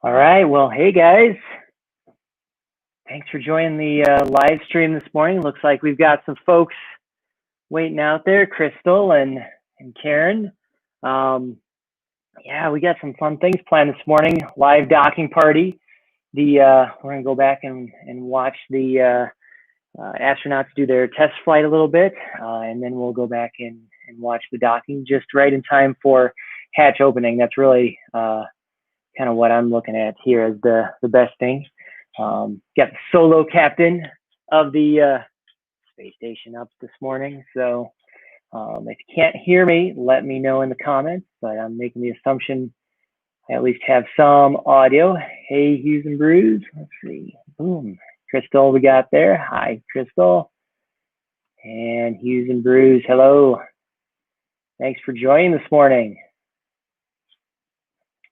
All right, well, hey guys. Thanks for joining the live stream this morning. Looks like we've got some folks waiting out there, Crystal and Karen. Yeah, we got some fun things planned this morning. Live docking party. We're gonna go back and watch the astronauts do their test flight a little bit, and then we'll go back and watch the docking just right in time for hatch opening. That's really kind of what I'm looking at here as the best thing. Got the solo captain of the space station up this morning. So if you can't hear me, let me know in the comments, but I'm making the assumption I at least have some audio. Hey, Hughes and Brews. Let's see. Boom. Crystal, we got there. Hi, Crystal. And Hughes and Brews, hello. Thanks for joining this morning.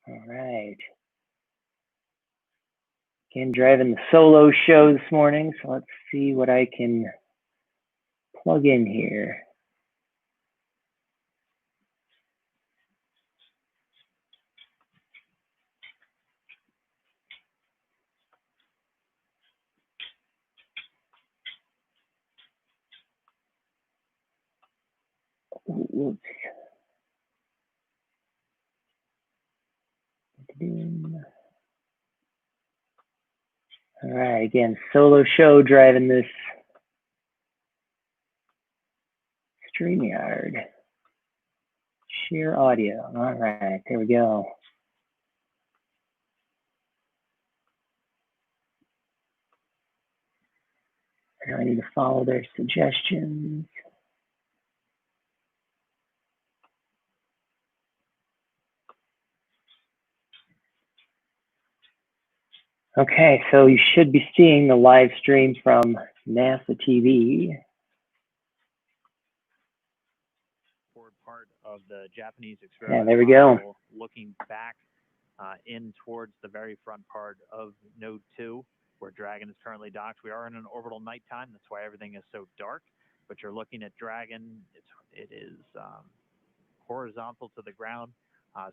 All right. Again, driving the solo show this morning, so let's see what I can plug in here. Oops. All right, again, solo show driving this StreamYard. Share audio. All right, there we go. Now I need to follow their suggestions. Okay, so you should be seeing the live stream from NASA TV. Part of the Japanese experiment. Yeah, there we go. Looking back in towards the very front part of Node 2, where Dragon is currently docked. We are in an orbital nighttime. That's why everything is so dark. But you're looking at Dragon. It is horizontal to the ground.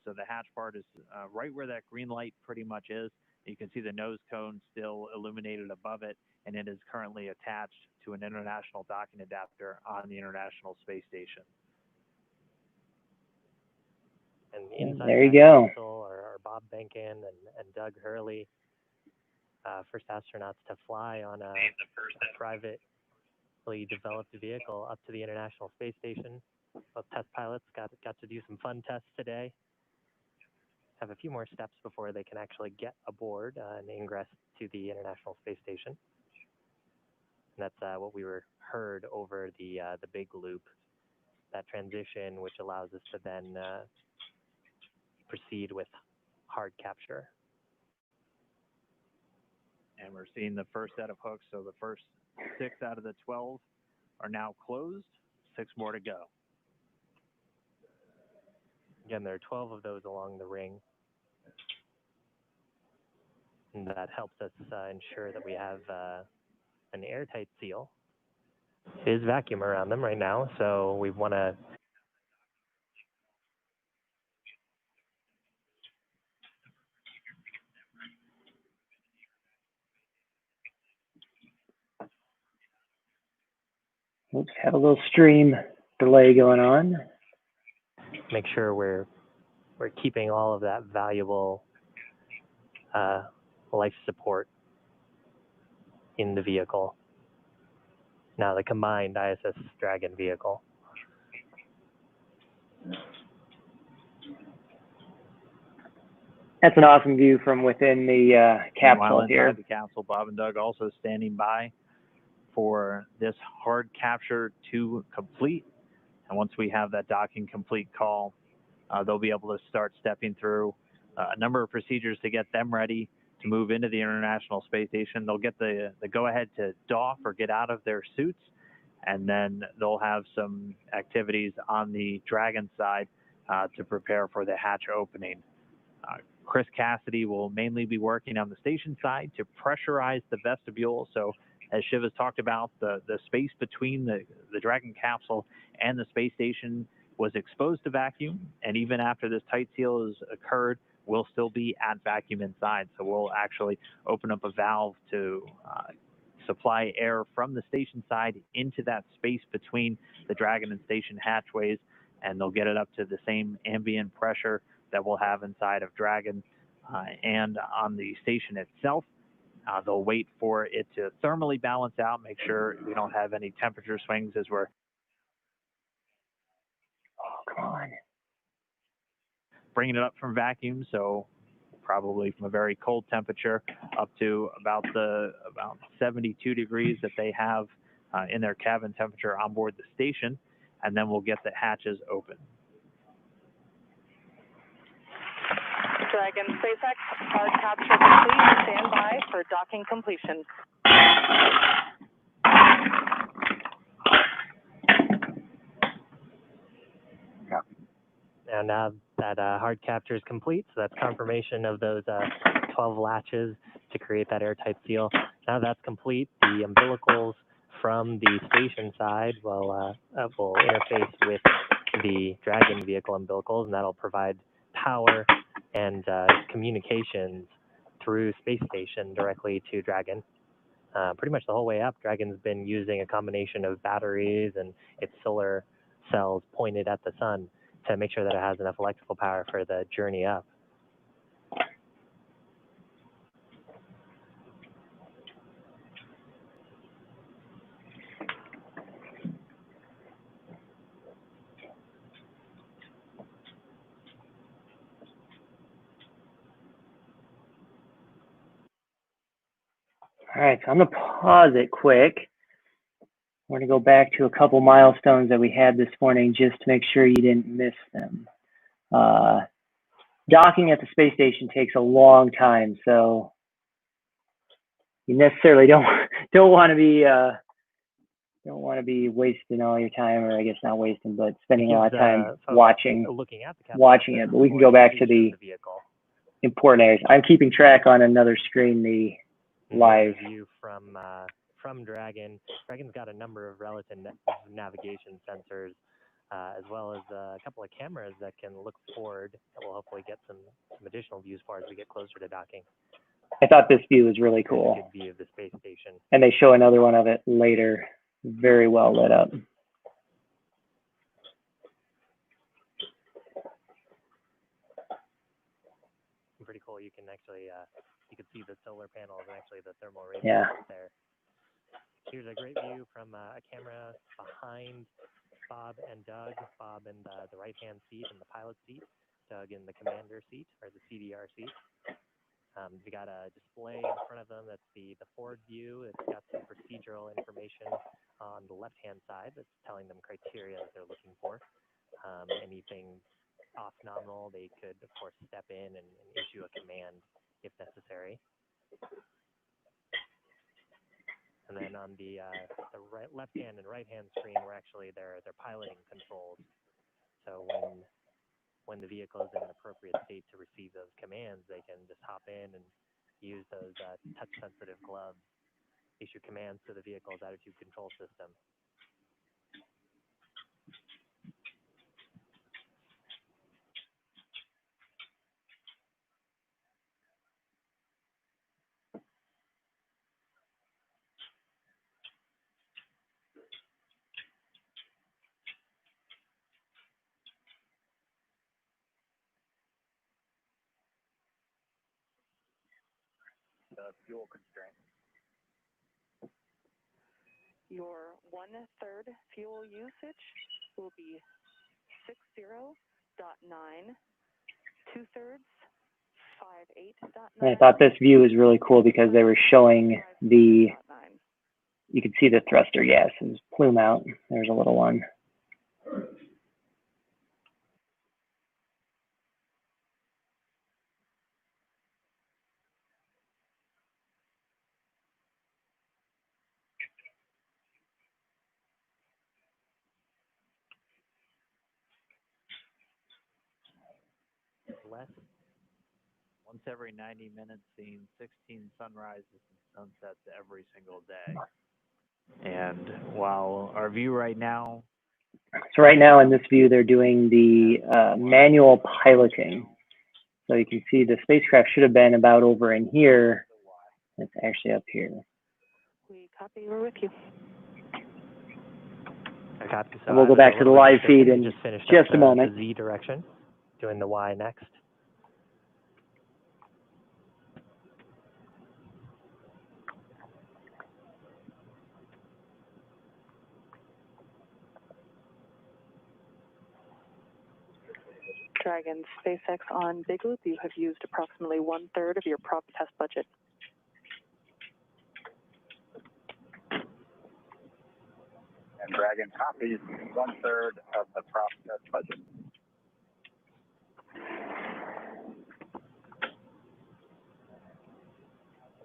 So the hatch part is right where that green light pretty much is. You can see the nose cone still illuminated above it, and it is currently attached to an international docking adapter on the International Space Station. And inside there you go. Are Bob Benkin and Doug Hurley, first astronauts to fly on a privately developed vehicle up to the International Space Station. Both test pilots got to do some fun tests today. Have a few more steps before they can actually get aboard and ingress to the International Space Station. And that's what we heard over the big loop, that transition, which allows us to then proceed with hard capture. And we're seeing the first set of hooks. So the first 6 out of the 12 are now closed. 6 more to go. Again, there are 12 of those along the ring. And that helps us ensure that we have an airtight seal. There is vacuum around them right now, so we want to Oops, have a little stream delay going on. make sure we're keeping all of that valuable life support in the vehicle. Now the combined ISS Dragon vehicle. That's an awesome view from within the capsule here. Inside the capsule, Bob and Doug also standing by for this hard capture to complete. And once we have that docking complete call, they'll be able to start stepping through a number of procedures to get them ready to move into the International Space Station. They'll get the go-ahead to doff or get out of their suits, and then they'll have some activities on the Dragon side to prepare for the hatch opening. Chris Cassidy will mainly be working on the station side to pressurize the vestibule. So as Shiv has talked about, the space between the Dragon capsule and the space station was exposed to vacuum. And even after this tight seal has occurred, will still be at vacuum inside. So we'll actually open up a valve to supply air from the station side into that space between the Dragon and station hatchways, and they'll get it up to the same ambient pressure that we'll have inside of Dragon and on the station itself. They'll wait for it to thermally balance out, make sure we don't have any temperature swings as we're bringing it up from vacuum, so probably from a very cold temperature up to about 72 degrees that they have in their cabin temperature on board the station, and then we'll get the hatches open. Dragon SpaceX hard capture complete. Stand by for docking completion. And now that hard capture is complete, so that's confirmation of those 12 latches to create that airtight seal. Now that's complete, the umbilicals from the station side will interface with the Dragon vehicle umbilicals, and that'll provide power and communications through space station directly to Dragon. Pretty much the whole way up, Dragon's been using a combination of batteries and its solar cells pointed at the sun to make sure that it has enough electrical power for the journey up. All right, so I'm gonna pause it quick. We're gonna go back to a couple milestones that we had this morning just to make sure you didn't miss them. Docking at the space station takes a long time, so you necessarily don't want to be wasting all your time, or I guess not wasting, but spending a lot of time watching it. But we can go back to the important areas. I'm keeping track on another screen the live view from Dragon. Dragon's got a number of relative navigation sensors, as well as a couple of cameras that can look forward. That will hopefully get some additional views for as we get closer to docking. I thought this view was really cool. Good view of the space station. And they show another one of it later, very well lit up. Pretty cool. You can actually you can see the solar panels and actually the thermal radiators there. Here's a great view from a camera behind Bob and Doug. Bob in the right-hand seat and the pilot seat. Doug in the commander seat, or the CDR seat. We got a display in front of them. That's the forward view. It's got some procedural information on the left-hand side that's telling them criteria that they're looking for. Anything off nominal, they could, of course, step in and issue a command if necessary. And then on the left-hand and right-hand screen, we're actually their piloting controls. So when the vehicle is in an appropriate state to receive those commands, they can just hop in and use those touch-sensitive gloves, issue commands to the vehicle's attitude control system. Fuel constraint. Your 1/3 fuel usage will be 60.9, 2/3 58.9. I thought this view was really cool because they were showing you could see the thruster gases plume out. There's a little one. Once every 90 minutes, seeing 16 sunrises and sunsets every single day. And while our view right now... So right now in this view, they're doing the manual piloting. So you can see the spacecraft should have been about over in here. It's actually up here. We copy. We're with you. I copy. So And we'll go back to the live feed in just a moment. The Z direction, doing the Y next. Dragon SpaceX on Big Loop, you have used approximately 1/3 of your prop test budget. And Dragon copies 1/3 of the prop test budget.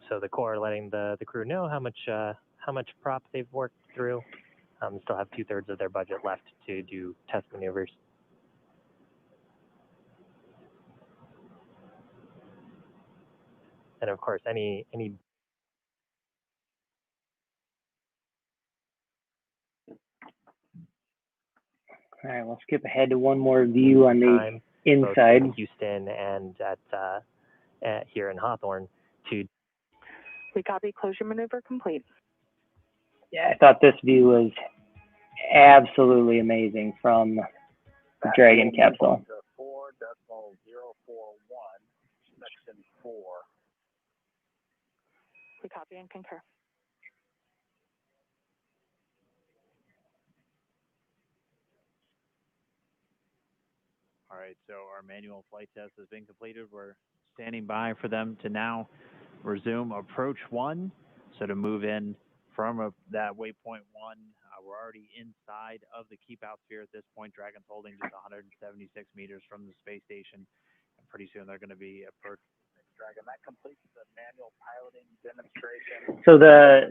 So the Corps letting the crew know how much prop they've worked through. Still have 2/3 of their budget left to do test maneuvers. And of course, any All right, we'll skip ahead to one more view on the inside. Both in Houston and at here in Hawthorne to. We copy. Closure maneuver complete. Yeah, I thought this view was absolutely amazing from the Dragon Capsule. 4.041, section 4. We copy and concur. All right, so our manual flight test has been completed. We're standing by for them to now resume approach 1. So to move in from that waypoint 1, we're already inside of the keep out sphere at this point. Dragon's holding just 176 meters from the space station, and pretty soon they're going to be approaching. Dragon, that completes the manual piloting demonstration. So the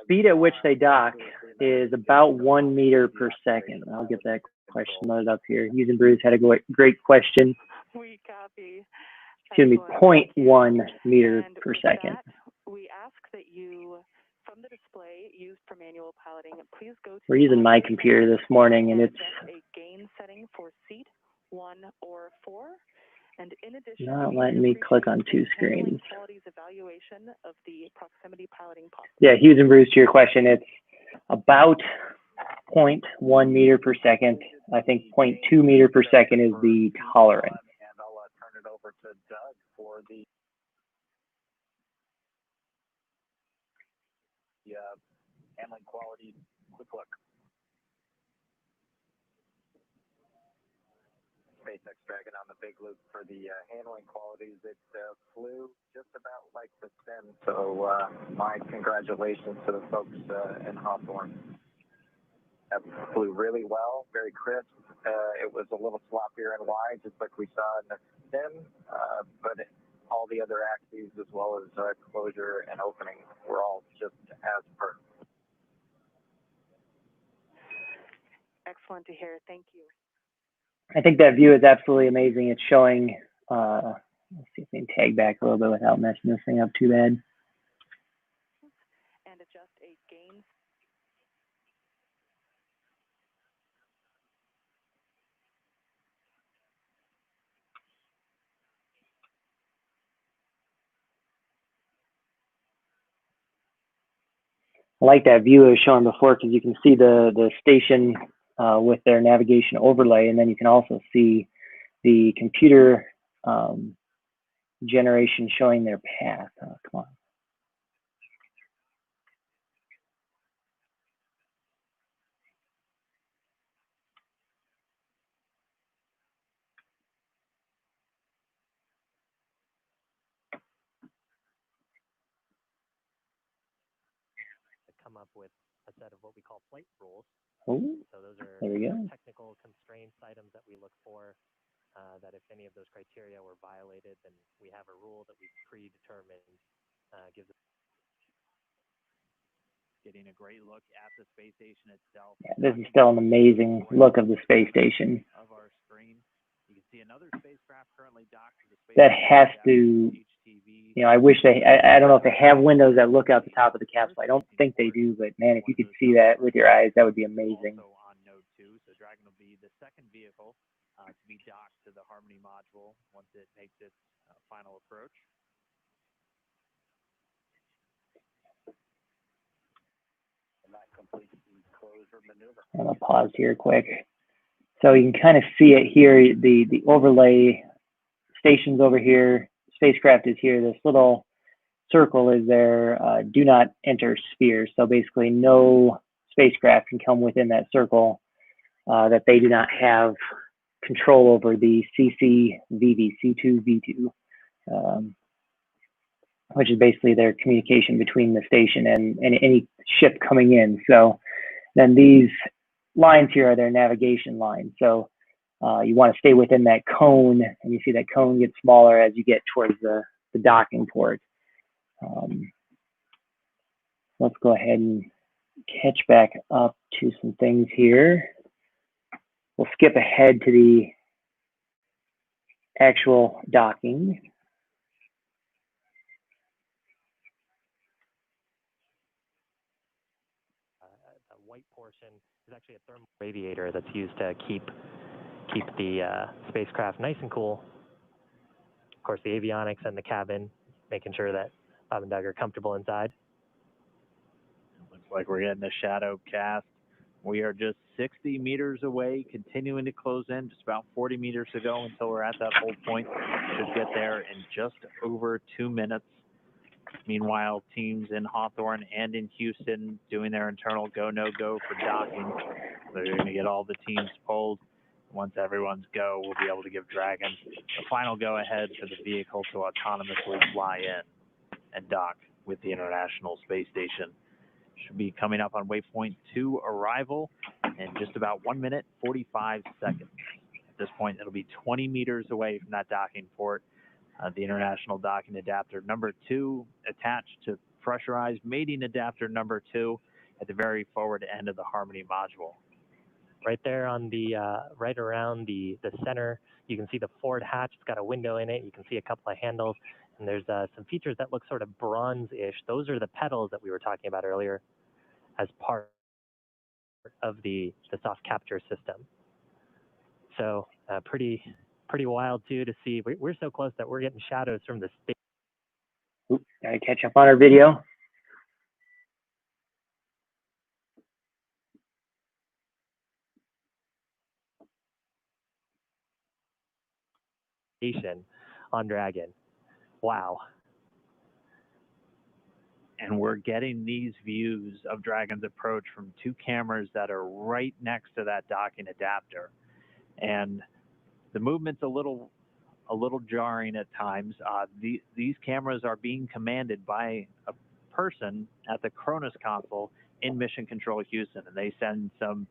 speed at which they dock is about 1 meter per second. I'll get that question loaded up here. Using Bruce had a great question. We copy. Excuse me, 0.1 meter per second. We ask that you, from the display used for manual piloting, please go to. We're using my computer this morning, and it's a gain setting for seat 1 or 4. And in addition, not letting me click on two screens. Evaluation of the proximity piloting posture. Yeah, Hughes and Bruce, to your question, it's about 0.1 meter per second. I think 0.2 meter per second is the tolerance. And I'll turn it over to Doug for the handling quality quick look. SpaceX Dragon on the Big Loop for the handling qualities. It flew just about like the sim. So my congratulations to the folks in Hawthorne. That flew really well, very crisp. It was a little sloppier and wide, just like we saw in the sim, but all the other axes, as well as closure and opening, were all just as per. Excellent to hear. Thank you. I think that view is absolutely amazing. It's showing, let's see if we can tag back a little bit without messing this thing up too bad. And adjust a gain. I like that view I was showing before because you can see the station with their navigation overlay, and then you can also see the computer generation showing their path. Oh, come on. Come up with a set of what we call flight rules. Oh, so those are there we go. Technical constraints items that we look for. That if any of those criteria were violated, then we have a rule that we predetermined gives us. Getting a great look at the space station itself. Yeah, this is still an amazing look of the space station. Of our screen, you can see another spacecraft currently docked to the space. That has to, you know, I wish I don't know if they have windows that look out the top of the capsule. I don't think they do, but man, if you could see that with your eyes, that would be amazing. Also on node 2, so Dragon will be the second vehicle to be docked to the Harmony module once it makes its final approach. And that completes the closure maneuver. I'm going to pause here quick. So you can kind of see it here, the overlay, station's over here, spacecraft is here. This little circle is their do not enter sphere. So basically no spacecraft can come within that circle that they do not have control over the C2V2, which is basically their communication between the station and any ship coming in. So then these lines here are their navigation lines. So you want to stay within that cone, and you see that cone gets smaller as you get towards the docking port. Let's go ahead and catch back up to some things here. We'll skip ahead to the actual docking. The white portion is actually a thermal radiator that's used to keep the spacecraft nice and cool. Of course, the avionics and the cabin, making sure that Bob and Doug are comfortable inside. Looks like we're getting a shadow cast. We are just 60 meters away, continuing to close in, just about 40 meters to go until we're at that hold point. Should get there in just over 2 minutes. Meanwhile, teams in Hawthorne and in Houston doing their internal go, no go for docking. They're going to get all the teams pulled. Once everyone's go, we'll be able to give Dragon the final go ahead for the vehicle to autonomously fly in and dock with the International Space Station. Should be coming up on waypoint 2 arrival in just about 1 minute, 45 seconds. At this point, it'll be 20 meters away from that docking port. The International Docking Adapter number 2 attached to pressurized mating adapter number 2 at the very forward end of the Harmony module. Right there on the, right around the center, you can see the forward hatch. It's got a window in it. You can see a couple of handles, and there's some features that look sort of bronze-ish. Those are the pedals that we were talking about earlier as part of the soft capture system. So pretty wild too to see. We're so close that we're getting shadows from the space. Oops, gotta catch up on our video. Station on Dragon. Wow. And we're getting these views of Dragon's approach from 2 cameras that are right next to that docking adapter. And the movement's a little jarring at times. These cameras are being commanded by a person at the Cronus console in Mission Control Houston, and they send some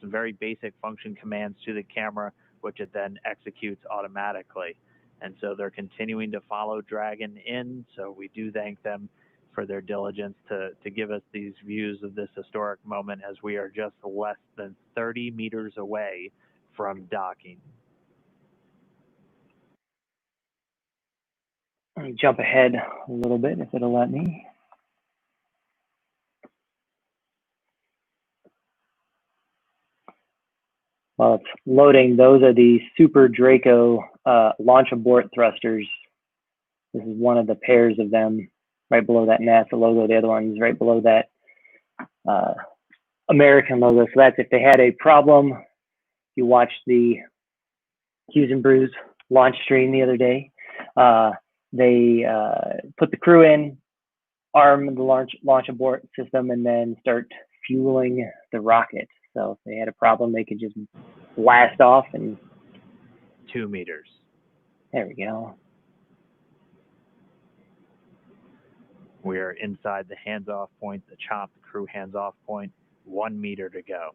very basic function commands to the camera, which it then executes automatically. And so they're continuing to follow Dragon in. So we do thank them for their diligence to give us these views of this historic moment as we are just less than 30 meters away from docking. Let me jump ahead a little bit if it'll let me. While it's loading, those are the Super Draco launch abort thrusters. This is one of the pairs of them right below that NASA logo. The other one's right below that American logo. So that's if they had a problem. You watched the Hughes and Bruce launch stream the other day. They put the crew in, arm the launch abort system, and then start fueling the rocket. So if they had a problem, they could just blast off and 2 meters. There we go. We are inside the hands-off point, the chop, the crew hands-off point, 1 meter to go.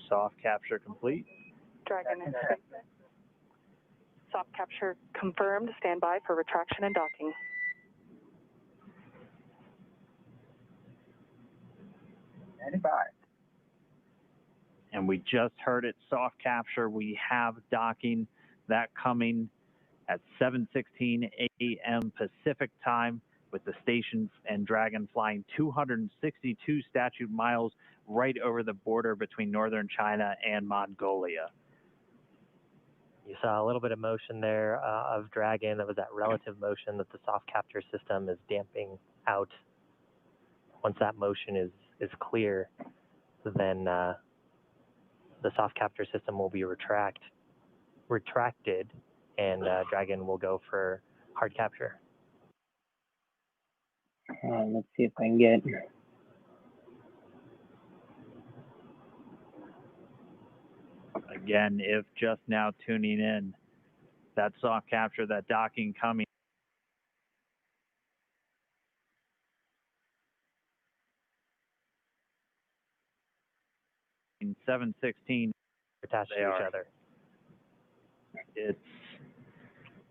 Soft capture complete. Dragon is soft capture confirmed. Stand by for retraction and docking. And we just heard it, soft capture. We have docking, that coming at 7:16 a.m. Pacific time, with the station and Dragon flying 262 statute miles right over the border between northern China and Mongolia. You saw a little bit of motion there of Dragon. That was that relative motion that the soft capture system is damping out. Once that motion is clear, then the soft capture system will be retracted, and Dragon will go for hard capture. Let's see if I can get. Again, if just now tuning in, that soft capture, that docking coming. In 7:16, Attached to each other.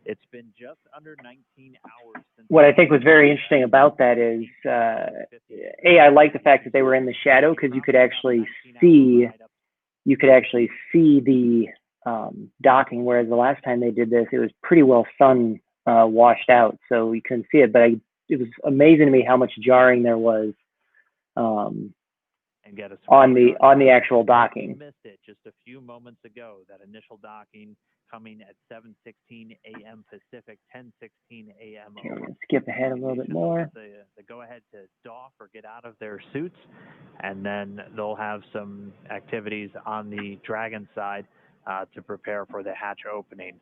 It's been just under 19 hours since. What I think was very interesting about that is, I like the fact that they were in the shadow, because you could actually see the docking, whereas the last time they did this, it was pretty well sun washed out, so you couldn't see it. But it was amazing to me how much jarring there was on the actual docking. You missed it just a few moments ago. That initial docking coming at 7:16 a.m. Pacific, 10:16 a.m. Okay, we're gonna skip ahead a little bit more. The go ahead to doff or get out of their suits, and then they'll have some activities on the Dragon side to prepare for the hatch opening.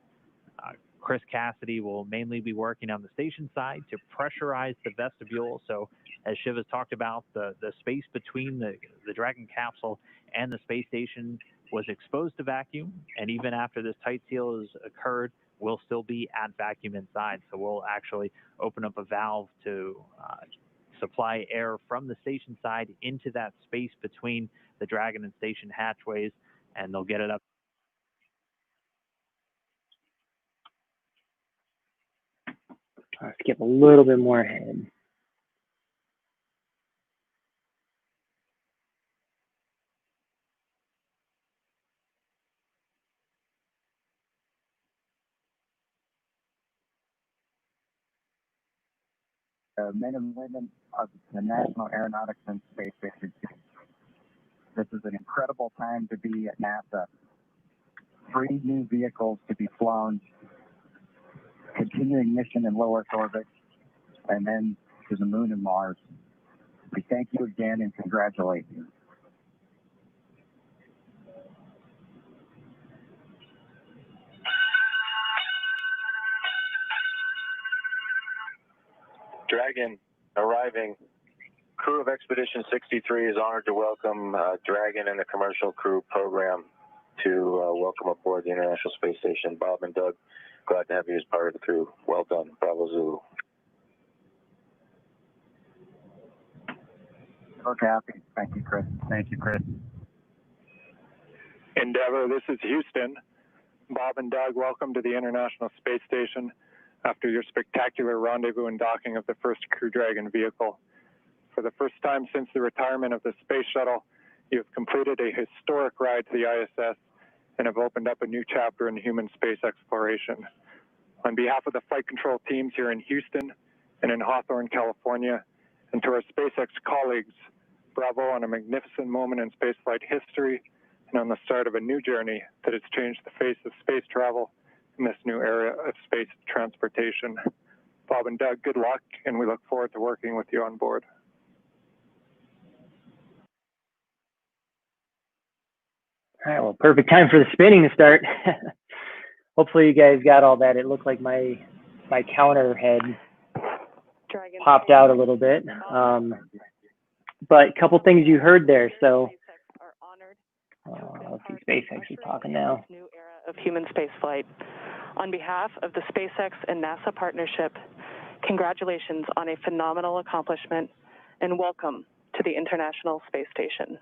Chris Cassidy will mainly be working on the station side to pressurize the vestibule. So as Shiv has talked about, the space between the Dragon capsule and the space station was exposed to vacuum, and even after this tight seal has occurred, we'll still be at vacuum inside. So we'll actually open up a valve to supply air from the station side into that space between the Dragon and station hatchways, and they'll get it up. I'll skip a little bit more ahead. Men and women of the National Aeronautics and Space Agency. This is an incredible time to be at NASA. 3 new vehicles to be flown, continuing mission in low Earth orbit, and then to the moon and Mars. We thank you again and congratulate you. Dragon arriving. Crew of Expedition 63 is honored to welcome Dragon and the commercial crew program to welcome aboard the International Space Station. Bob and Doug, glad to have you as part of the crew. Well done. Bravo Zulu. Okay, happy. Thank you, Chris. Thank you, Chris. Endeavour, this is Houston. Bob and Doug, welcome to the International Space Station after your spectacular rendezvous and docking of the first Crew Dragon vehicle. For the first time since the retirement of the space shuttle, you have completed a historic ride to the ISS and have opened up a new chapter in human space exploration. On behalf of the flight control teams here in Houston and in Hawthorne, California, and to our SpaceX colleagues, bravo on a magnificent moment in spaceflight history and on the start of a new journey that has changed the face of space travel in this new era of space transportation. Bob and Doug, good luck, and we look forward to working with you on board. All right, well, perfect time for the spinning to start. Hopefully you guys got all that. It looked like my counter had popped out a little bit. But a couple things you heard there. So let's see, SpaceX is talking now. New era of human spaceflight. On behalf of the SpaceX and NASA partnership, congratulations on a phenomenal accomplishment and welcome to the International Space Station.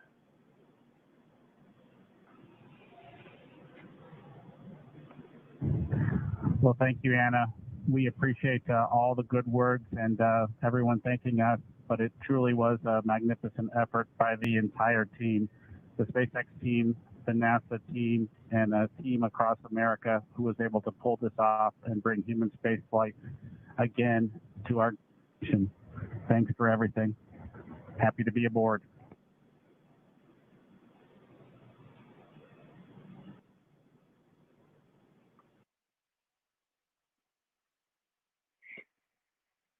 Well, thank you, Anna. We appreciate all the good words and everyone thanking us, but it truly was a magnificent effort by the entire team. the SpaceX team, the NASA team, and a team across America who was able to pull this off and bring human spaceflight again to our nation. Thanks for everything. Happy to be aboard.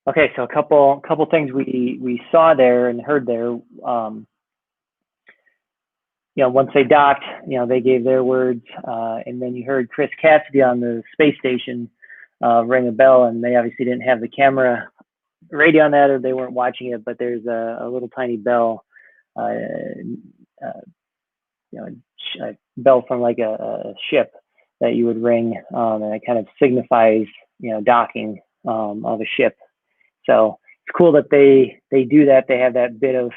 Okay, so a couple things we saw there and heard there. You know, once they docked, you know, they gave their words, and then you heard Chris Cassidy on the space station ring a bell, and they obviously didn't have the camera radio on that, or they weren't watching it, but there's a little tiny bell, you know, a bell from like a ship that you would ring, and it kind of signifies, you know, docking of a ship. So it's cool that they do that. They have that bit of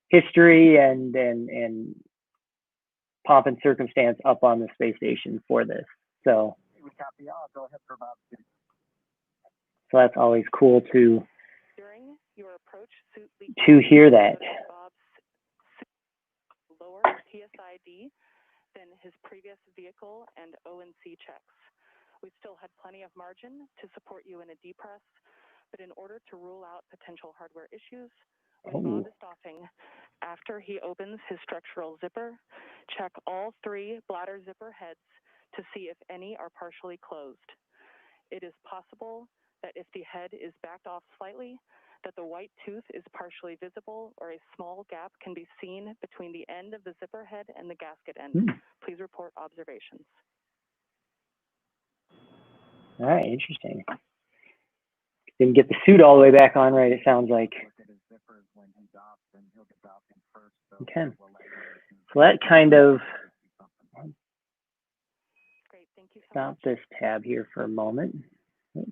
history and pomp and circumstance up on the space station for this. So that's always cool to hear that. Lower PSID than his previous vehicle and O&C checks. We still had plenty of margin to support you in a depress, but in order to rule out potential hardware issues, when Bob is doffing, after he opens his structural zipper, check all 3 bladder zipper heads to see if any are partially closed. It is possible that if the head is backed off slightly, that the white tooth is partially visible or a small gap can be seen between the end of the zipper head and the gasket end. Please report observations. All right, interesting. Didn't get the suit all the way back on right, it sounds like. Okay. So that kind of stop this tab here for a moment. Oops.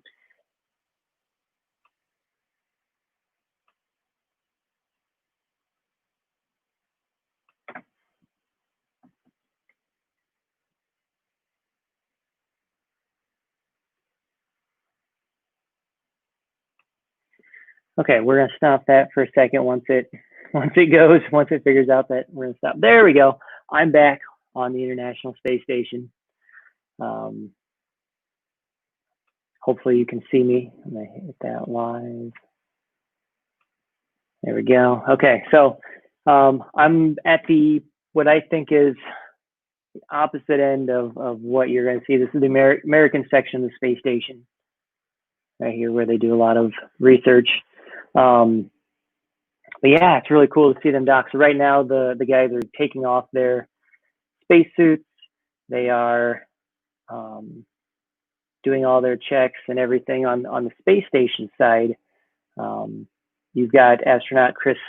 Okay, we're gonna stop that for a second once it figures out that we're gonna stop. There we go. I'm back on the International Space Station. Hopefully you can see me. I'm gonna hit that live. There we go. Okay, so I'm at what I think is the opposite end of what you're gonna see. This is the American section of the space station, right here where they do a lot of research. But yeah, it's really cool to see them dock. So right now the guys are taking off their spacesuits. They are doing all their checks and everything on the space station side. You've got astronaut Chris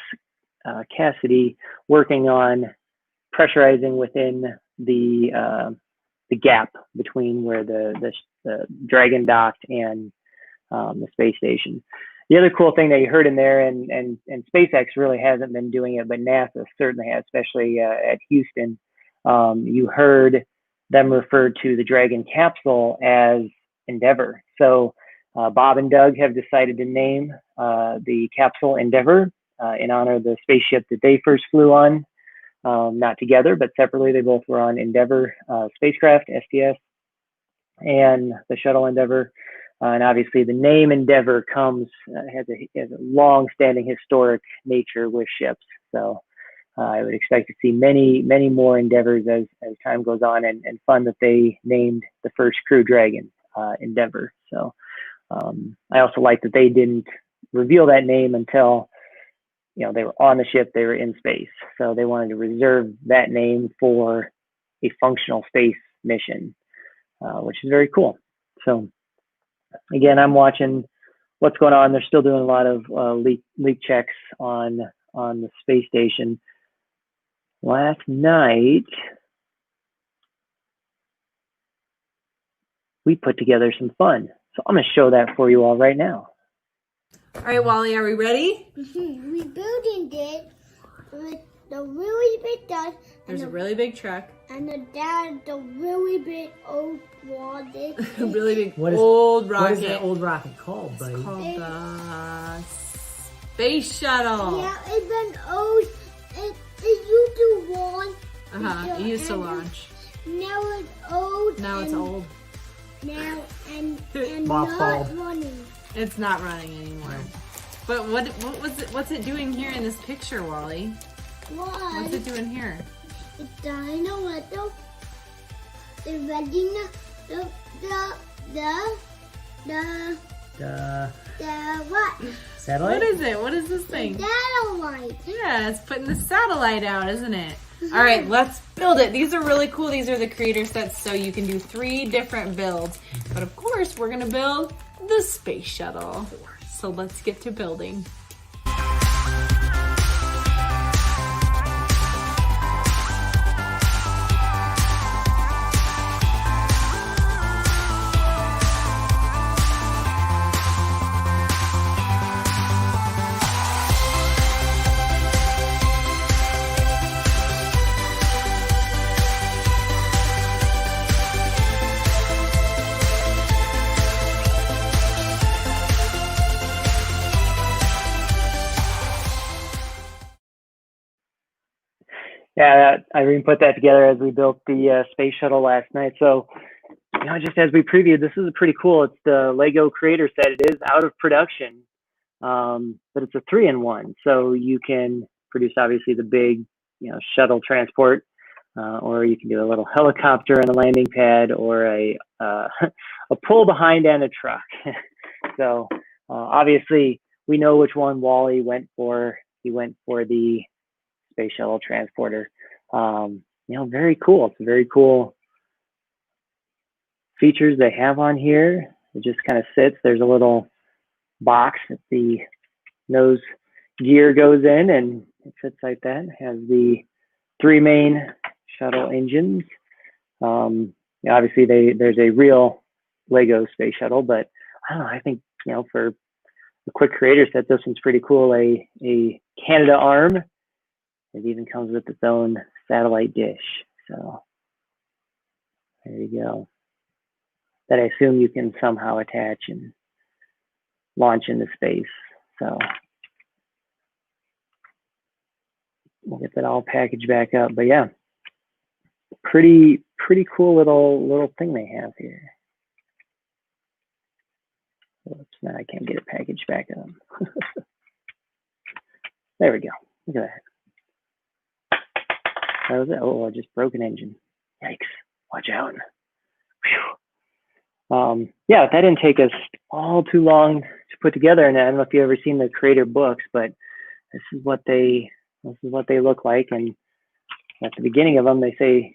Cassidy working on pressurizing within the gap between where the Dragon docked and the space station. The other cool thing that you heard in there, and SpaceX really hasn't been doing it, but NASA certainly has, especially at Houston. You heard them refer to the Dragon Capsule as Endeavour. So Bob and Doug have decided to name the capsule Endeavour in honor of the spaceship that they first flew on, not together, but separately. They both were on Endeavour spacecraft, STS, and the shuttle Endeavour. And obviously the name Endeavour has a long-standing historic nature with ships. So I would expect to see many, many more Endeavours as time goes on, and fun that they named the first Crew Dragon Endeavour. So I also like that they didn't reveal that name until, you know, they were on the ship, they were in space. So they wanted to reserve that name for a functional space mission, which is very cool. So again, I'm watching what's going on. They're still doing a lot of leak checks on the space station. Last night, we put together some fun. So I'm going to show that for you all right now. All right, Wally, are we ready? We're building it with the really big dust. There's a really big truck. And the really big old rocket. Really big old rocket. What is that old rocket called, buddy? It's called the Space Shuttle. Yeah, it's been old. It used to run It used to launch. Now it's old. Now it's old. Now and Mothballed. not running. It's not running anymore. But what's it doing here in this picture, Wally? Why? What's it doing here? It's dying a little. The ready the what? Satellite? What is it? What is this thing? Satellite. Yeah, it's putting the satellite out, isn't it? All right, let's build it. These are really cool. These are the creator sets, so you can do 3 different builds. But of course, we're gonna build the space shuttle. So let's get to building. Yeah, Irene put that together as we built the space shuttle last night. So, just as we previewed, this is pretty cool. It's the Lego creator set. It is out of production, but it's a 3-in-1. So you can produce obviously the big, shuttle transport, or you can do a little helicopter and a landing pad, or a pull behind and a truck. So obviously we know which one Wally went for. He went for the space shuttle transporter. Very cool. It's very cool features they have on here. It just kind of sits. There's a little box that the nose gear goes in, and it sits like that. It has the 3 main shuttle engines. Obviously there's a real Lego space shuttle, but I don't know, I think, for a quick creator set, this one's pretty cool. A Canada arm. It even comes with its own satellite dish. So there you go. That I assume you can somehow attach and launch into space. So we'll get that all packaged back up. But yeah, pretty cool little thing they have here. Oops, now I can't get it packaged back up. There we go. Look at that. That was it. Oh, I just broke an engine. Yikes. Watch out. Yeah, that didn't take us all too long to put together. And I don't know if you've ever seen the creator books, but this is what they look like. And at the beginning of them, they say,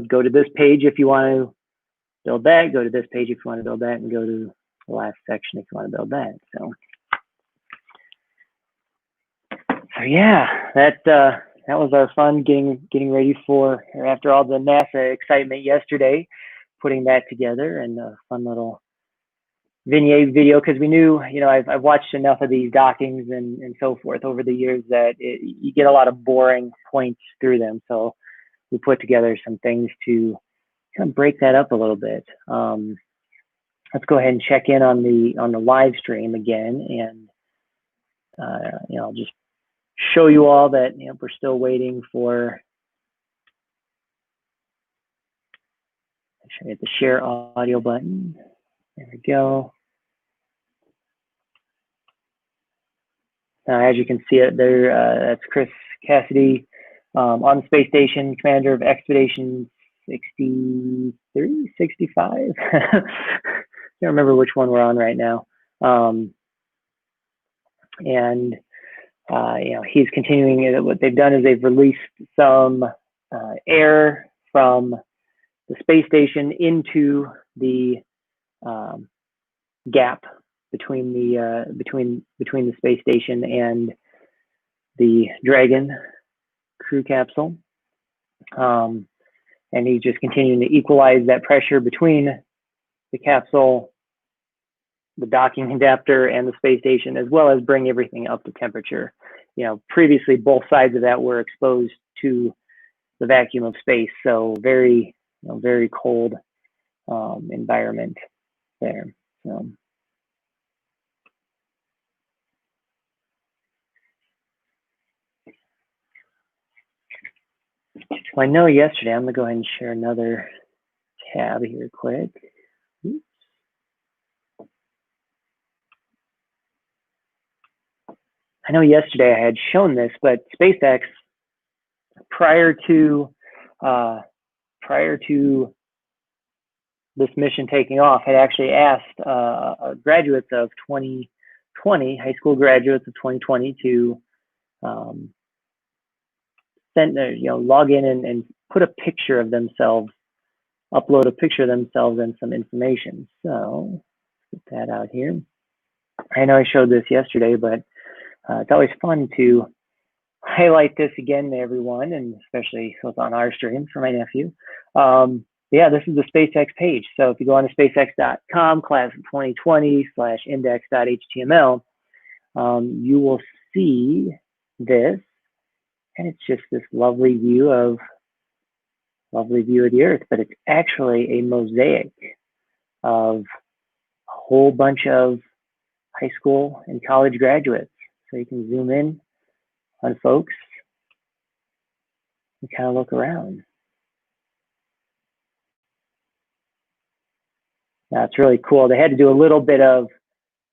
go to this page if you want to build that, go to this page if you want to build that, and go to the last section if you want to build that. So yeah, that was our fun getting ready for, or after all the NASA excitement yesterday, putting that together, and a fun little vignette video, because we knew, I've watched enough of these dockings and so forth over the years that you get a lot of boring points through them. So we put together some things to kind of break that up a little bit. Let's go ahead and check in on the live stream again, and I'll just show you all that we're still waiting for. Make sure I hit the share audio button. There we go. As you can see it there, that's Chris Cassidy on the space station, commander of Expedition 63, 65. Can't remember which one we're on right now. He's continuing. What they've done is they've released some air from the space station into the gap between the space station and the Dragon crew capsule, and he's just continuing to equalize that pressure between the capsule, the docking adapter, and the space station, as well as bring everything up to temperature. Previously both sides of that were exposed to the vacuum of space, so very cold environment there. So So I know yesterday, I'm gonna go ahead and share another tab here quick. Oops. I know yesterday I had shown this, but SpaceX, prior to this mission taking off, had actually asked graduates of 2020, high school graduates of 2020, to log in and put a picture of themselves, upload a picture of themselves and some information. So let's get that out here. I know I showed this yesterday, but it's always fun to highlight this again to everyone, and especially so it's on our stream for my nephew. Yeah, this is the SpaceX page. So if you go on to spacex.com, class of 2020/index.html, you will see this, and it's just this lovely view of the Earth, but it's actually a mosaic of a whole bunch of high school and college graduates. So you can zoom in on folks and kind of look around. Now it's really cool. They had to do a little bit of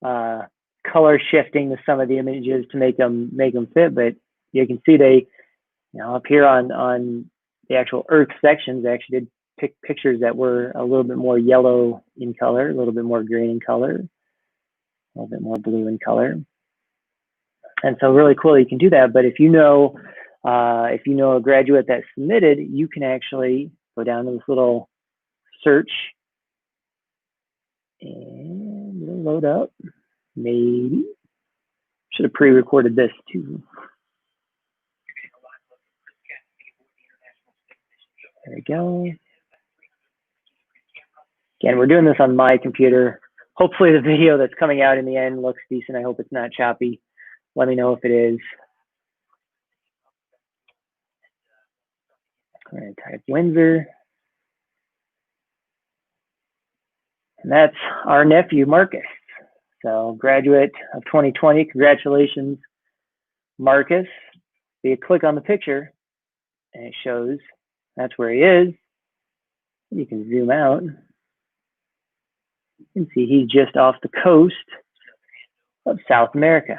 color shifting to some of the images to make them fit, but you can see they, up here on the actual Earth sections, they actually did pick pictures that were a little bit more yellow in color, a little bit more green in color, a little bit more blue in color. And so really cool you can do that. But if you know a graduate that submitted, you can actually go down to this little search and it'll load up. Maybe should have pre-recorded this too. There we go. Again, we're doing this on my computer. Hopefully the video that's coming out in the end looks decent. I hope it's not choppy. Let me know if it is. I'm going to type Windsor. And that's our nephew, Marcus. So graduate of 2020, congratulations, Marcus. So you click on the picture and it shows that's where he is. You can zoom out. You can see he's just off the coast of South America.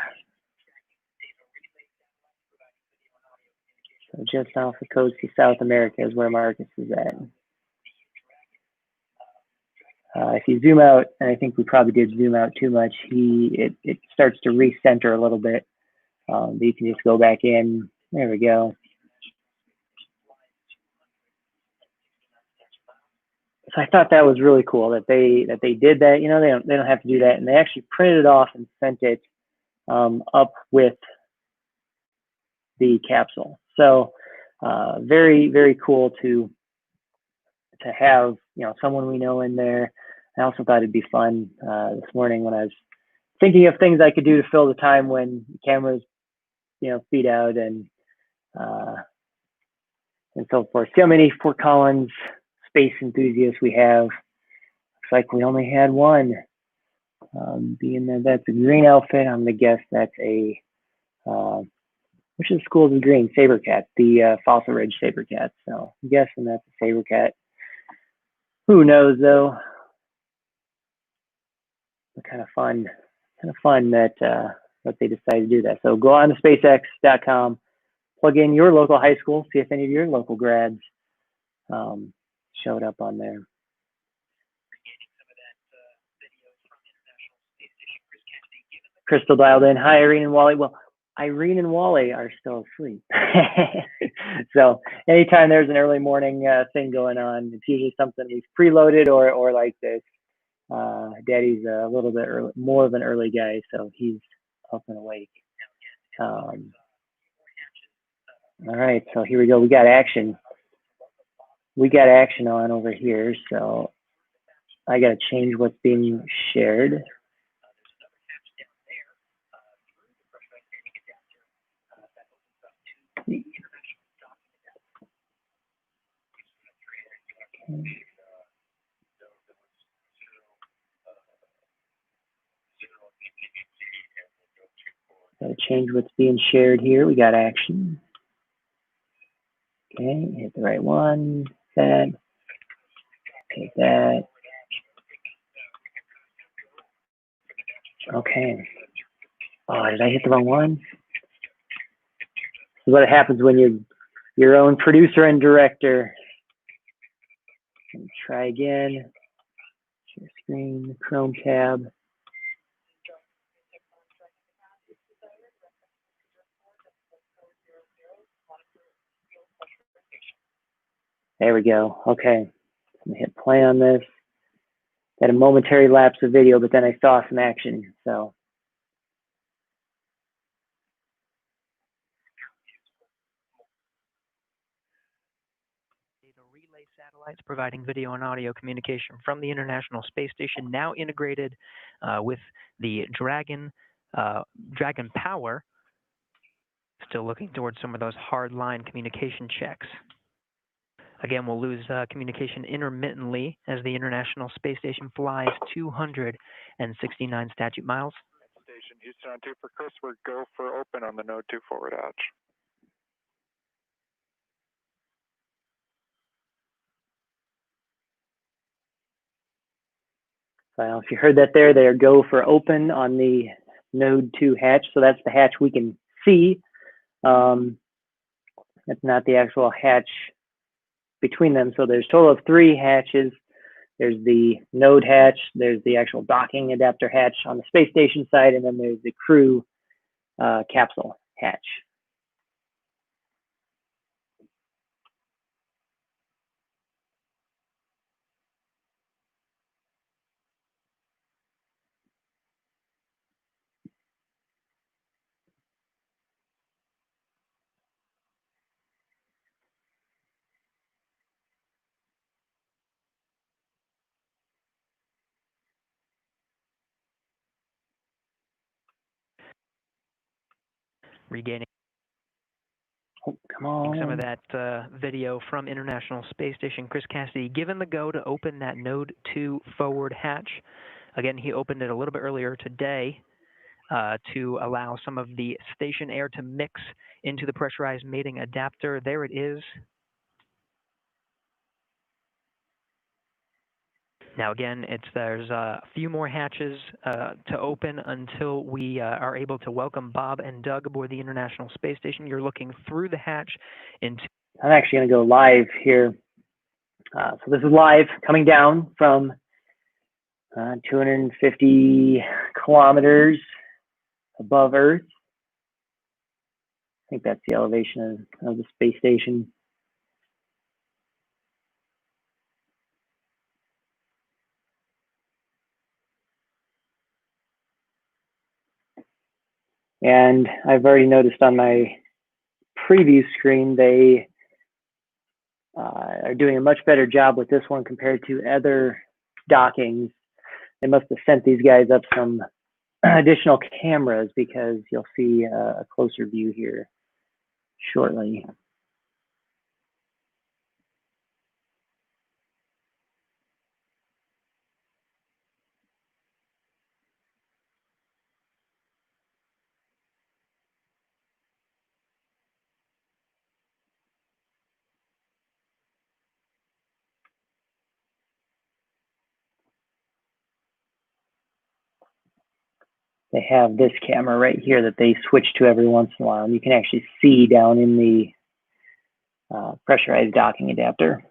So just off the coast of South America is where Marcus is at. If you zoom out, and I think we probably did zoom out too much, it starts to recenter a little bit. You can just go back in. There we go. So I thought that was really cool that they did that. You know, they don't have to do that, and they actually printed it off and sent it up with the capsule. So very, very cool to have, someone we know in there. I also thought it'd be fun this morning when I was thinking of things I could do to fill the time when the cameras, feed out and so forth. See how many Fort Collins space enthusiasts we have. Looks like we only had one. Being that that's a green outfit, I'm gonna guess that's a which of the schools is green? Sabercat, the Fossil Ridge Sabercat. So I'm guessing that's a Sabercat. Who knows though? Kind of fun that they decided to do that. So go on to spacex.com, plug in your local high school, see if any of your local grads showed up on there. Crystal dialed in. Hi, Irene and Wally. Well, Irene and Wally are still asleep. So anytime there's an early morning thing going on, it's usually something we've preloaded or like this. Daddy's a little bit more of an early guy, so he's up and awake. All right, so here we go. We got action. We got action on over here, so I got to change what's being shared. Got to change what's being shared here. We got action. Okay, hit the right one, set, hit that. Okay. Oh, did I hit the wrong one? This is what happens when you're your own producer and director. Try again. Share screen, Chrome tab. There we go. Okay. I'm gonna hit play on this. Had a momentary lapse of video, but then I saw some action. So data relay satellites providing video and audio communication from the International Space Station, now integrated with the Dragon Power. Still looking towards some of those hard line communication checks. Again, we'll lose communication intermittently as the International Space Station flies 269 statute miles. Station Houston on 2 for Chris. We're go for open on the node 2 forward hatch. Well, if you heard that there, they are go for open on the node 2 hatch. So that's the hatch we can see. That's not the actual hatch between them. So there's a total of 3 hatches. There's the node hatch, there's the actual docking adapter hatch on the space station side, and then there's the crew capsule hatch. Regaining Oh, come on. some of that video from International Space Station. Chris Cassidy given the go to open that node 2 forward hatch. Again, he opened it a little bit earlier today to allow some of the station air to mix into the pressurized mating adapter. There it is. Now again, there's a few more hatches to open until we are able to welcome Bob and Doug aboard the International Space Station. You're looking through the hatch into... I'm actually going to go live here. So this is live coming down from 250 kilometers above Earth. I think that's the elevation of the space station. And I've already noticed on my preview screen, they are doing a much better job with this one compared to other dockings. They must have sent these guys up some additional cameras, because you'll see a closer view here shortly. They have this camera right here that they switch to every once in a while, and you can actually see down in the pressurized docking adapter.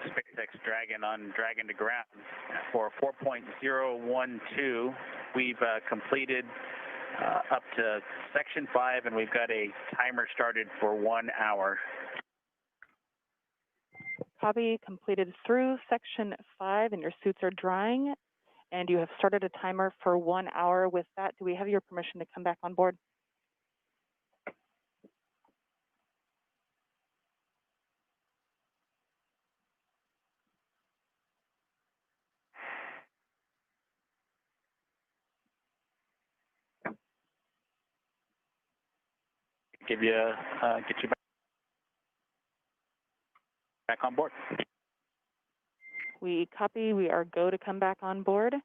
SpaceX Dragon on Dragon to ground for 4.012. We've completed up to section 5, and we've got a timer started for 1 hour. Copy, completed through section 5, and your suits are drying, and you have started a timer for 1 hour. With that, do we have your permission to come back on board? Get you back on board. We copy. We are go to come back on board.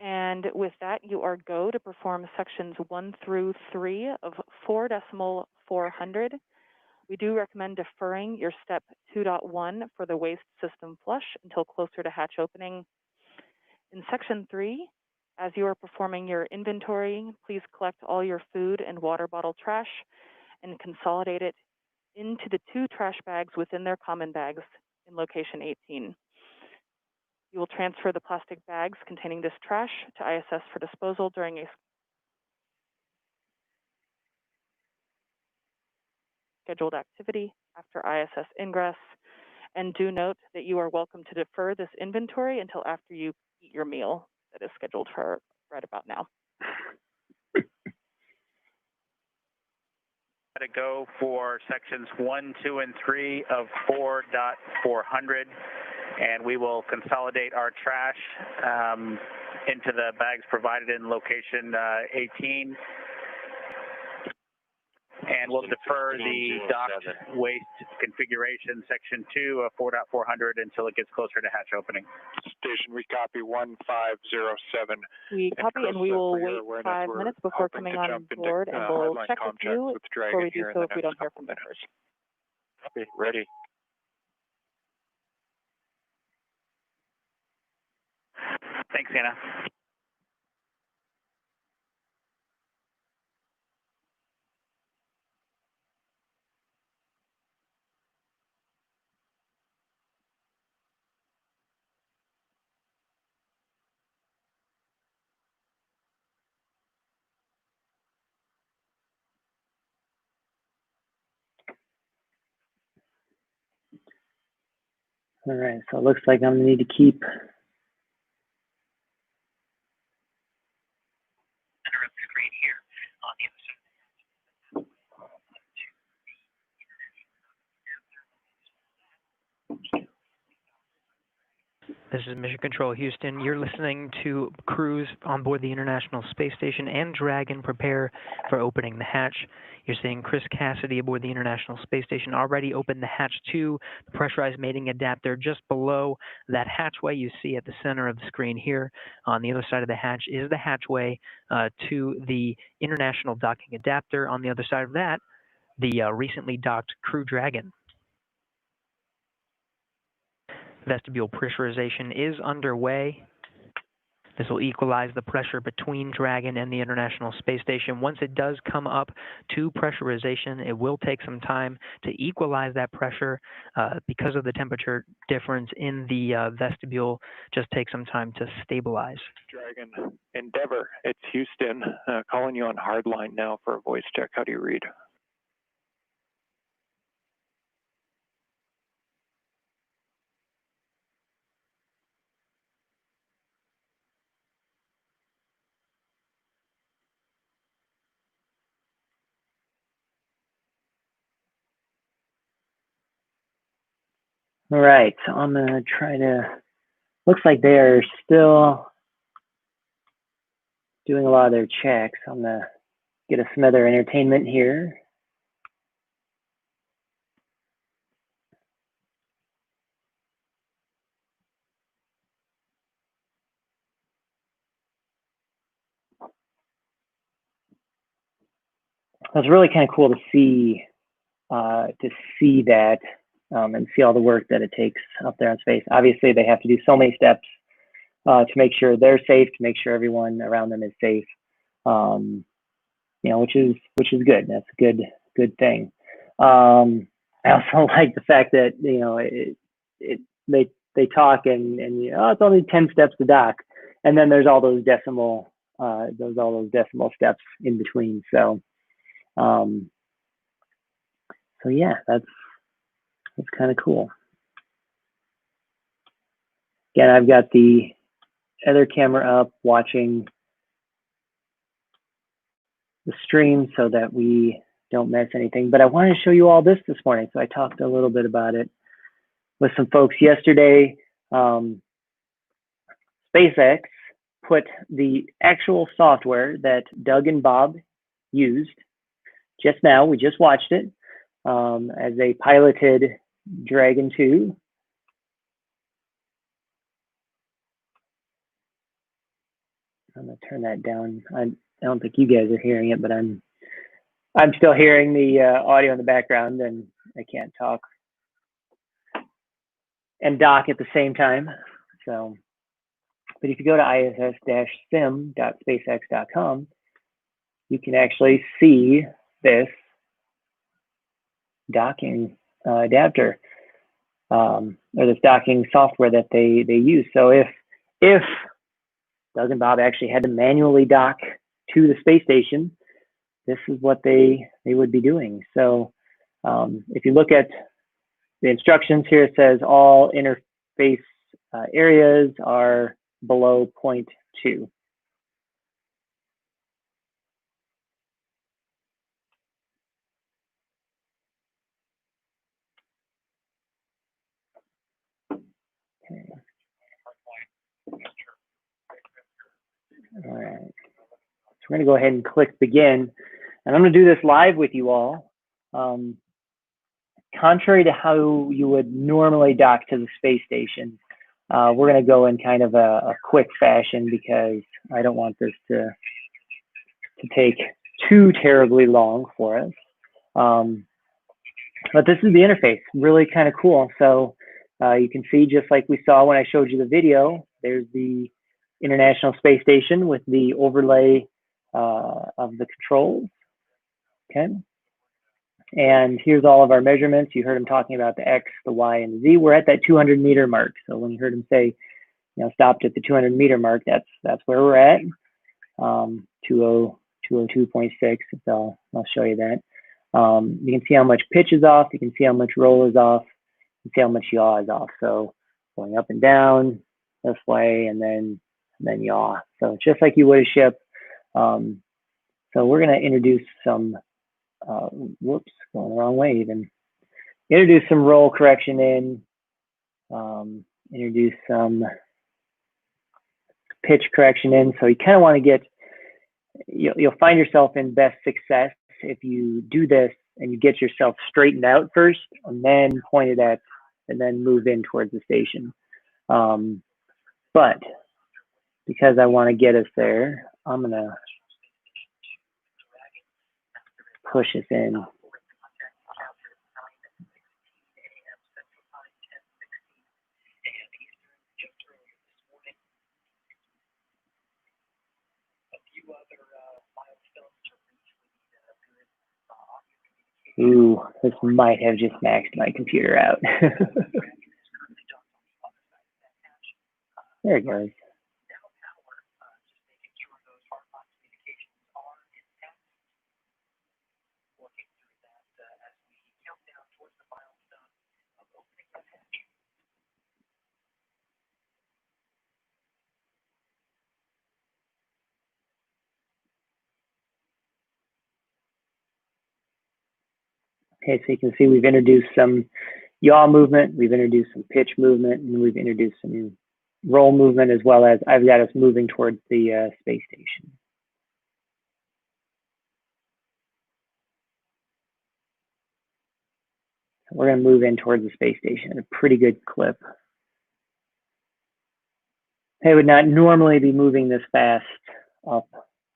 And with that, you are go to perform sections 1 through 3 of 4.400. We do recommend deferring your step 2.1 for the waste system flush until closer to hatch opening. In section 3, as you are performing your inventory, please collect all your food and water bottle trash and consolidate it into the 2 trash bags within their common bags in location 18. You will transfer the plastic bags containing this trash to ISS for disposal during a scheduled activity after ISS ingress. And do note that you are welcome to defer this inventory until after you eat your meal that is scheduled for right about now. To go for sections 1, 2, and 3 of 4.400, and we will consolidate our trash into the bags provided in location 18. And we'll defer the docked waste configuration, section 2 of 4.400, until it gets closer to hatch opening. Station, we copy 1507. We copy, and we will wait 5 minutes before coming on board, and we'll check with you before we do so if we don't hear from you first. Copy, ready. Thanks, Anna. All right, so it looks like I'm gonna need to keep This is Mission Control Houston. You're listening to crews on board the International Space Station and Dragon prepare for opening the hatch. You're seeing Chris Cassidy aboard the International Space Station already opened the hatch 2, the pressurized mating adapter just below that hatchway you see at the center of the screen here. On the other side of the hatch is the hatchway to the International docking adapter. On the other side of that, the recently docked Crew Dragon. Vestibule pressurization is underway. This will equalize the pressure between Dragon and the International Space Station. Once it does come up to pressurization, it will take some time to equalize that pressure because of the temperature difference in the vestibule. Just take some time to stabilize. Dragon Endeavor, it's Houston. Calling you on hardline now for a voice check. How do you read? All right, so I'm gonna try to, looks like they are still doing a lot of their checks. I'm gonna get us some other entertainment here. It's really kind of cool to see that and see all the work that it takes up there in space. Obviously, they have to do so many steps to make sure they're safe, to make sure everyone around them is safe. You know, which is good. That's a good thing. I also like the fact that they talk and it's only 10 steps to dock, and then there's all those decimal steps in between. So yeah, that's kind of cool. Again, I've got the other camera up watching the stream so that we don't miss anything. But I wanted to show you all this morning. So I talked a little bit about it with some folks yesterday. SpaceX put the actual software that Doug and Bob used just now, we just watched it, as they piloted Dragon 2. I'm gonna turn that down. I don't think you guys are hearing it, but I'm I'm still hearing the audio in the background, and I can't talk and dock at the same time. So, but if you go to iss-sim.spacex.com, you can actually see this docking adapter, or this docking software that they use. So if Doug and Bob actually had to manually dock to the space station, this is what they would be doing. So if you look at the instructions here, it says all interface areas are below 0.2. Okay. All right. So we're going to go ahead and click begin. And I'm going to do this live with you all. Contrary to how you would normally dock to the space station, we're going to go in kind of a quick fashion because I don't want this to take too terribly long for us. But this is the interface, really kind of cool. So you can see, just like we saw when I showed you the video, there's the International Space Station with the overlay of the controls. Okay. And here's all of our measurements. You heard him talking about the X, the Y, and the Z. We're at that 200 meter mark. So when you heard him say, stopped at the 200 meter mark, that's where we're at. 202.6. So I'll show you that. You can see how much pitch is off. You can see how much roll is off. You can see how much yaw is off. So going up and down this way, and then yaw. So it's just like you would a ship. So we're going to introduce some. Whoops, going the wrong way even. Introduce some roll correction in. Introduce some pitch correction in. So you kind of want to get. You'll find yourself in best success if you do this and you get yourself straightened out first and then pointed at and then move in towards the station. But because I want to get us there, I'm going to push us in. Ooh, this might have just maxed my computer out. There it goes. Okay, so you can see we've introduced some yaw movement, we've introduced some pitch movement, and we've introduced some roll movement, as well as I've got us moving towards the space station. We're going to move in towards the space station at a pretty good clip. I would not normally be moving this fast up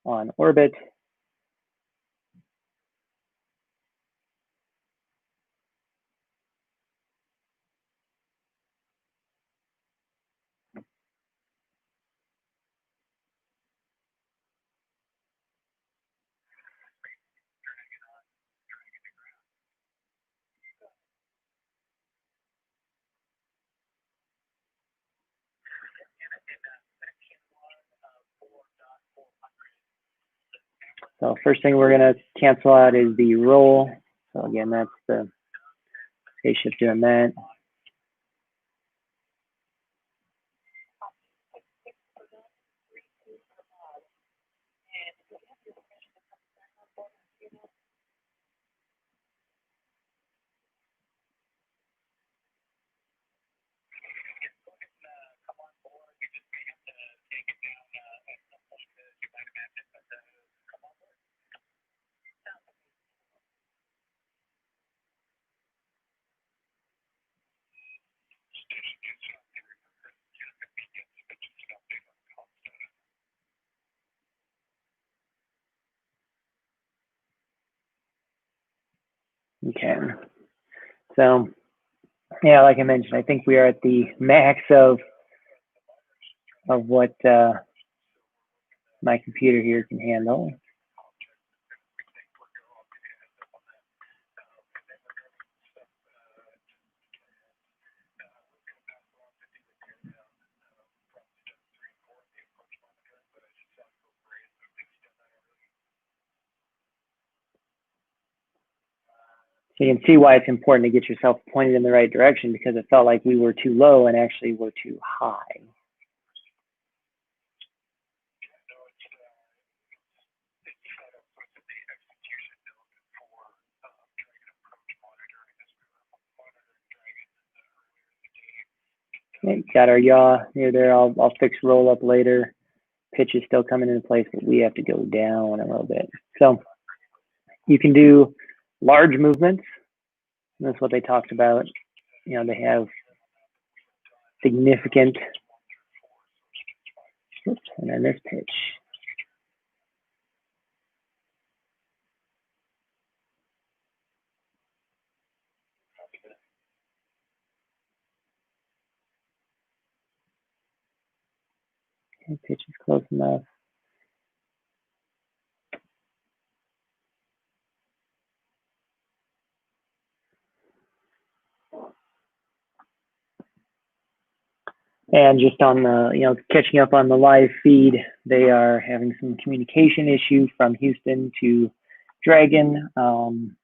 on orbit. So first thing we're going to cancel out is the roll. So again, that's the spaceship doing that. Okay. So, yeah, like I mentioned, I think we are at the max of what my computer here can handle. So you can see why it's important to get yourself pointed in the right direction, because it felt like we were too low and actually we're too high. Okay, got our yaw near there. I'll fix roll up later. Pitch is still coming into place, but we have to go down a little bit. So you can do large movements. That's what they talked about. You know, they have significant, oops, and then this pitch. Okay, pitch is close enough. And just on the, you know, catching up on the live feed, they are having some communication issue from Houston to Dragon, and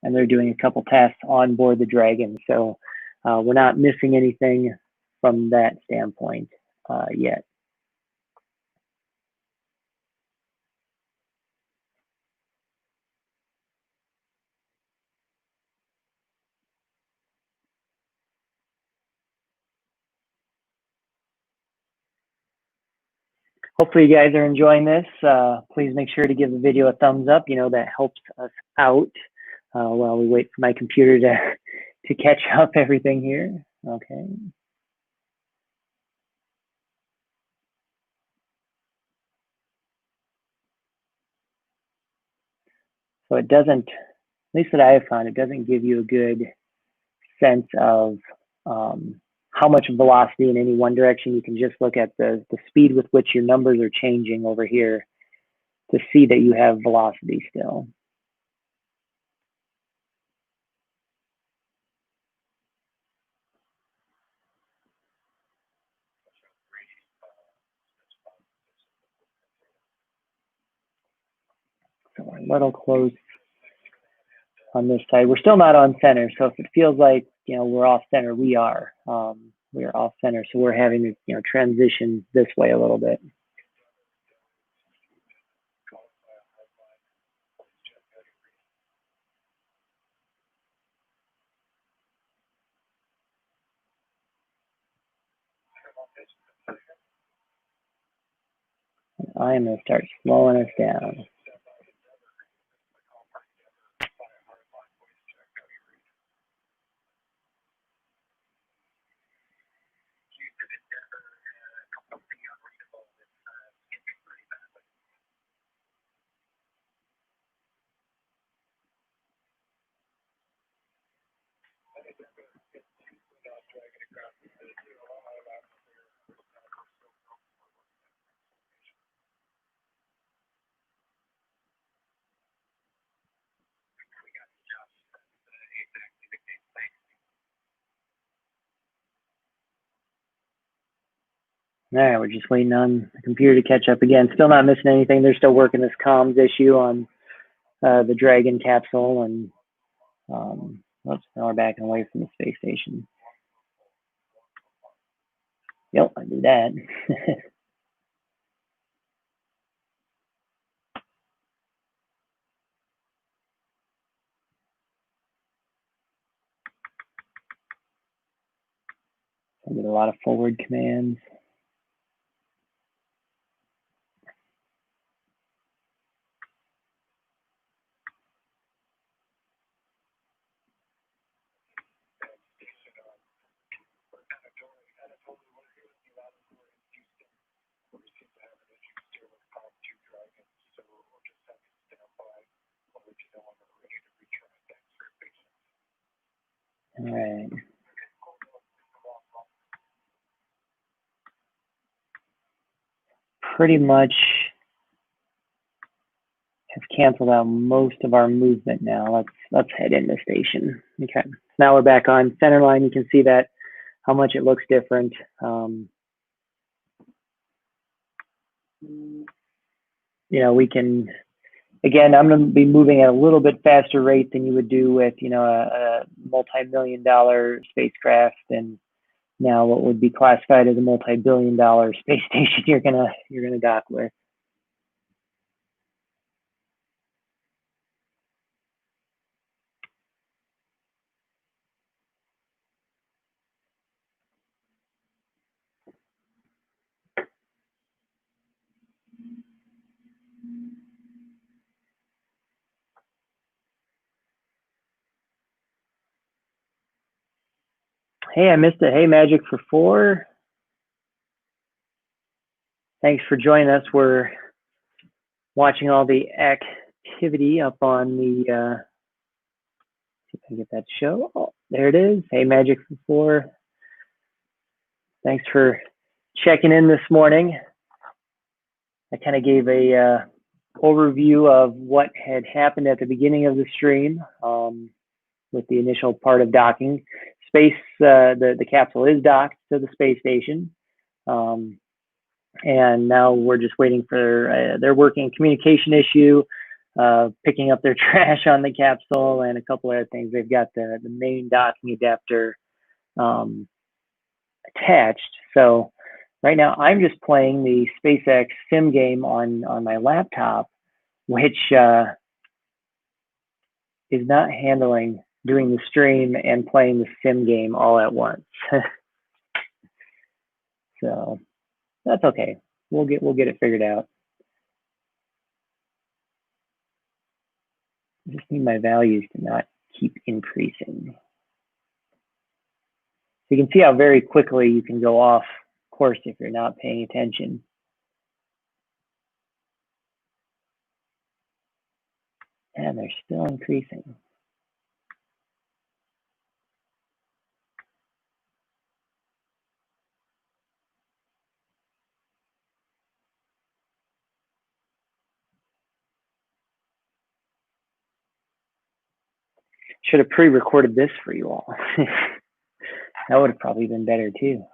they're doing a couple tests on board the Dragon. So we're not missing anything from that standpoint yet. Hopefully you guys are enjoying this. Please make sure to give the video a thumbs up. You know, that helps us out while we wait for my computer to catch up everything here. Okay. So it doesn't, at least that I have found, it doesn't give you a good sense of how much velocity in any one direction. You can just look at the speed with which your numbers are changing over here to see that you have velocity still. So we're a little close on this side. We're still not on center, so if it feels like, you know, we're off center, we are. We are off center, so we're having to, you know, transition this way a little bit. I am going to start slowing us down. All right, we're just waiting on the computer to catch up again. Still not missing anything. They're still working this comms issue on the Dragon capsule, and oops, now we're backing away from the space station. Yep, I do that. I get a lot of forward commands. All right. Pretty much have canceled out most of our movement now. Let's head in the station. Okay. Now we're back on center line. You can see that how much it looks different. You know, we can, again, I'm going to be moving at a little bit faster rate than you would do with, you know, a multi-million-dollar spacecraft, and now what would be classified as a multi-billion-dollar space station you're gonna dock with. Hey, I missed it. Hey, Magic for 4. Thanks for joining us. We're watching all the activity up on the, see if I can get that to show. Oh, there it is. Hey, Magic for 4. Thanks for checking in this morning. I kind of gave a overview of what had happened at the beginning of the stream with the initial part of docking. The capsule is docked to the space station. And now we're just waiting for their working communication issue, picking up their trash on the capsule, and a couple other things. They've got the main docking adapter attached. So right now I'm just playing the SpaceX sim game on my laptop, which is not handling doing the stream and playing the sim game all at once. So that's okay. We'll get it figured out. I just need my values to not keep increasing. So you can see how very quickly you can go off course if you're not paying attention. And they're still increasing. Should have pre-recorded this for you all. That would have probably been better too.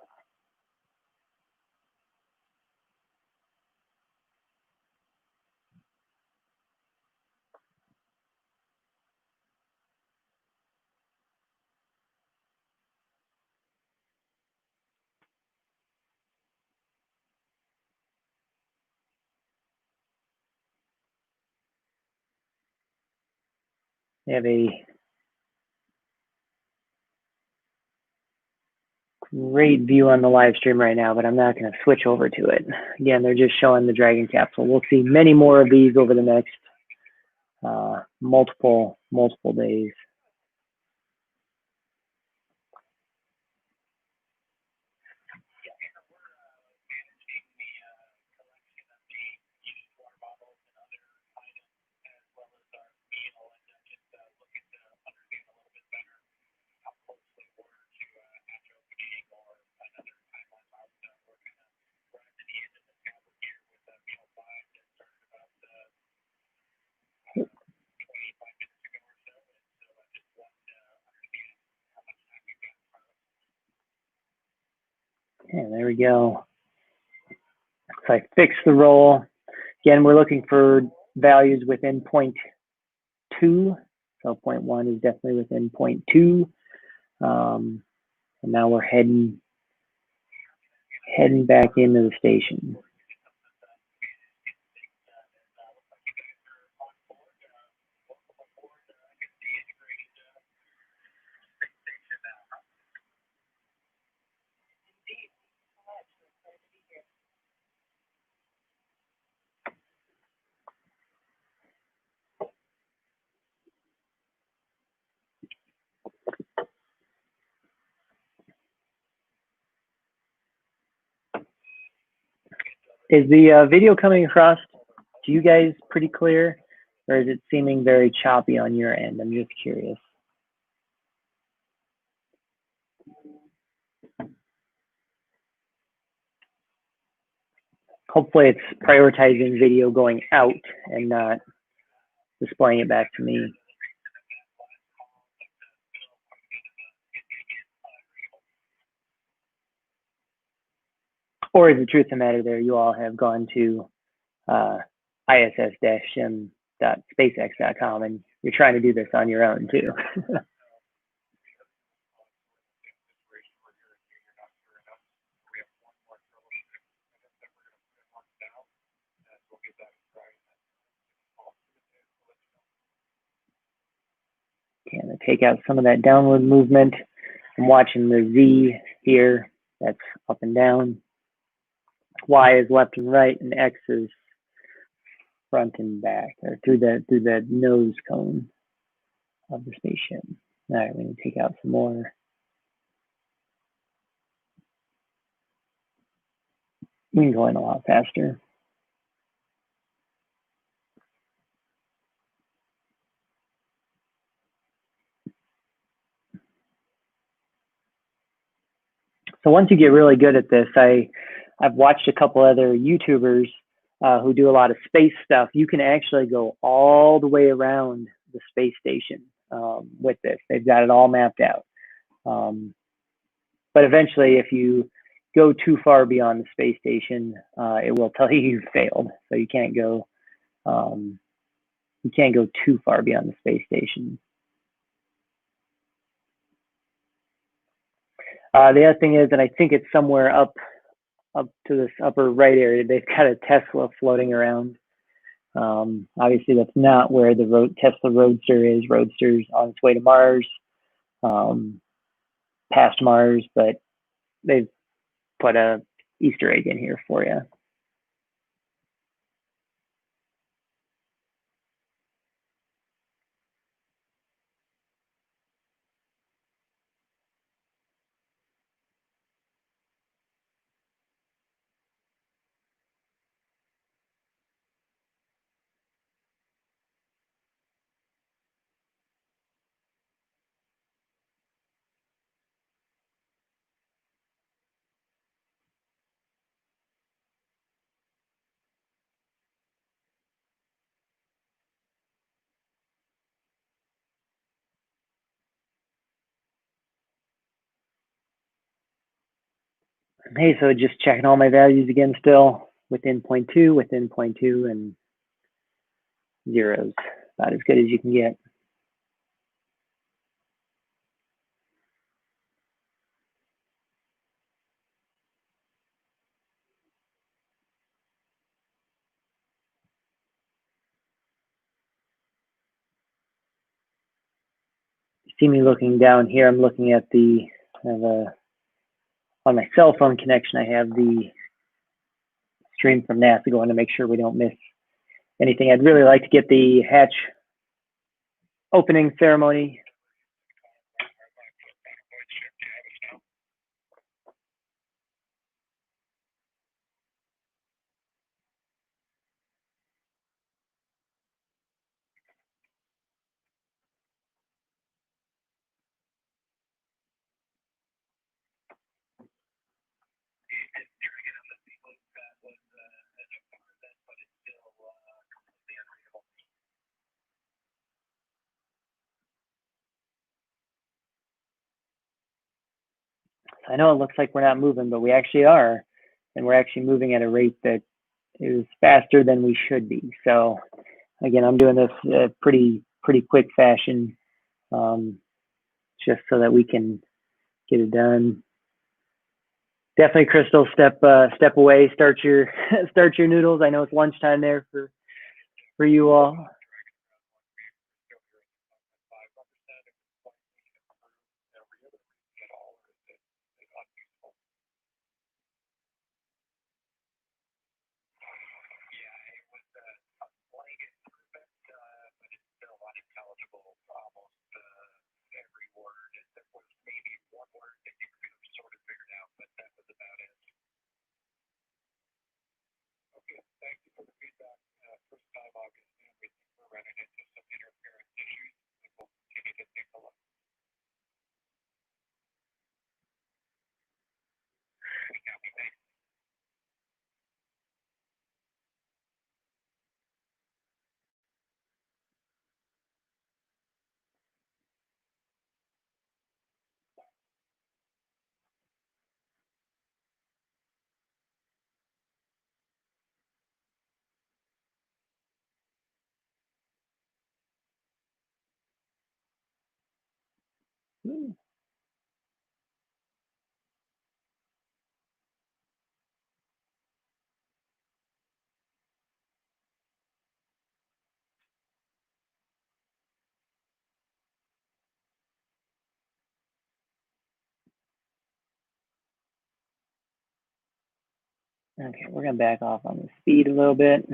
They have a great view on the live stream right now, but I'm not going to switch over to it. Again, they're just showing the Dragon Capsule. We'll see many more of these over the next multiple days. And there we go. So I fixed the roll. Again, we're looking for values within 0.2. So 0.1 is definitely within 0.2. And now we're heading back into the station. Is the video coming across to you guys pretty clear, or is it seeming very choppy on your end? I'm just curious. hopefully it's prioritizing video going out and not displaying it back to me. Or is the truth of the matter there, you all have gone to iss-m.spacex.com and you're trying to do this on your own too. Okay, I'm gonna take out some of that downward movement. I'm watching the Z here, that's up and down. Y is left and right, and X is front and back, or through the nose cone of the spaceship. All right, we're gonna take out some more. We can go in a lot faster. So once you get really good at this, I've watched a couple other YouTubers who do a lot of space stuff. You can actually go all the way around the space station with this. They've got it all mapped out. But eventually, if you go too far beyond the space station, it will tell you you've failed. So you can't go too far beyond the space station. The other thing is, and I think it's somewhere up to this upper right area, they've got a Tesla floating around. Obviously, that's not where the Tesla Roadster is. Roadster's on its way to Mars, past Mars, but they've put a Easter egg in here for you. Hey, so just checking all my values again, still within 0.2, and zeros. About as good as you can get. You see me looking down here, I'm looking at on my cell phone connection, I have the stream from NASA going to make sure we don't miss anything. I'd really like to get the hatch opening ceremony. I know it looks like we're not moving, but we actually are. And we're actually moving at a rate that is faster than we should be. So again, I'm doing this pretty quick fashion, just so that we can get it done. Definitely, Crystal, step away, start your noodles. I know it's lunchtime there for you all. Okay, we're gonna back off on the speed a little bit.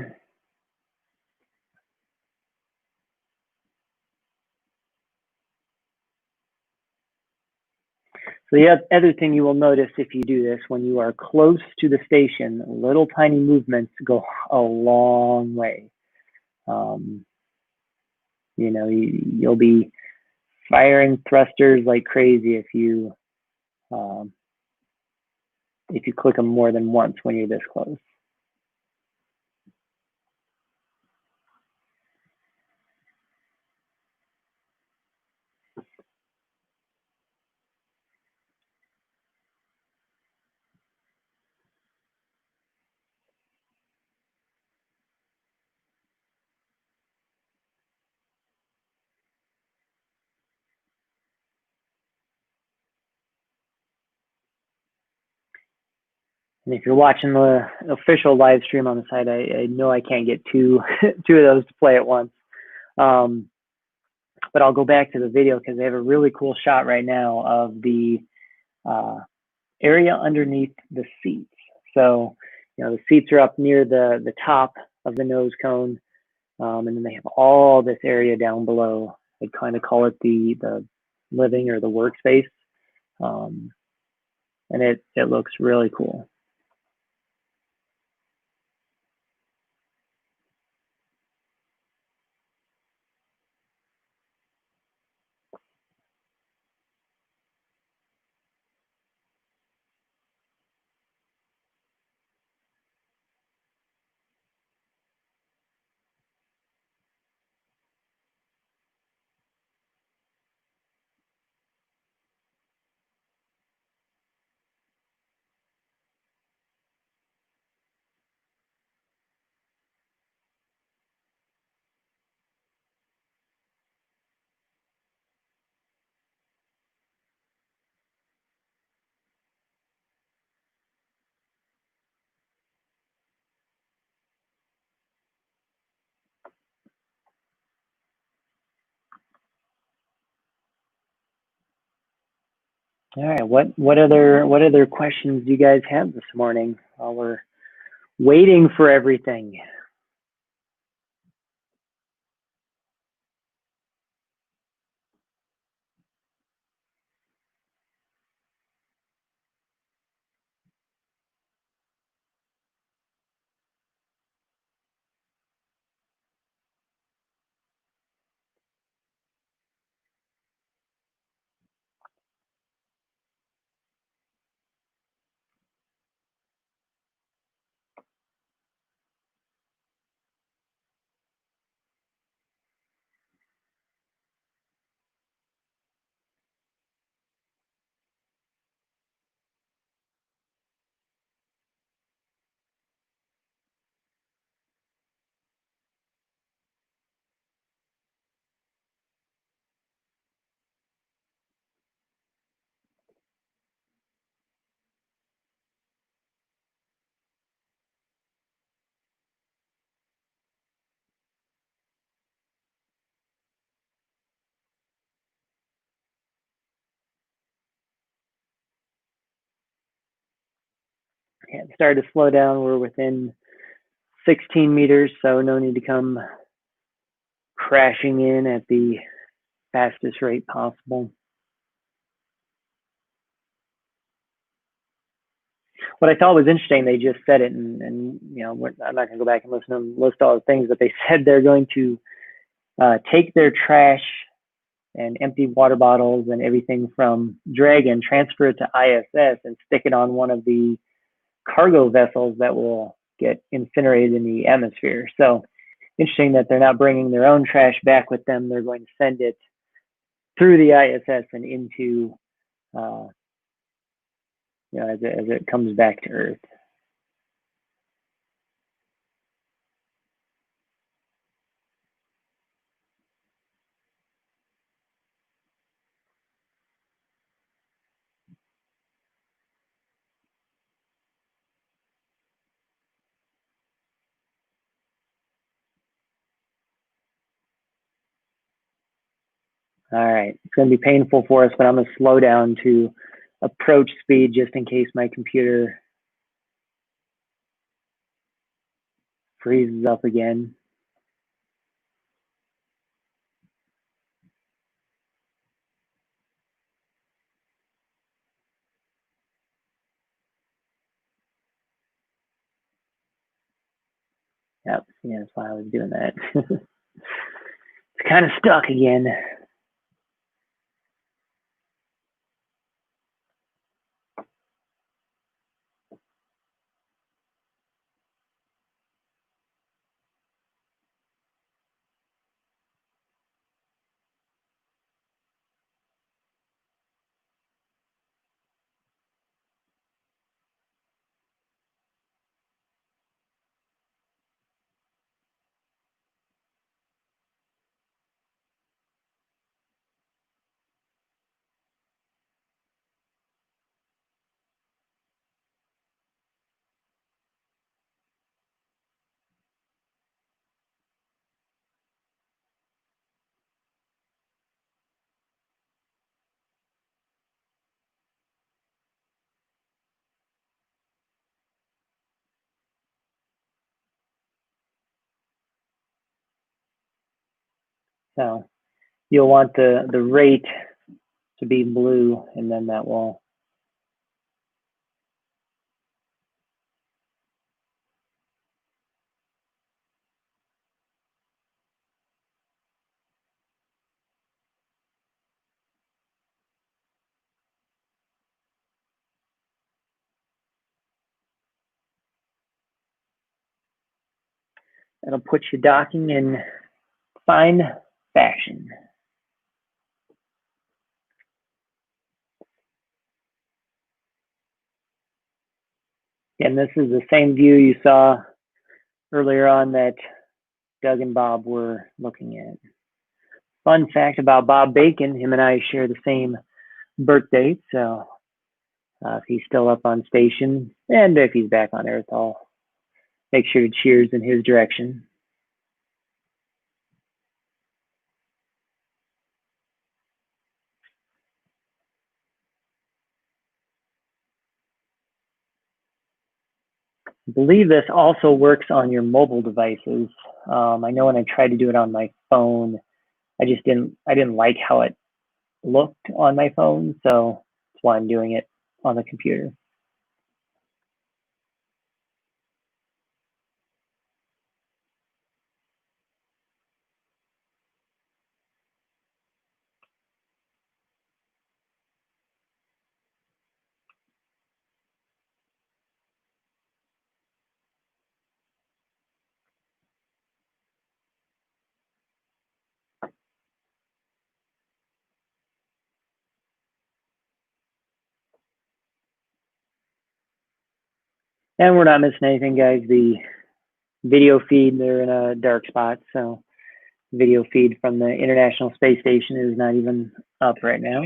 So the other thing you will notice if you do this, when you are close to the station, little tiny movements go a long way. You know, you'll be firing thrusters like crazy if you click them more than once when you're this close. And if you're watching the official live stream on the site, I know I can't get two of those to play at once. But I'll go back to the video because they have a really cool shot right now of the area underneath the seats. So, you know, the seats are up near the top of the nose cone, and then they have all this area down below. I kind of call it the living or the workspace, and it looks really cool. All right, what other questions do you guys have this morning while we're waiting for everything? Yeah, it started to slow down. We're within 16 meters, so no need to come crashing in at the fastest rate possible. What I thought was interesting, they just said it, and you know, I'm not going to go back and list all the things, but they said they're going to take their trash and empty water bottles and everything from Dragon, transfer it to ISS, and stick it on one of the cargo vessels that will get incinerated in the atmosphere. So interesting that they're not bringing their own trash back with them. They're going to send it through the ISS and into, you know, as it comes back to Earth. All right, it's going to be painful for us, but I'm going to slow down to approach speed just in case my computer freezes up again. Yep, yeah, that's why I was doing that. It's kind of stuck again. So you'll want the rate to be blue, and then that will that'll put your docking in fine fashion. And this is the same view you saw earlier on that Doug and Bob were looking at. Fun fact about Bob Bacon, him and I share the same birthday, so if he's still up on station, and if he's back on Earth, I'll make sure to cheers in his direction. I believe this also works on your mobile devices. I know when I tried to do it on my phone, I didn't like how it looked on my phone, so that's why I'm doing it on the computer. And we're not missing anything, guys. The video feed, they're in a dark spot, so video feed from the International Space Station is not even up right now.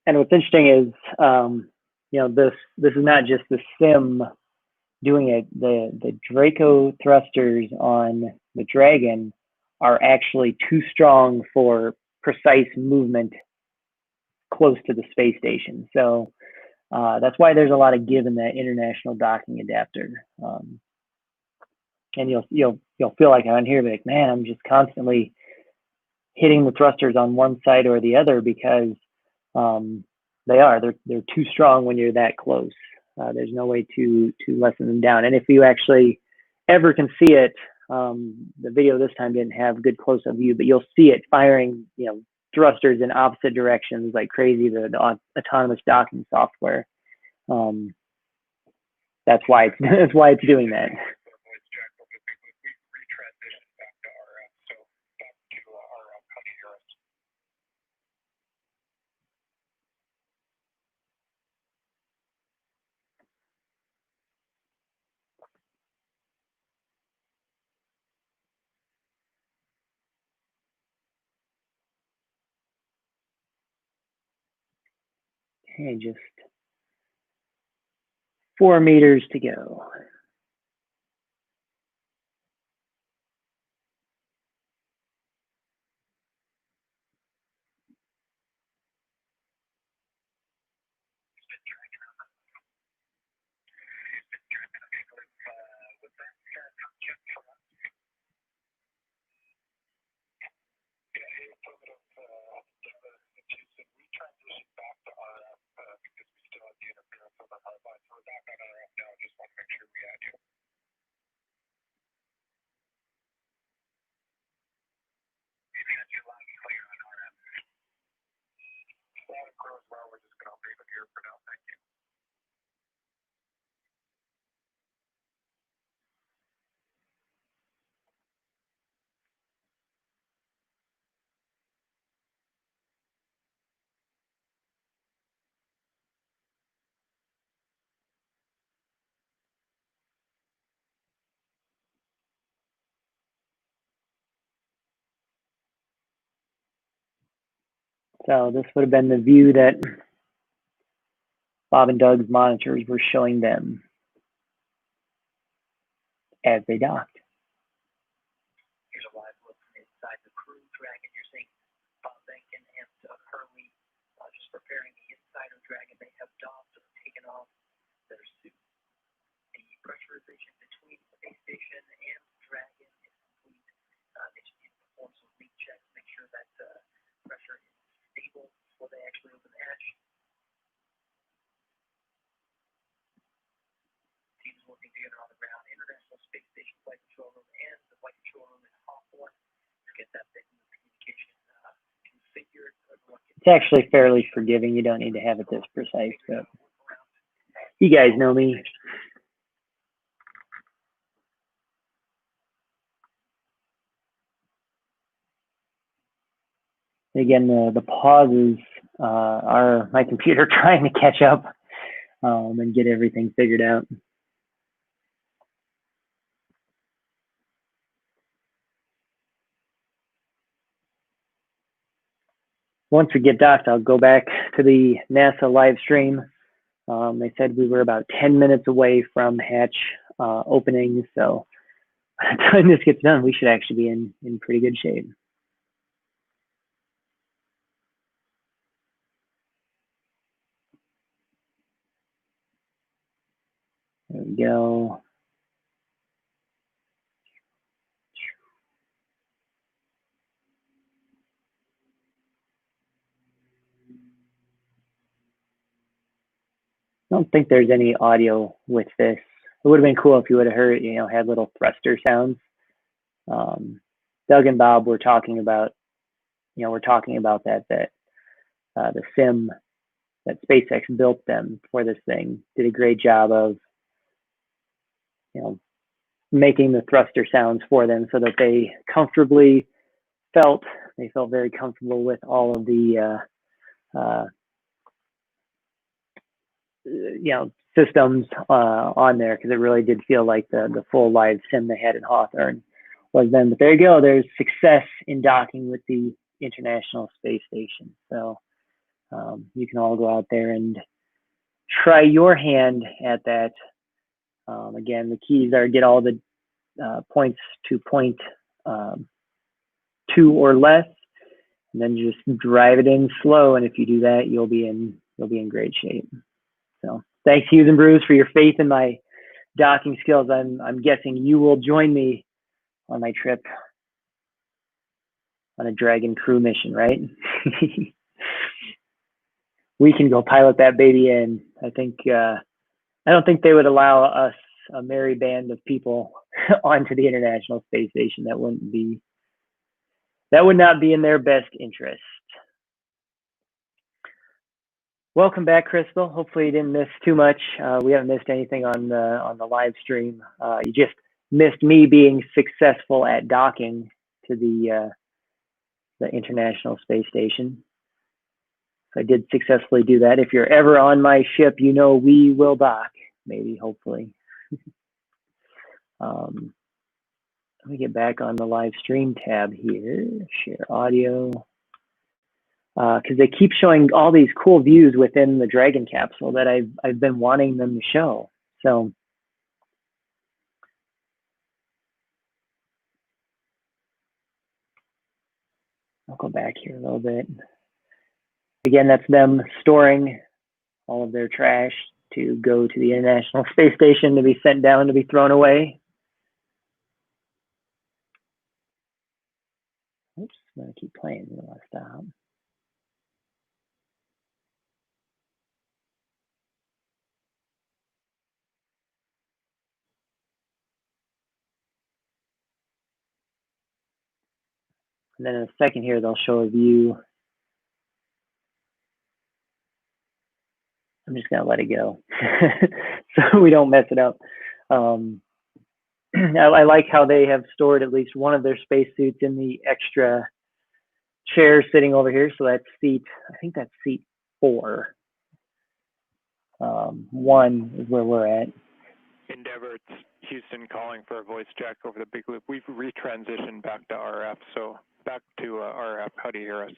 And what's interesting is, you know, this is not just the sim doing it. The Draco thrusters on the Dragon are actually too strong for precise movement close to the space station. So that's why there's a lot of give in that international docking adapter. And you'll feel like on here, like, man, I'm just constantly hitting the thrusters on one side or the other because they're too strong when you're that close. There's no way to lessen them down. And if you actually ever can see it, the video this time didn't have good close-up view, but you'll see it firing, you know, thrusters in opposite directions like crazy. The autonomous docking software. That's why it's doing that. Okay, just 4 meters to go. So this would have been the view that Bob and Doug's monitors were showing them as they docked. Here's a live look from inside the Crew Dragon. You're seeing Bob Benkin and Doug Hurley just preparing the inside of Dragon. They have docked or taken off their suits. The pressurization between the space station and Dragon is complete. They just need to perform some leak checks, make sure that pressure is stable before they actually open the hatch. Teams working together on the ground, International Space Station Flight Control Room and the Flight Control Room in Hawthorne to get that bit of communication configured. It's actually fairly forgiving. You don't need to have it this precise, but you guys know me. Again, the pauses are my computer trying to catch up and get everything figured out. Once we get docked, I'll go back to the NASA live stream. They said we were about 10 minutes away from hatch opening, so by the time this gets done, we should actually be in pretty good shape. There we go. I don't think there's any audio with this. It would have been cool if you would have heard, you know, had little thruster sounds. Doug and Bob were talking about, you know, that the sim that SpaceX built them for this thing did a great job of, you know, making the thruster sounds for them so that they felt very comfortable with all of the you know, systems on there, because it really did feel like the full live sim they had in Hawthorne was them. But there you go. There's success in docking with the International Space Station. So you can all go out there and try your hand at that. Again, the keys are get all the points to point 2 or less, and then just drive it in slow. And if you do that, you'll be in great shape. So thanks, Hughes and Bruce, for your faith in my docking skills. I'm guessing you will join me on my trip on a Dragon crew mission, right? We can go pilot that baby in. I don't think they would allow us, a merry band of people, onto the International Space Station. That would not be in their best interest. Welcome back, Crystal. Hopefully you didn't miss too much. We haven't missed anything on the live stream. You just missed me being successful at docking to the International Space Station. I did successfully do that. If you're ever on my ship, you know we will dock, maybe, hopefully. Let me get back on the live stream tab here, share audio. Because they keep showing all these cool views within the Dragon capsule that I've been wanting them to show. So I'll go back here a little bit. Again, that's them storing all of their trash to go to the International Space Station to be sent down to be thrown away. Oops, I'm gonna keep playing. I don't want to stop. And then in a second here, they'll show a view. I'm just gonna let it go so we don't mess it up. I like how they have stored at least one of their spacesuits in the extra chair sitting over here. So that's seat, I think that's seat 4. 1 is where we're at. Endeavor, it's Houston calling for a voice check over the big loop. We've retransitioned back to RF, so back to RF. How do you hear us?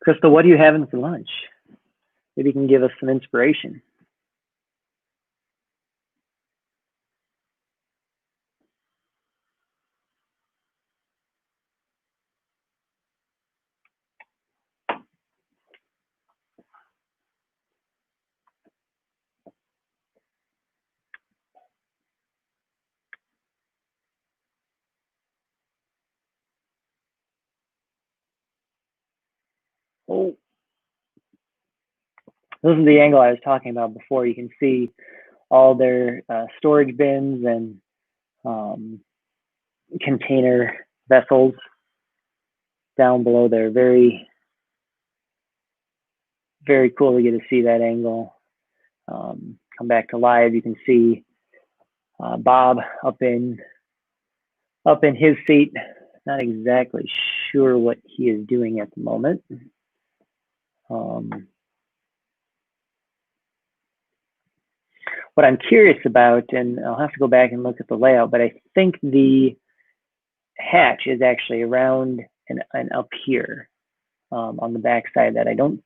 Crystal, what are you having for lunch? Maybe you can give us some inspiration. Oh, this is the angle I was talking about before. You can see all their storage bins and container vessels down below there. Very, very cool to get to see that angle. Come back to live, you can see Bob up in his seat. Not exactly sure what he is doing at the moment. What I'm curious about, and I'll have to go back and look at the layout, but I think the hatch is actually around and up here on the back side. That I don't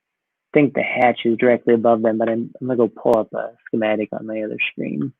think the hatch is directly above them, but I'm gonna go pull up a schematic on my other screen.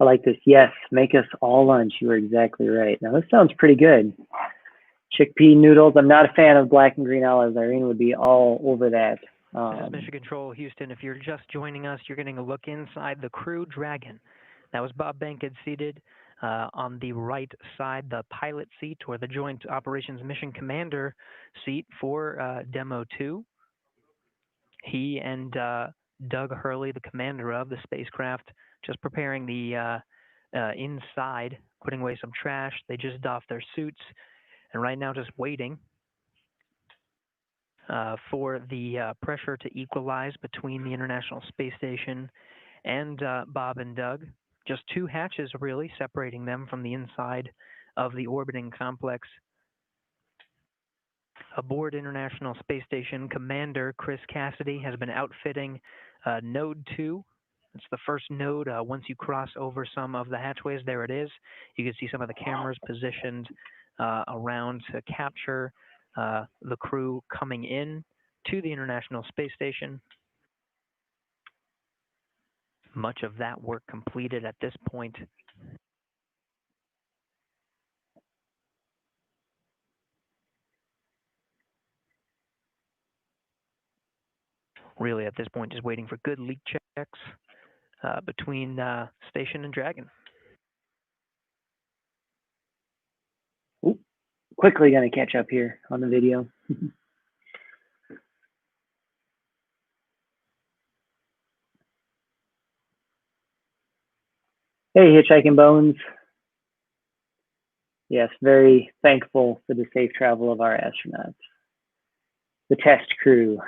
I like this. Yes, make us all lunch. You were exactly right. Now, this sounds pretty good. Chickpea noodles. I'm not a fan of black and green olives. Irene would be all over that. This is Mission Control, Houston. If you're just joining us, you're getting a look inside the Crew Dragon. That was Bob Bankhead seated on the right side, the pilot seat, or the Joint Operations Mission Commander seat for Demo 2. He and Doug Hurley, the commander of the spacecraft, just preparing the inside, putting away some trash. They just doffed their suits, and right now just waiting for the pressure to equalize between the International Space Station and Bob and Doug. Just two hatches, really, separating them from the inside of the orbiting complex. Aboard International Space Station, Commander Chris Cassidy has been outfitting Node 2. It's the first node. Once you cross over some of the hatchways, there it is. You can see some of the cameras positioned around to capture the crew coming in to the International Space Station. Much of that work completed at this point. Really, at this point, just waiting for good leak checks between Station and Dragon. Ooh, quickly going to catch up here on the video. Hey, Hitchhiking Bones. Yes, very thankful for the safe travel of our astronauts. The test crew.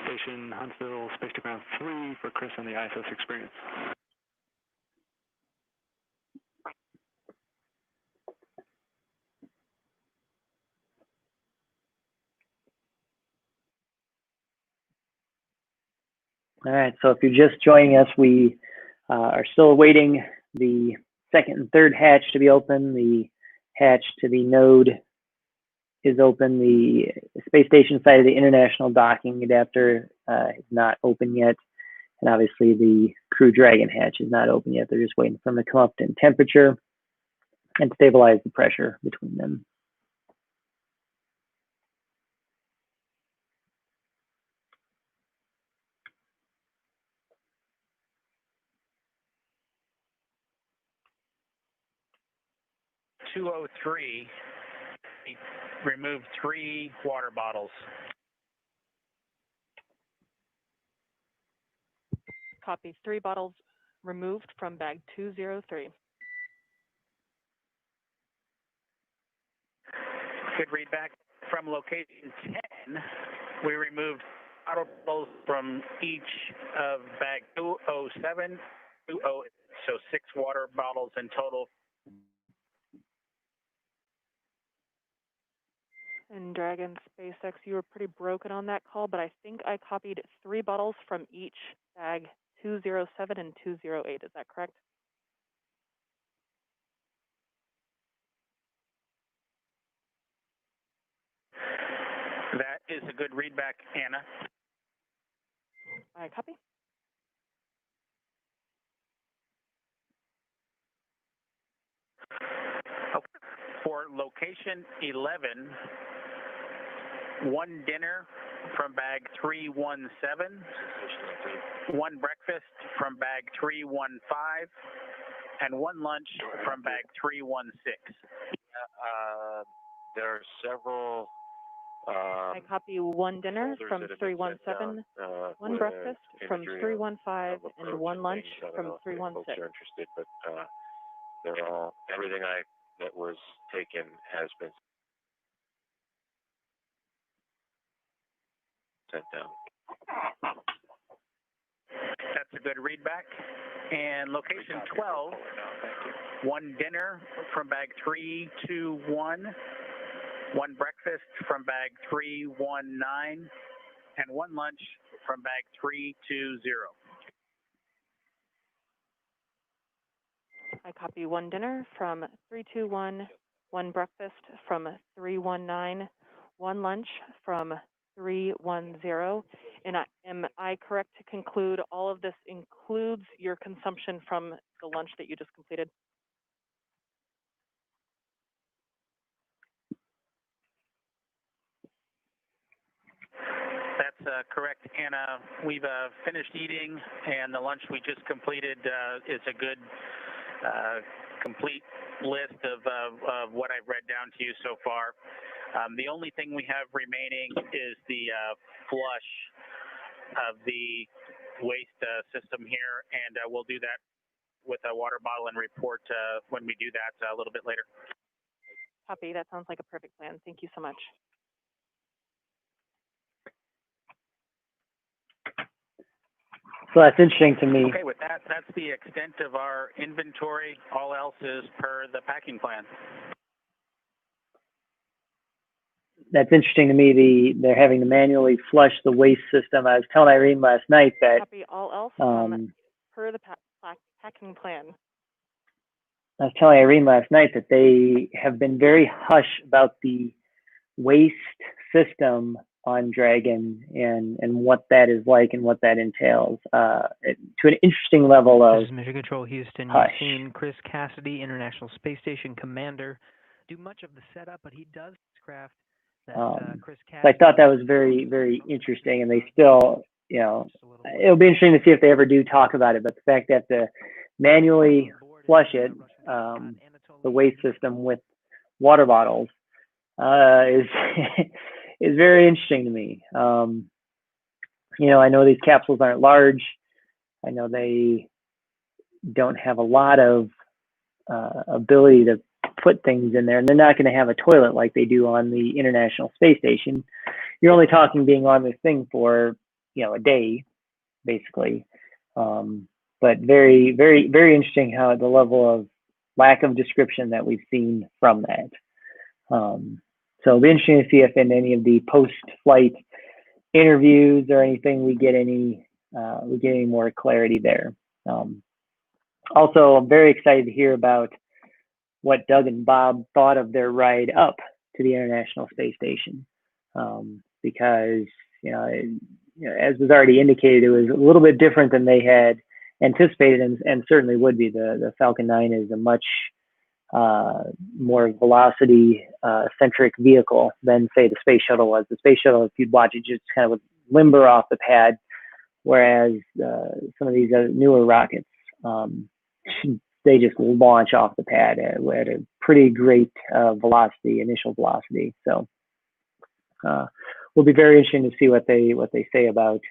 Station Huntsville, Spacecraft 3 for Chris on the ISS experience. All right, so if you're just joining us, we are still awaiting the second and third hatch to be open. The hatch to the node is open. The space station side of the international docking adapter is not open yet. And obviously the Crew Dragon hatch is not open yet. They're just waiting for them to come up in temperature and stabilize the pressure between them. (203), remove 3 water bottles. Copy. 3 bottles removed from bag 203. Good read back from location 10. We removed bottles from each of bag 207, 20, so 6 water bottles in total. And Dragon SpaceX, you were pretty broken on that call, but I think I copied 3 bottles from each bag 207 and 208. Is that correct? That is a good read back, Anna. I copy. For location 11, 1 dinner from bag 317, 1 breakfast from bag 315, and 1 lunch from bag 316. There are several. I copy 1 dinner from 317, 1 breakfast from 315, and 1 lunch from 316. Folks are interested, but they're all everything that was taken has been sent down. good readback. And location 12, one dinner from bag 321, one breakfast from bag 319, and one lunch from bag 320. I copy one dinner from 321, one breakfast from 319, one lunch from 310. And am I correct to conclude all of this includes your consumption from the lunch that you just completed? That's correct, Anna. We've finished eating, and the lunch we just completed is a good complete list of what I've read down to you so far. The only thing we have remaining is the flush of the waste system here, and we'll do that with a water bottle and report when we do that a little bit later. Copy. That sounds like a perfect plan. Thank you so much. So that's interesting to me. Okay, with that, that's the extent of our inventory. All else is per the packing plan. That's interesting to me. They're having to manually flush the waste system. I was telling Irene last night that Copy. All else per the packing plan. I was telling Irene last night that they have been very hush about the waste system on Dragon and what that is like and what that entails to an interesting level of This is Mission Control Houston. hush. You've seen Chris Cassidy, International Space Station Commander, do much of the setup, but he does craft that Chris So I Cassidy. thought that was very, very interesting, and they still, you know, it'll be interesting to see if they ever do talk about it, but the fact that to manually flush it, the waste system with water bottles is is very interesting to me. You know, I know these capsules aren't large. I know they don't have a lot of ability to put things in there, and they're not going to have a toilet like they do on the International Space Station. You're only talking being on this thing for, you know, a day, basically. But very, very, very interesting how the level of lack of description that we've seen from that. So it'll be interesting to see if in any of the post-flight interviews or anything we get any more clarity there. Also, I'm very excited to hear about what Doug and Bob thought of their ride up to the International Space Station, because you know, as was already indicated, it was a little bit different than they had anticipated, and certainly would be. The Falcon 9 is a much more velocity centric vehicle than, say, the space shuttle was. The space shuttle, if you'd watch it, just kind of would limber off the pad, whereas some of these newer rockets, they just launch off the pad at a pretty great velocity, initial velocity. So will be very interesting to see what they say about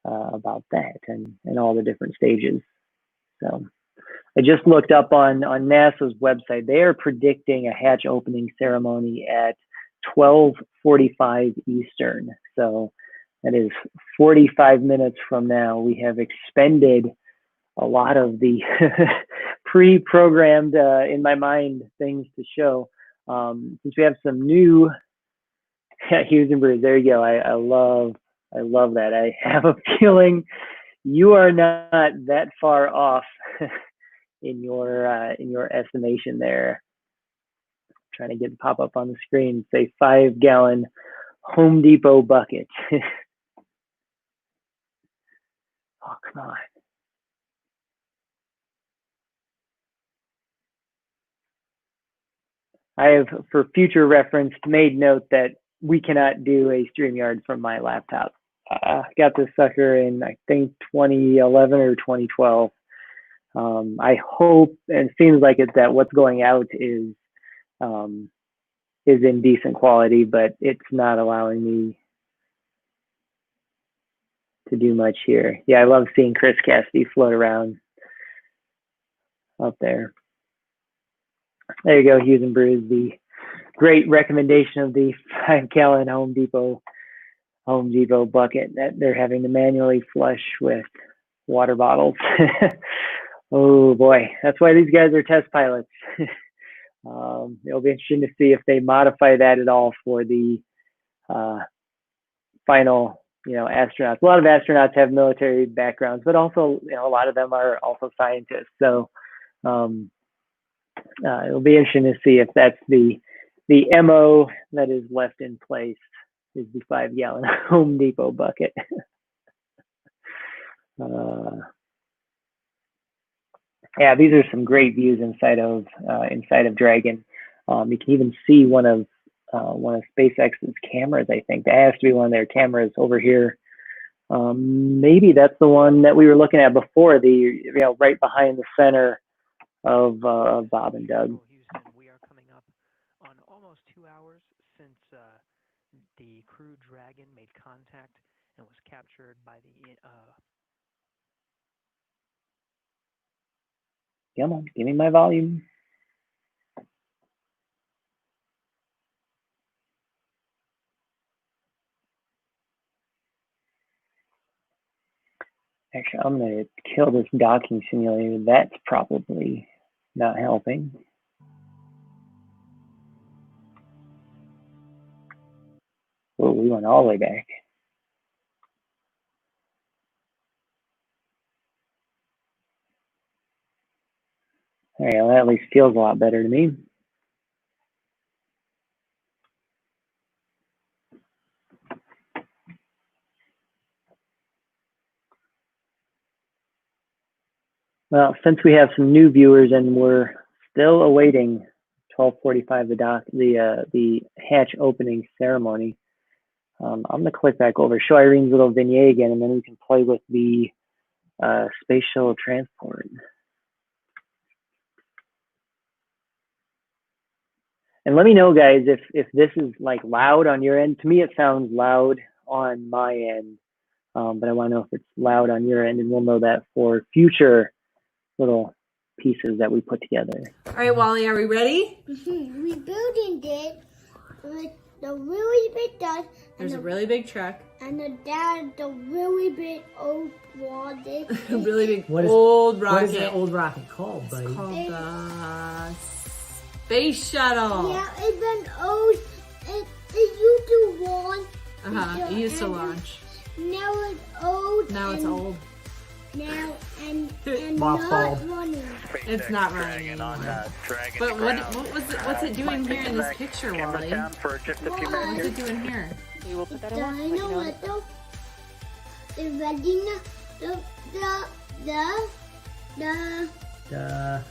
that and all the different stages. So I just looked up on NASA's website. They are predicting a hatch opening ceremony at 12:45 Eastern. So that is 45 minutes from now. We have expended a lot of the pre-programmed, in my mind, things to show. Since we have some new Hughes and Bruce, there you go. I love that. I have a feeling you are not that far off in your estimation there. I'm trying to get it to pop up on the screen. Say 5-gallon Home Depot bucket. Oh, come on. I have, for future reference, made note that we cannot do a StreamYard from my laptop. Got this sucker in, I think, 2011 or 2012. I hope, and it seems like it's that what's going out is in decent quality, but it's not allowing me to do much here. Yeah, I love seeing Chris Cassidy float around up there. There you go, Hughes and Bruce, the great recommendation of the 5-gallon Home Depot bucket that they're having to manually flush with water bottles. Oh boy, that's why these guys are test pilots. It'll be interesting to see if they modify that at all for the final, astronauts. A lot of astronauts have military backgrounds, but also, a lot of them are also scientists. So it'll be interesting to see if that's the MO that is left in place, is the 5-gallon Home Depot bucket. Yeah, these are some great views inside of Dragon. You can even see one of SpaceX's cameras. I think that has to be one of their cameras over here. Maybe that's the one that we were looking at before, right behind the center of Bob and Doug. Houston, we are coming up on almost 2 hours since the Crew Dragon made contact and was captured by the Come on, give me my volume. Actually, I'm going to kill this docking simulator. That's probably not helping. Oh, we went all the way back. All right, well, that at least feels a lot better to me. Well, since we have some new viewers and we're still awaiting 12:45 the hatch opening ceremony, I'm going to click back over, show Irene's little vignette again, and then we can play with the space shuttle transport. And let me know, guys, if this is like loud on your end. To me, it sounds loud on my end, but I want to know if it's loud on your end, and we'll know that for future little pieces that we put together. All right, Wally, are we ready? We're building it with the really big duck. There's a really big truck. And the really big old rocket. Really big old rocket. What is that old rocket called, buddy? It's called the Space Shuttle. Yeah, it's an old. It used to launch. It used to launch. Now it's old. Now it's old. Now and not running. It's not running anymore. But what's it doing here in this picture, Wally? What's it doing here? We will put that The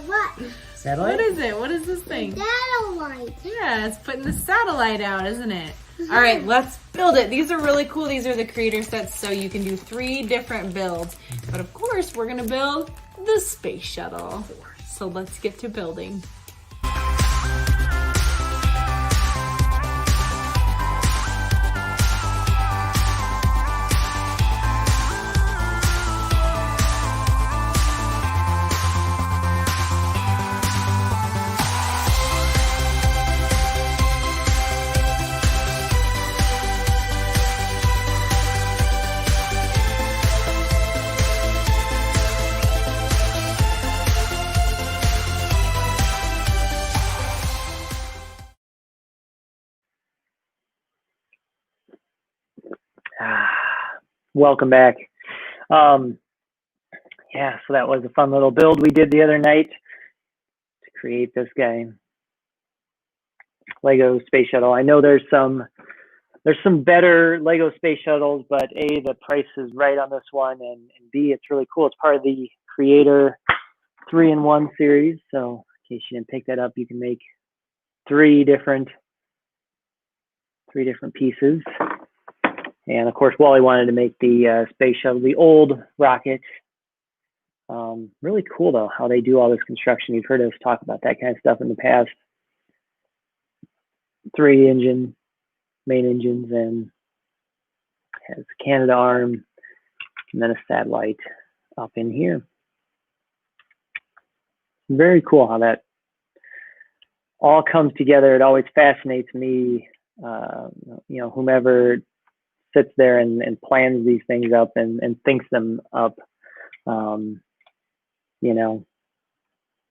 what? Satellite? What is it? What is this thing? Satellite. Yeah, it's putting the satellite out, isn't it? All right, let's build it. These are really cool. These are the creator sets, so you can do 3 different builds. But of course, we're gonna build the space shuttle. So let's get to building. Welcome back. Yeah, so that was a fun little build we did the other night to create this guy. Lego space shuttle. I know there's some better Lego space shuttles, but A, the price is right on this one, and B, it's really cool. It's part of the Creator 3-in-1 series. So in case you didn't pick that up, you can make 3 different pieces. And of course, Wally wanted to make the space shuttle, the old rocket. Really cool though, how they do all this construction. You've heard us talk about that kind of stuff in the past. 3 main engines, and has a Canada arm, and then a satellite up in here. Very cool how that all comes together. It always fascinates me, whomever sits there and plans these things up and thinks them up. You know,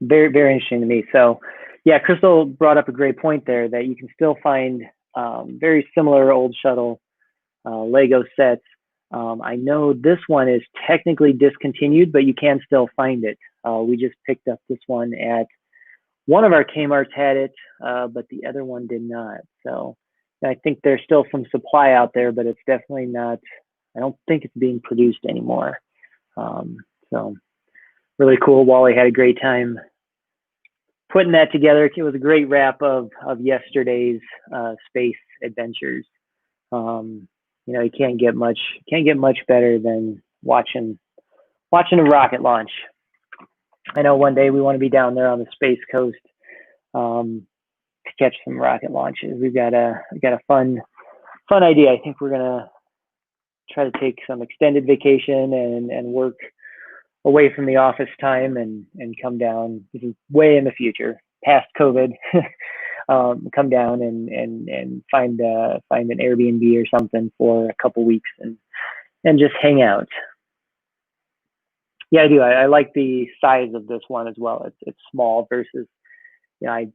very, very interesting to me. So yeah, Crystal brought up a great point there that you can still find very similar old shuttle Lego sets. I know this one is technically discontinued, but you can still find it. We just picked up this one at one of our Kmart's had it, but the other one did not. So I think there's still some supply out there, but it's definitely not, I don't think it's being produced anymore. So really cool. Wally had a great time putting that together. It was a great wrap of yesterday's space adventures. You know, you can't get much better than watching a rocket launch. I know one day we want to be down there on the Space Coast to catch some rocket launches. We've got a fun idea. I think we're gonna try to take some extended vacation and work away from the office time and come down. This is way in the future, past COVID. Come down and find an Airbnb or something for a couple weeks and just hang out. Yeah, I do. I like the size of this one as well. It's small versus, you know,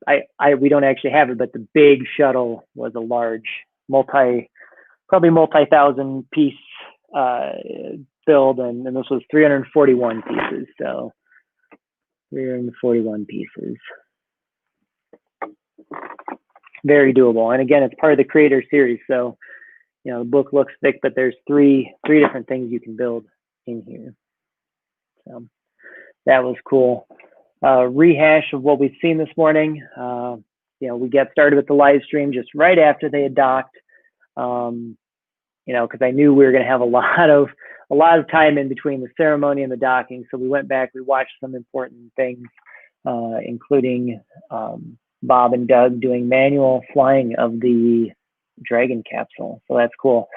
we don't actually have it, but the big shuttle was a large probably multi-thousand piece build, and this was 341 pieces. So 341 pieces. Very doable. And again, it's part of the creator series. So, you know, the book looks thick, but there's three different things you can build in here. So that was cool. Rehash of what we've seen this morning. You know, we got started with the live stream just right after they had docked. You know, because I knew we were going to have a lot of time in between the ceremony and the docking. So we went back, we watched some important things, including Bob and Doug doing manual flying of the Dragon Capsule. So that's cool.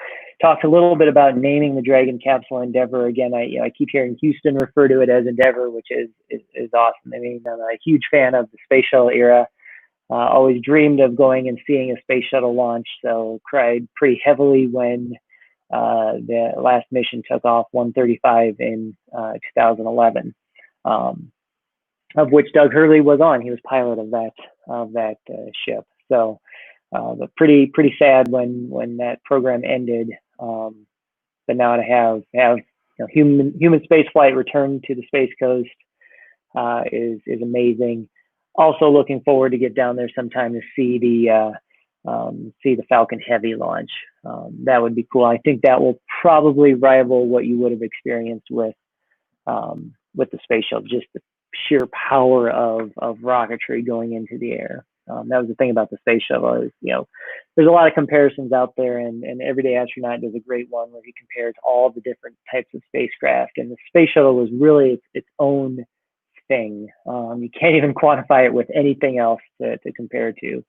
Talked a little bit about naming the Dragon Capsule Endeavor. Again, I keep hearing Houston refer to it as Endeavor, which is awesome. I mean, I'm a huge fan of the space shuttle era. Always dreamed of going and seeing a space shuttle launch. So cried pretty heavily when the last mission took off, 135 in 2011. Of which Doug Hurley was on. He was pilot of that ship. So, but pretty sad when that program ended. But now to have you know, human space flight return to the Space Coast is amazing. Also looking forward to get down there sometime to see the Falcon Heavy launch. That would be cool. I think that will probably rival what you would have experienced with the space shuttle, just the sheer power of rocketry going into the air. That was the thing about the space shuttle is, you know, there's a lot of comparisons out there, and Everyday Astronaut does a great one where he compares all the different types of spacecraft, and the space shuttle was really its own thing. You can't even quantify it with anything else to compare to.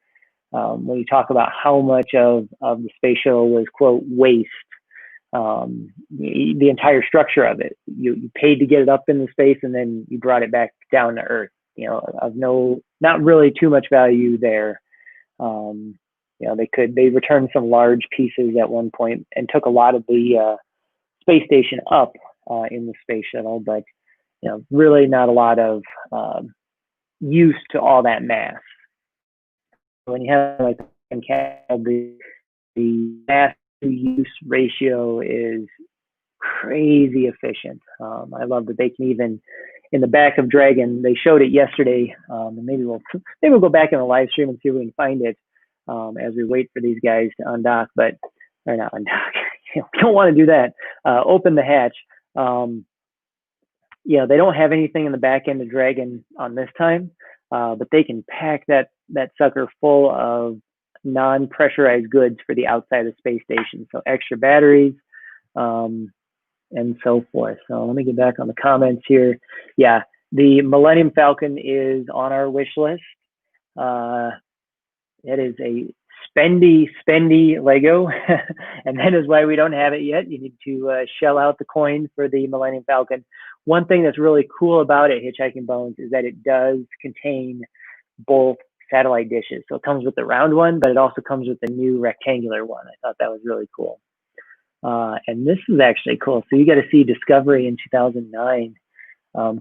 When you talk about how much of the space shuttle was, quote, waste, the entire structure of it, you paid to get it up into space and then you brought it back down to Earth, you know, of not really too much value there. You know, they returned some large pieces at one point and took a lot of the space station up in the space shuttle, but, you know, really not a lot of use to all that mass. When you have like the mass to use ratio is crazy efficient. I love that they can even, in the back of Dragon, they showed it yesterday, and maybe we'll go back in the live stream and see if we can find it as we wait for these guys to undock, or not undock. You don't want to do that. Open the hatch. Yeah, they don't have anything in the back end of Dragon on this time, but they can pack that sucker full of non-pressurized goods for the outside of the space station. So extra batteries, and so forth. So let me get back on the comments here. Yeah, the Millennium Falcon is on our wish list. It is a spendy Lego, and that is why we don't have it yet. You need to shell out the coin for the Millennium Falcon. One thing that's really cool about it, Hitchhiking Bones, is that it does contain both satellite dishes. So it comes with the round one, but it also comes with the new rectangular one. I thought that was really cool. And this is actually cool. So you got to see Discovery in 2009.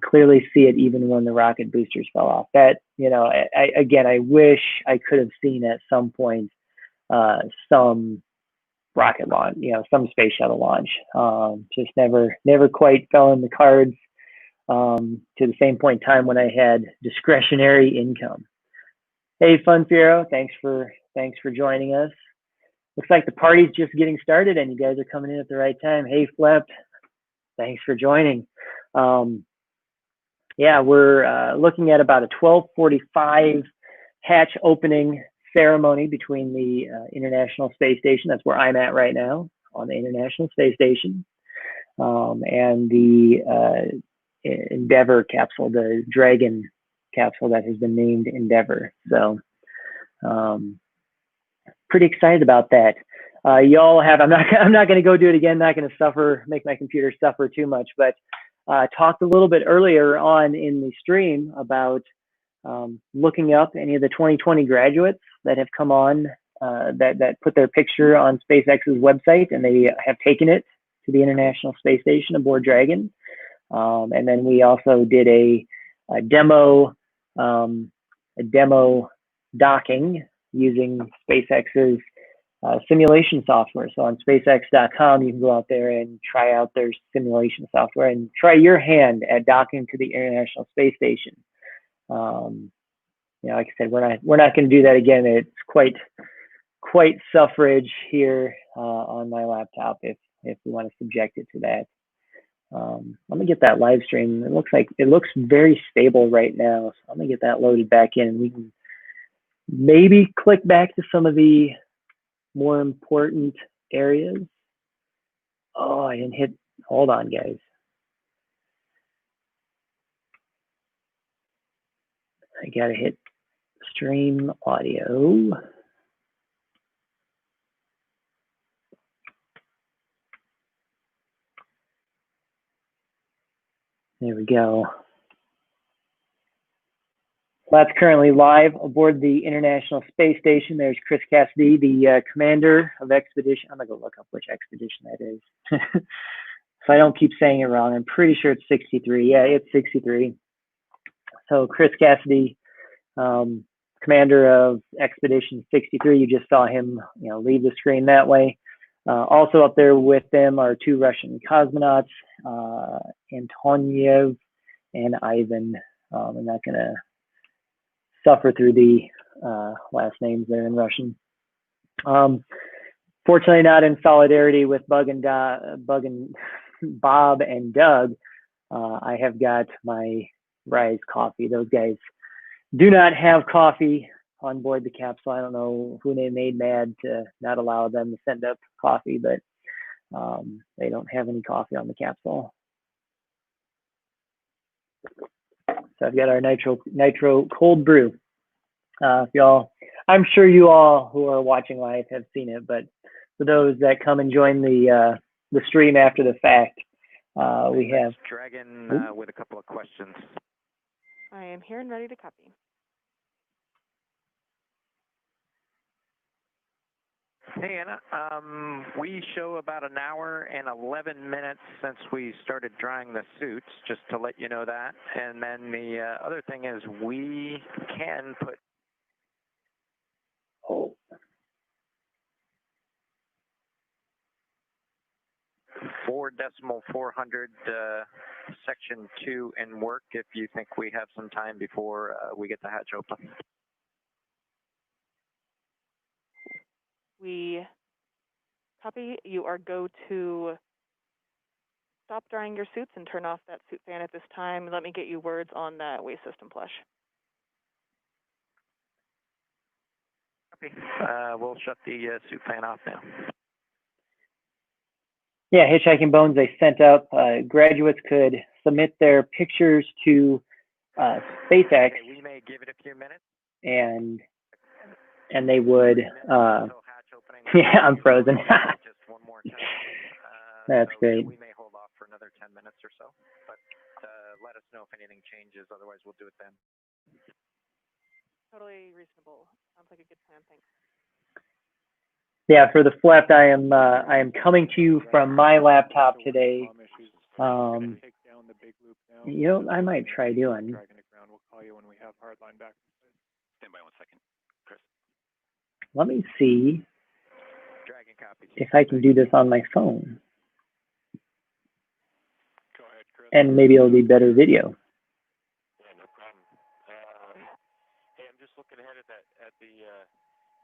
Clearly see it even when the rocket boosters fell off. That, you know, again, I wish I could have seen at some point some rocket launch, you know, some space shuttle launch. Just never quite fell in the cards to the same point in time when I had discretionary income. Hey, Fun Firo, thanks for joining us. Looks like the party's just getting started and you guys are coming in at the right time. Hey, Flep, thanks for joining. Yeah, we're looking at about a 12:45 hatch opening ceremony between the International Space Station, that's where I'm at right now, on the International Space Station, and the Endeavour capsule, the Dragon capsule that has been named Endeavour. So pretty excited about that. Y'all have, I'm not going to go do it again, not going to make my computer suffer too much, but talked a little bit earlier on in the stream about looking up any of the 2020 graduates that have come on, that put their picture on SpaceX's website, and they have taken it to the International Space Station aboard Dragon. And then we also did a demo docking using SpaceX's simulation software. So on SpaceX.com, you can go out there and try out their simulation software and try your hand at docking to the International Space Station. You know, like I said, we're not going to do that again. It's quite suffrage here on my laptop if we want to subject it to that. I'm gonna get that live stream. It looks very stable right now. So I'm gonna get that loaded back in, and we can maybe click back to some of the more important areas. Oh, I didn't hit, hold on guys. I gotta hit stream audio. There we go. That's currently live aboard the International Space Station. There's Chris Cassidy, the commander of Expedition. I'm gonna go look up which expedition that is. If I don't keep saying it wrong, I'm pretty sure it's 63. Yeah, it's 63. So Chris Cassidy, commander of Expedition 63. You just saw him, you know, leave the screen that way. Also up there with them are two Russian cosmonauts, Antoniev and Ivan. I'm not gonna suffer through the last names there in Russian. Fortunately, not in solidarity with Bob and Doug. I have got my Rise coffee. Those guys do not have coffee on board the capsule. I don't know who they made mad to not allow them to send up coffee, but they don't have any coffee on the capsule. So I've got our nitro cold brew. If y'all, I'm sure you all who are watching live have seen it, but for those that come and join the stream after the fact, we have Dragon with a couple of questions. I am here and ready to copy. Hey, Anna, we show about an hour and 11 minutes since we started drying the suits, just to let you know that. And then the other thing is we can put 4.400 section 2 in work if you think we have some time before we get the hatch open. We copy. You are go to stop drying your suits and turn off that suit fan at this time. Let me get you words on that waste system flush. Copy. We'll shut the suit fan off now. Yeah, Hitchhiking Bones, they sent up, graduates could submit their pictures to SpaceX. Okay, we may give it a few minutes. And they would, yeah, I'm frozen. Just one more time. That's great. We may hold off for another 10 minutes or so, but let us know if anything changes. Otherwise, we'll do it then. Totally reasonable. Sounds like a good plan. Thanks. Yeah, for the FLEP, I am coming to you from my laptop today. You know, I might try doing. We'll call you when we have hardline back. Stand by 1 second, Chris. Let me see if I can do this on my phone. Go ahead, Chris. And maybe it'll be better video. Yeah, no problem. Hey, I'm just looking ahead at the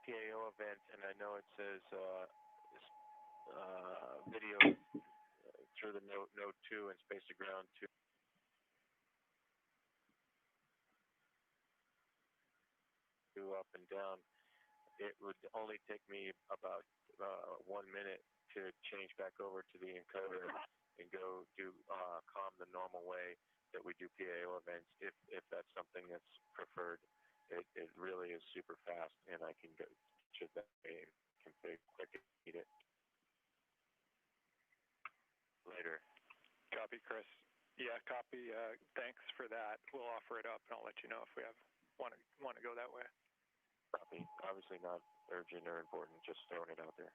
PAO event, and I know it says video through the Node 2 and space to ground 2. Up and down. It would only take me about 1 minute to change back over to the encoder and go do COM the normal way that we do PAO events, if that's something that's preferred. It really is super fast, and I can go to that and config quick and eat it later. Copy, Chris. Yeah, copy. Thanks for that. We'll offer it up, and I'll let you know if we want to go that way. Copy. Obviously not urgent or important, just throwing it out there.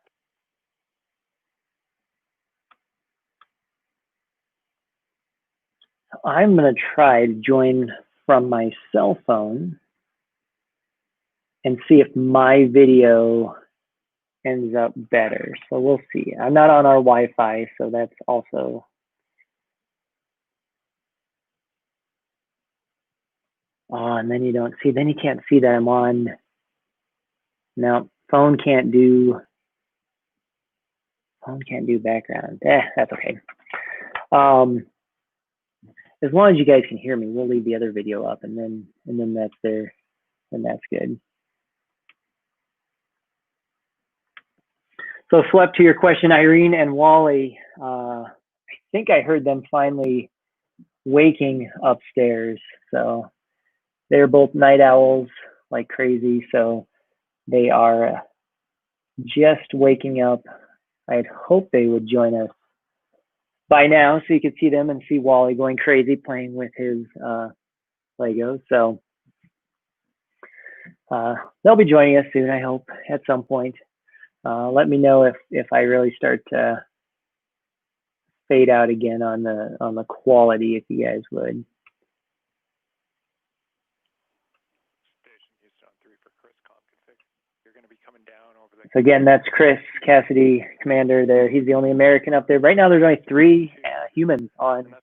I'm going to try to join from my cell phone and see if my video ends up better. So we'll see. I'm not on our Wi-Fi, so that's also... Oh, and then you don't see, then you can't see that I'm on. No, phone can't do background. That's okay. As long as you guys can hear me, we'll leave the other video up, and then that's there, and that's good. So, FLEP, to your question, Irene and Wally, I think I heard them finally waking upstairs. So they're both night owls like crazy. So they are just waking up. I'd hope they would join us by now so you could see them and see Wally going crazy playing with his Legos. So they'll be joining us soon, I hope, at some point. Let me know if I really start to fade out again on the quality, if you guys would. So again, that's Chris Cassidy, commander there. He's the only American up there. Right now, there's only 3 humans on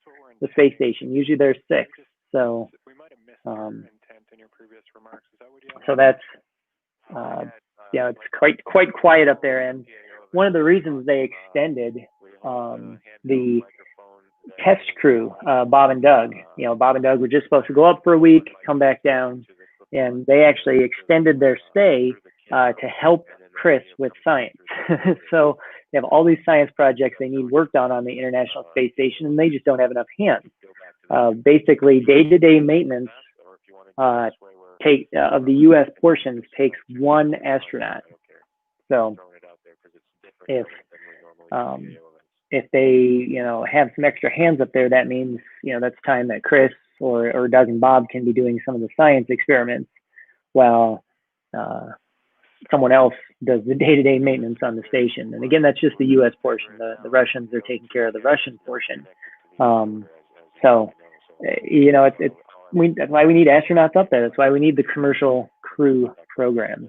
the space station. Usually there's 6. So, so that's, yeah, it's quite quiet up there. And one of the reasons they extended the test crew, Bob and Doug, you know, Bob and Doug were just supposed to go up for a week, come back down, and they actually extended their stay to help Chris with science. So they have all these science projects they need worked on the International Space Station, and they just don't have enough hands. Basically, day-to-day maintenance of the U.S. portions takes 1 astronaut. So if they, you know, have some extra hands up there, that means, you know, that's time that Chris or Doug and Bob can be doing some of the science experiments while someone else does the day-to-day maintenance on the station. And again, that's just the U.S. portion. The Russians are taking care of the Russian portion. So, you know, that's why we need astronauts up there. That's why we need the commercial crew program.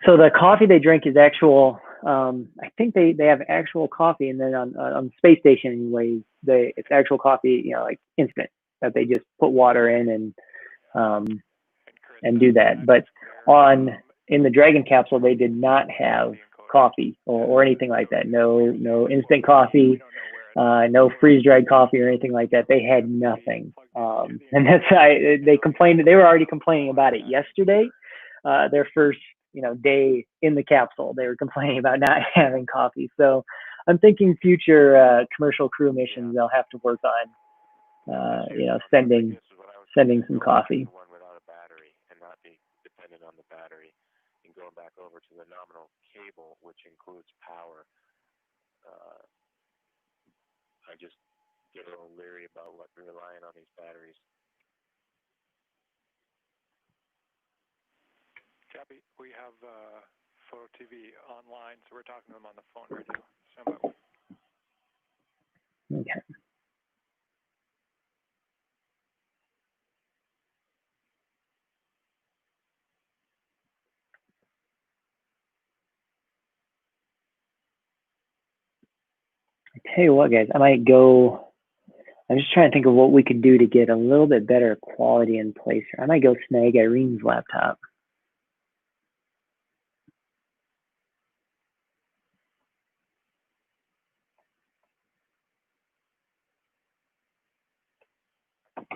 So the coffee they drink is actual. I think they have actual coffee, and then on the space station, anyways, it's actual coffee. You know, like instant that they just put water in and do that. But in the Dragon capsule, they did not have coffee or anything like that. No instant coffee, no freeze-dried coffee or anything like that. They had nothing, and that's why they complained. They were already complaining about it yesterday. Their first day in the capsule, they were complaining about not having coffee. So I'm thinking future commercial crew missions, they'll have to work on, sending some coffee. On the battery and going back over to the nominal cable, which includes power. I just get a little leery about relying on these batteries. Cappy, we have Photo TV online, so we're talking to them on the phone right now. Stand by. Okay. I tell you what, guys, I might go. I'm just trying to think of what we could do to get a little bit better quality in place here. I might go snag Irene's laptop.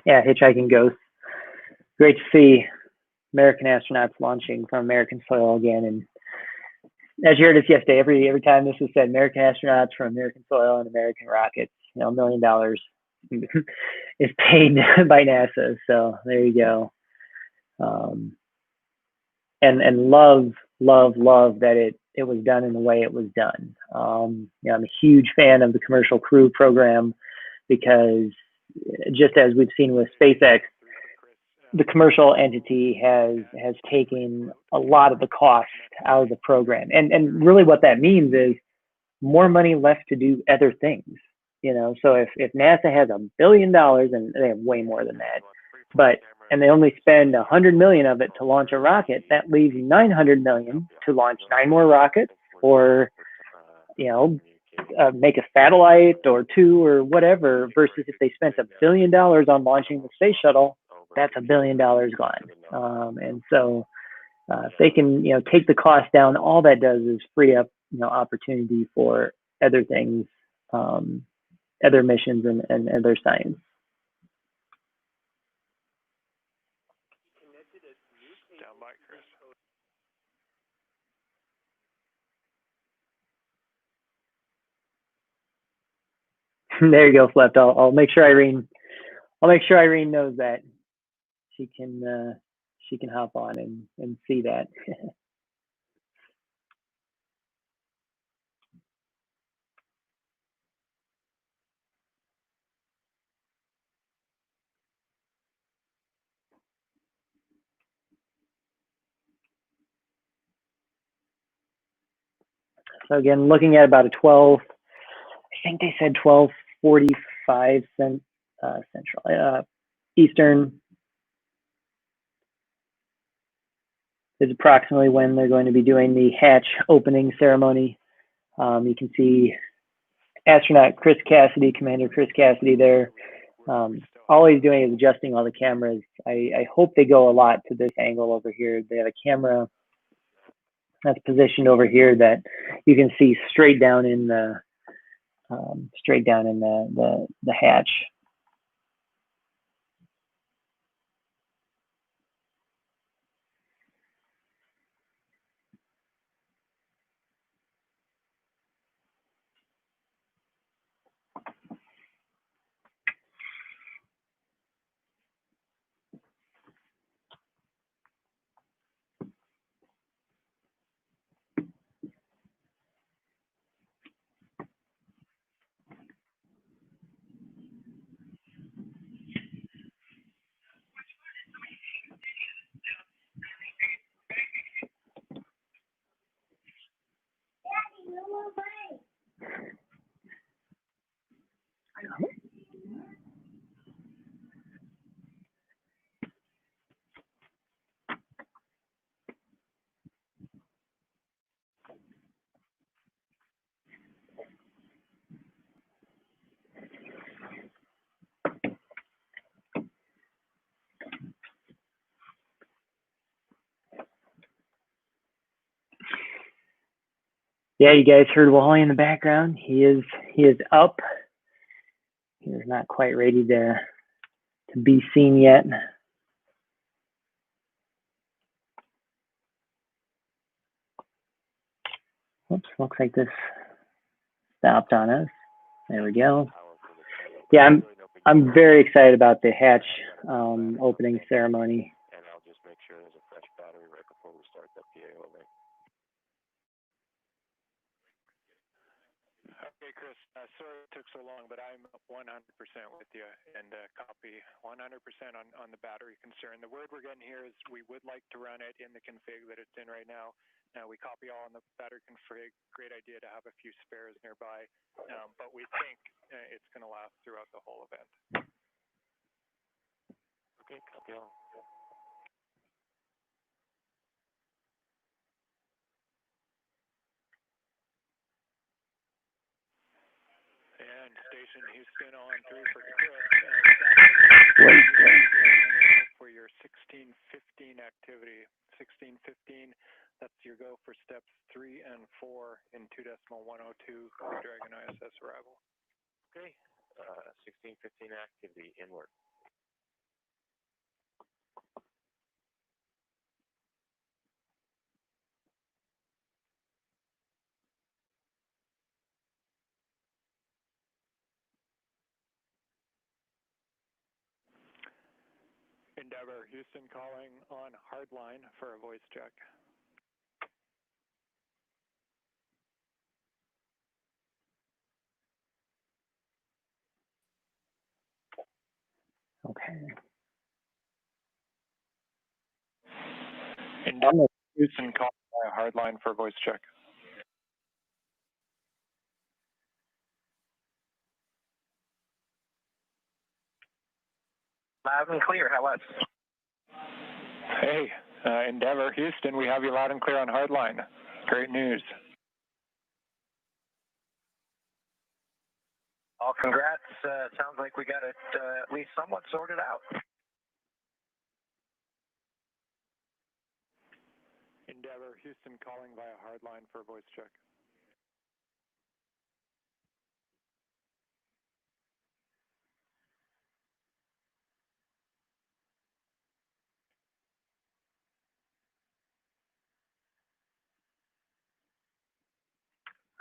Yeah, Hitchhiking Ghost. Great to see American astronauts launching from American soil again. And as you heard us yesterday, every time this was said, American astronauts from American soil and American rockets, you know, $1 million is paid by NASA. So there you go. And love that it was done in the way it was done. You know, I'm a huge fan of the Commercial Crew program because just as we've seen with SpaceX, the commercial entity has taken a lot of the cost out of the program. And really what that means is more money left to do other things. You know, so if NASA has $1 billion, and they have way more than that, and they only spend 100 million of it to launch a rocket, that leaves 900 million to launch 9 more rockets, or, you know, make a satellite or 2 or whatever, versus if they spent $1 billion on launching the space shuttle, that's $1 billion gone. And so if they can, you know, take the cost down, all that does is free up, you know, opportunity for other things, other missions and other science. Down by Chris. There you go, Flept. I'll make sure Irene knows that she can hop on and see that. So again, looking at about a 12, I think they said 12:45 Central, Eastern is approximately when they're going to be doing the hatch opening ceremony. You can see astronaut Chris Cassidy, Commander Chris Cassidy there. All he's doing is adjusting all the cameras. I hope they go a lot to this angle over here. They have a camera that's positioned over here that you can see straight down in the hatch. Yeah, you guys heard Wally in the background. He is up. He is not quite ready to be seen yet. Oops, looks like this stopped on us. There we go. Yeah, I'm very excited about the hatch opening ceremony. And I'll just make sure there's a fresh battery right before we start that PA opening. Okay, Chris, sorry it took so long, but I'm 100% with you and copy 100% on the battery concern. The word we're getting here is we would like to run it in the config that it's in right now. We copy all on the battery config. Great idea to have a few spares nearby, but we think it's going to last throughout the whole event. Okay, copy all. And Station Houston on 3 for Chris. For your 1615 activity. 1615, that's your go for steps 3 and 4 in 2.102 Dragon ISS arrival. Okay, 1615 activity inward. Endeavor, Houston calling on hardline for a voice check. Okay. Endeavor, Houston calling by a hardline for a voice check. Loud and clear, how was? Hey, Endeavor, Houston, we have you loud and clear on hardline. Great news. All congrats. Sounds like we got it at least somewhat sorted out. Endeavor, Houston calling via hardline for a voice check.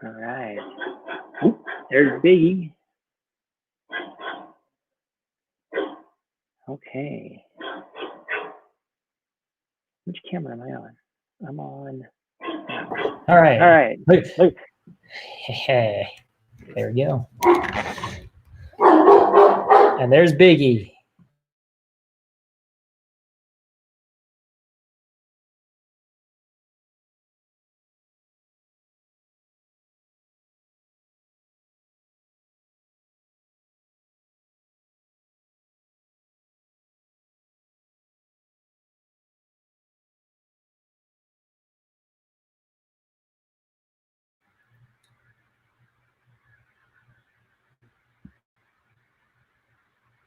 All right. Oop, there's Biggie. Okay. Which camera am I on? I'm on. All right. All right. Look. Hey, there we go. And there's Biggie.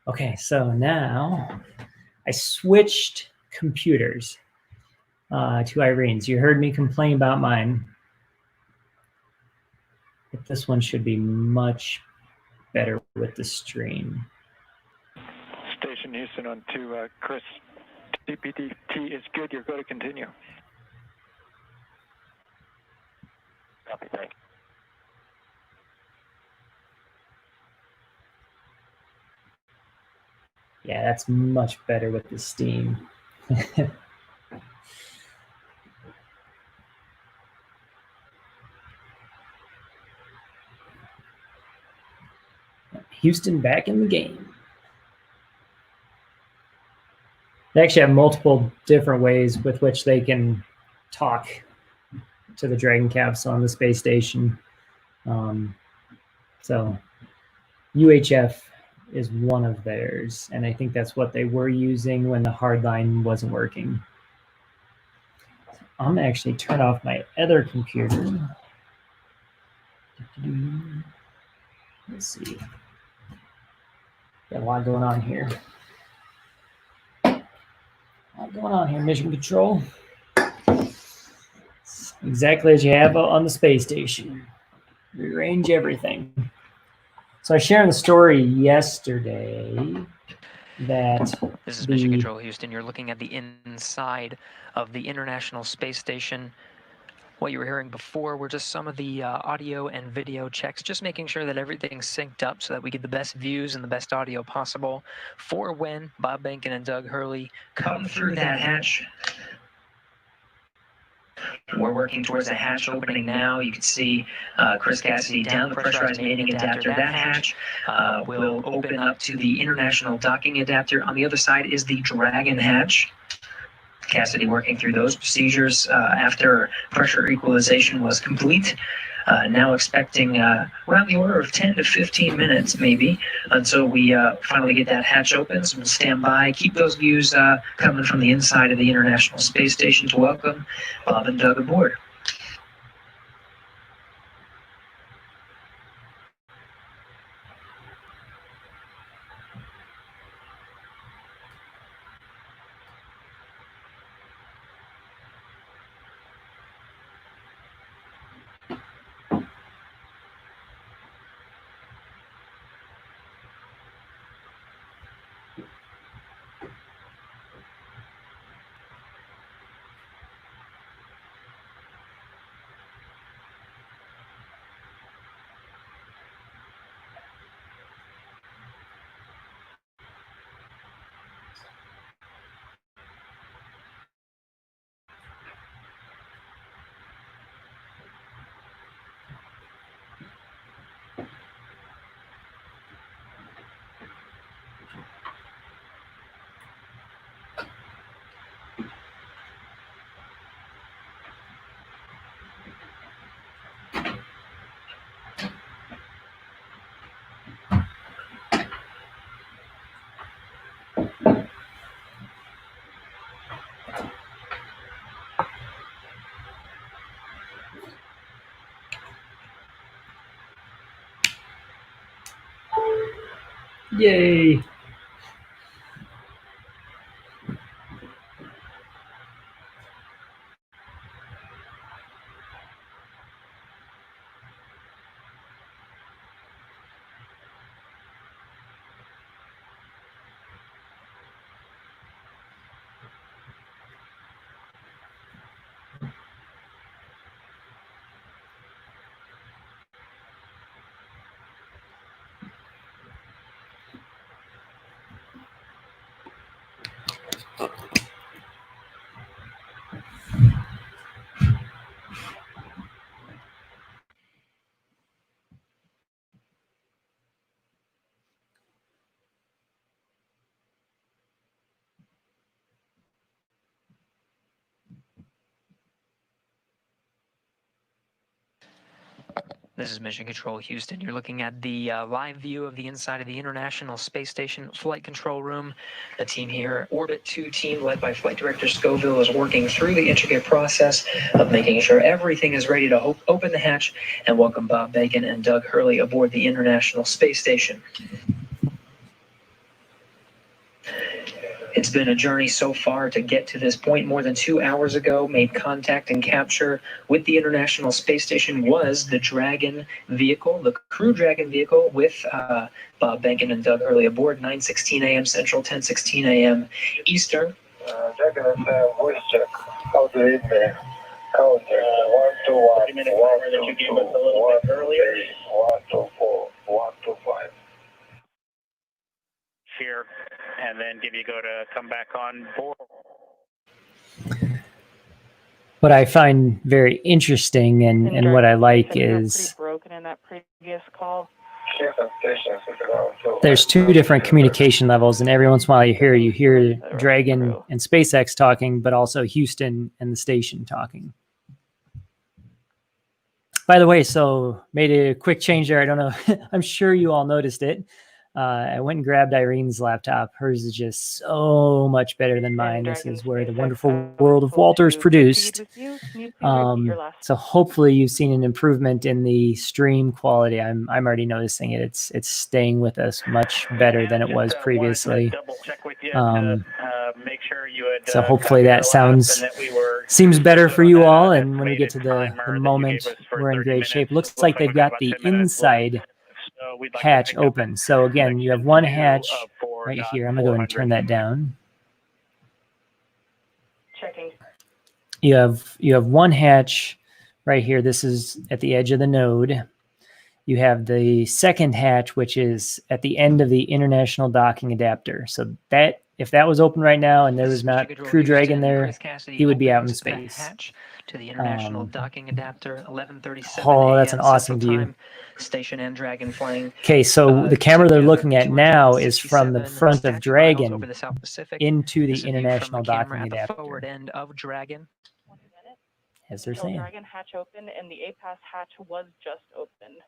Okay, so now I switched computers to Irene's. You heard me complain about mine. But this one should be much better with the stream. Station Houston on 2, Chris, TPT is good. You're good to continue. Copy, thank you. Yeah, that's much better with the steam. Houston back in the game. They actually have multiple different ways with which they can talk to the Dragon Capsule on the space station. So UHF is one of theirs, and I think that's what they were using when the hardline wasn't working. I'm gonna actually turn off my other computer. Let's see. Got a lot going on here. Mission Control. Exactly as you have on the space station. Rearrange everything. So I shared the story yesterday that this is Mission Control Houston. You're looking at the inside of the International Space Station. What you were hearing before were just some of the audio and video checks, just making sure that everything's synced up so that we get the best views and the best audio possible for when Bob Bankin and Doug Hurley come through that hatch. We're working towards a hatch opening now. You can see Chris Cassidy down the pressurized mating adapter. That hatch will open up to the international docking adapter. On the other side is the Dragon hatch. Cassidy working through those procedures after pressure equalization was complete. Now expecting around the order of 10 to 15 minutes maybe until we finally get that hatch open. So we'll stand by, keep those views coming from the inside of the International Space Station to welcome Bob and Doug aboard. Yay! This is Mission Control Houston. You're looking at the live view of the inside of the International Space Station Flight Control Room. The team here, Orbit 2 team led by Flight Director Scoville, is working through the intricate process of making sure everything is ready to open the hatch and welcome Bob Bacon and Doug Hurley aboard the International Space Station. It's been a journey so far to get to this point. More than 2 hours ago, made contact and capture with the International Space Station was the Dragon vehicle, the Crew Dragon vehicle, with Bob Bacon and Doug Hurley aboard, 9:16 a.m. Central, 10:16 a.m. Eastern. Dragon, voice check. How do you read me? Count 1 to 1. 30 minute timer that you gave us a little bit earlier. 1 to 4. 1 to 5. Here, and then give you go to come back on board. What I find very interesting and what I like is broken in that previous call. there's two different communication levels, and every once in a while you hear Dragon and SpaceX talking, but also Houston and the station talking. By the way, so made a quick change there. I don't know. I'm sure you all noticed it. I went and grabbed Irene's laptop. Hers is just so much better than mine. This is where the wonderful world of Walter is produced. So hopefully you've seen an improvement in the stream quality. I'm already noticing it. It's staying with us much better than it was previously. So hopefully that seems better for you all. And when we get to the moment, we're in great shape. Looks like they've got the inside hatch open. So again, you have one hatch right here. I'm gonna go ahead and turn that down. Checking. You have one hatch right here. This is at the edge of the node, you have the second hatch, which is at the end of the international docking adapter. So that, if that was open right now and there was not Crew Dragon there, he would be out in space. Hatch to the international docking adapter, 11:37 Oh, that's an awesome view. Station and Dragon flying. Okay, so the camera they're looking at now is from the front of Dragon over the South Pacific. into the This would be international from the camera docking at the adapter. forward end of Dragon. As they're Until saying. Dragon hatch opened, and the APAS hatch was just opened.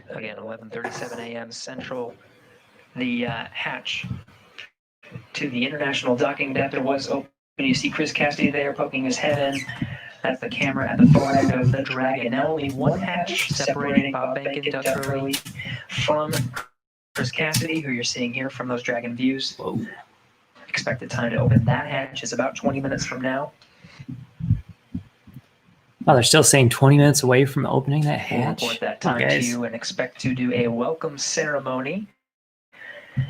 Again, 11:37 a.m. Central. The hatch to the international docking adapter was open. You see Chris Cassidy there poking his head in. That's the camera at the forward end of the Dragon. Now only one hatch separating Bob Behnken, Doug Hurley from Chris Cassidy, who you're seeing here from those Dragon views. Whoa. Expected time to open that hatch is about 20 minutes from now. Oh, they're still saying 20 minutes away from opening that We'll hatch. report that time to you and expect to do a welcome ceremony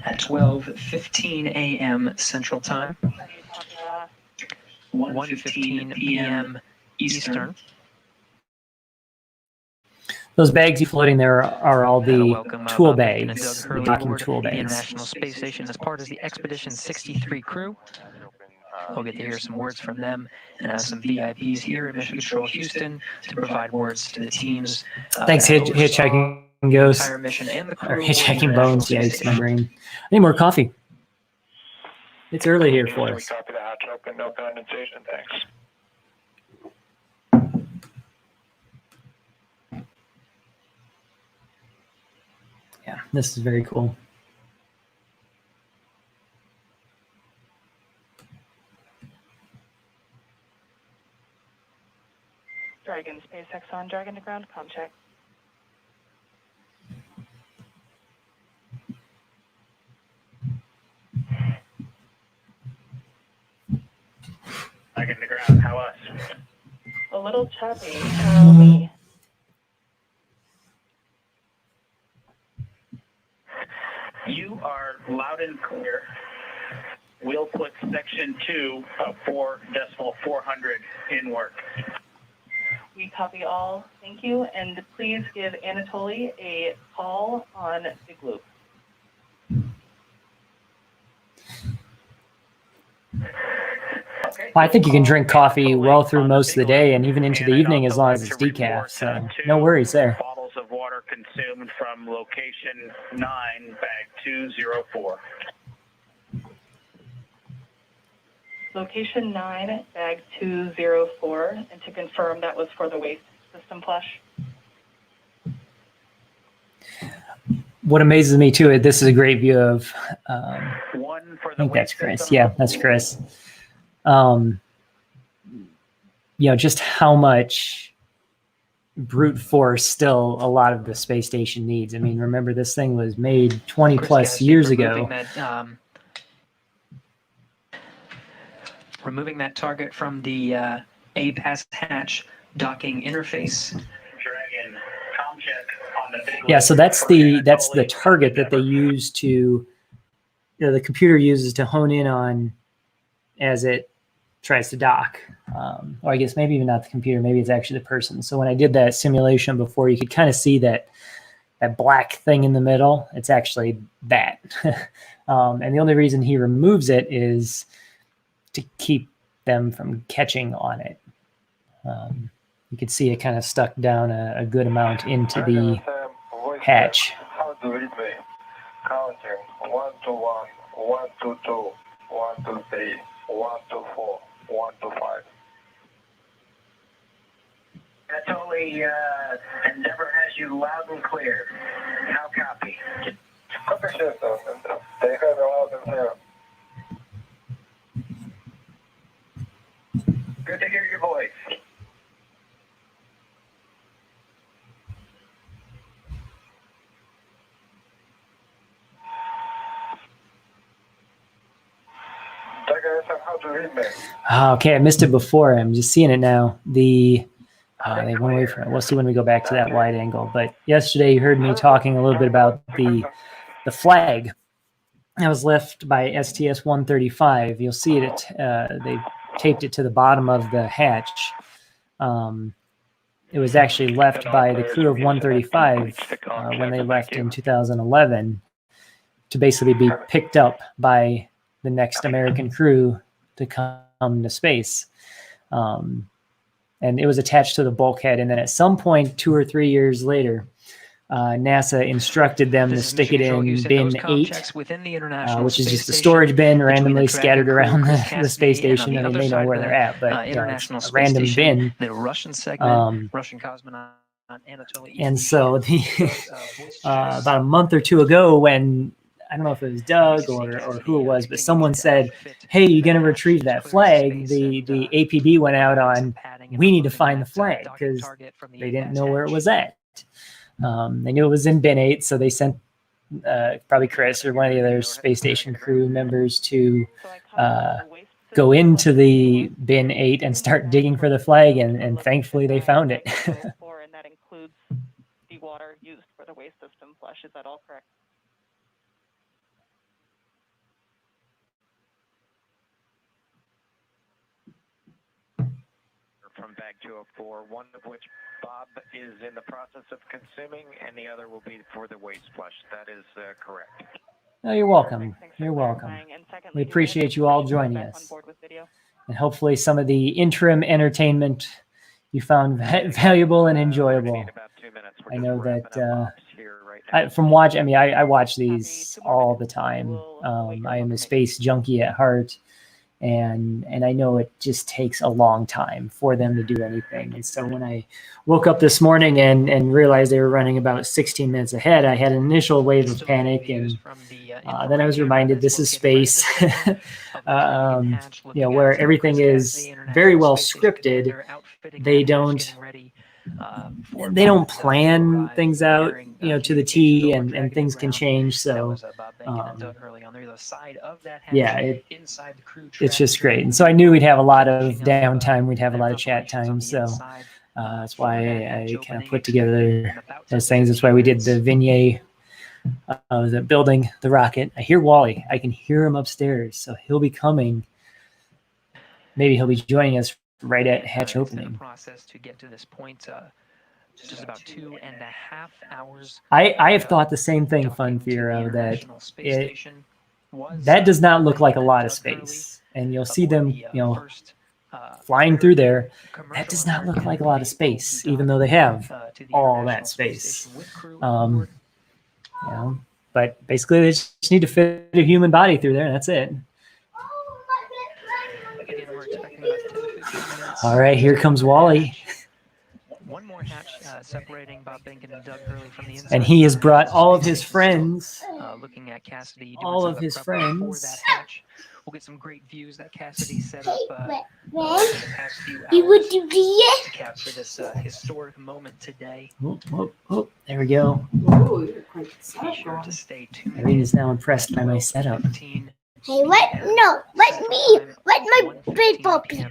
at 12:15 a.m. Central Time, 1:15 p.m. Eastern. Those bags you floating there are all the tool bags, the docking tool The bags. International Space Station as part of the Expedition 63 crew. We'll get to hear some words from them and have some VIPs here at Mission Control Houston to provide words to the teams. Thanks, Hitchhiking Ghost. Entire mission and the Or crew Hitchhiking Bones. Yikes, my brain. I need more coffee. It's early here for us. Copy the hatch open, no condensation, thanks. Yeah, this is very cool. Dragon, SpaceX on Dragon to ground, com check. Dragon to ground, how us? A little choppy. How me? You are loud and clear. We'll put section 2 of 4.400 in work. We copy all. Thank you. And please give Anatoly a call on Big Loop. Well, I think you can drink coffee well through most of the day and even into the evening as long as it's decaf. So no worries there. Bottles of water consumed from location 9, bag 204. Location 9, bag 204. And to confirm, that was for the waste system flush. What amazes me too, this is a great view of, I think that's Chris. Yeah, that's Chris. You know, just how much brute force still a lot of the space station needs. I mean, remember this thing was made 20 plus years ago. Removing that target from the APAS hatch docking interface. Dragon, com check on the big Yeah, so that's the target that they use to, you know, the computer uses to hone in on as it tries to dock. Or I guess maybe even not the computer, maybe it's actually the person. So when I did that simulation before, you could kind of see that black thing in the middle. It's actually that. And the only reason he removes it is to keep them from catching on it. You could see it kind of stuck down a good amount into the hatch. How to read me? Counting 1 to 1, 1 to 2, 1 to 3, 1 to 4, 1 to 5. Anatoly, Endeavor has you loud and clear. How copy? Copy, chef. They have me loud and clear. Good to hear your voice. How to read me? Oh, okay, I missed it before. I'm just seeing it now. The They went away from it. We'll see when we go back to that wide angle. But yesterday you heard me talking a little bit about the flag that was left by STS-135. You'll see it. They taped it to the bottom of the hatch. It was actually left by the crew of 135 when they left in 2011 to basically be picked up by the next American crew to come to space. And it was attached to the bulkhead. And then at some point, 2 or 3 years later, NASA instructed them to stick it in bin 8, which is just a storage bin randomly scattered around the space station. I mean, they know where they're at, but it's a random bin. The Russian segment, Russian cosmonaut Anatoly. And so about a month or two ago, when I don't know if it was Doug or who it was, but someone said, "Hey, you're going to retrieve that flag?" The APB went out on, "We need to find the flag," because they didn't know where it was at. They knew it was in bin 8, so they sent probably Chris or one of the other space station crew members to go into the bin 8 and start digging for the flag, and thankfully they found it. And that includes the water used for the waste system flush. Is that all correct? From bag 204, one of which Bob is in the process of consuming, and the other will be for the waste flush. That is correct. Oh, you're welcome. You're welcome. We appreciate you all joining us. And hopefully some of the interim entertainment you found valuable and enjoyable. I know that I watch these all the time. I am a space junkie at heart. And I know it just takes a long time for them to do anything. And so when I woke up this morning and realized they were running about 16 minutes ahead, I had an initial wave of panic. And then I was reminded this is space, where everything is very well scripted. They don't plan things out, to the T, and things can change. So, it's just great. And so I knew we'd have a lot of downtime. We'd have a lot of chat time. So that's why I kind of put together those things. That's why we did the vignette of the building the rocket. I hear Wally. I can hear him upstairs. So he'll be coming. Maybe he'll be joining us right at hatch opening. Process to get to this point. Just about 2.5 hours. I have thought the same thing, Fun Fiero, that does not look like a lot of space. And you'll see them, flying through there. That does not look like a lot of space, even though they have all that space. But basically they just need to fit a human body through there, and that's it. All right, here comes Wally. One more hatch separating Bob Benkin and Doug Hurley from the inside. And he has brought all of his friends. Looking at Cassidy. All of his friends. That hatch. We'll get some great views that Cassidy set up the past few hours to capture this historic moment today. Oh, there we go. Be sure to stay tuned. Irene is now impressed by my setup. Hey, let my big puppy.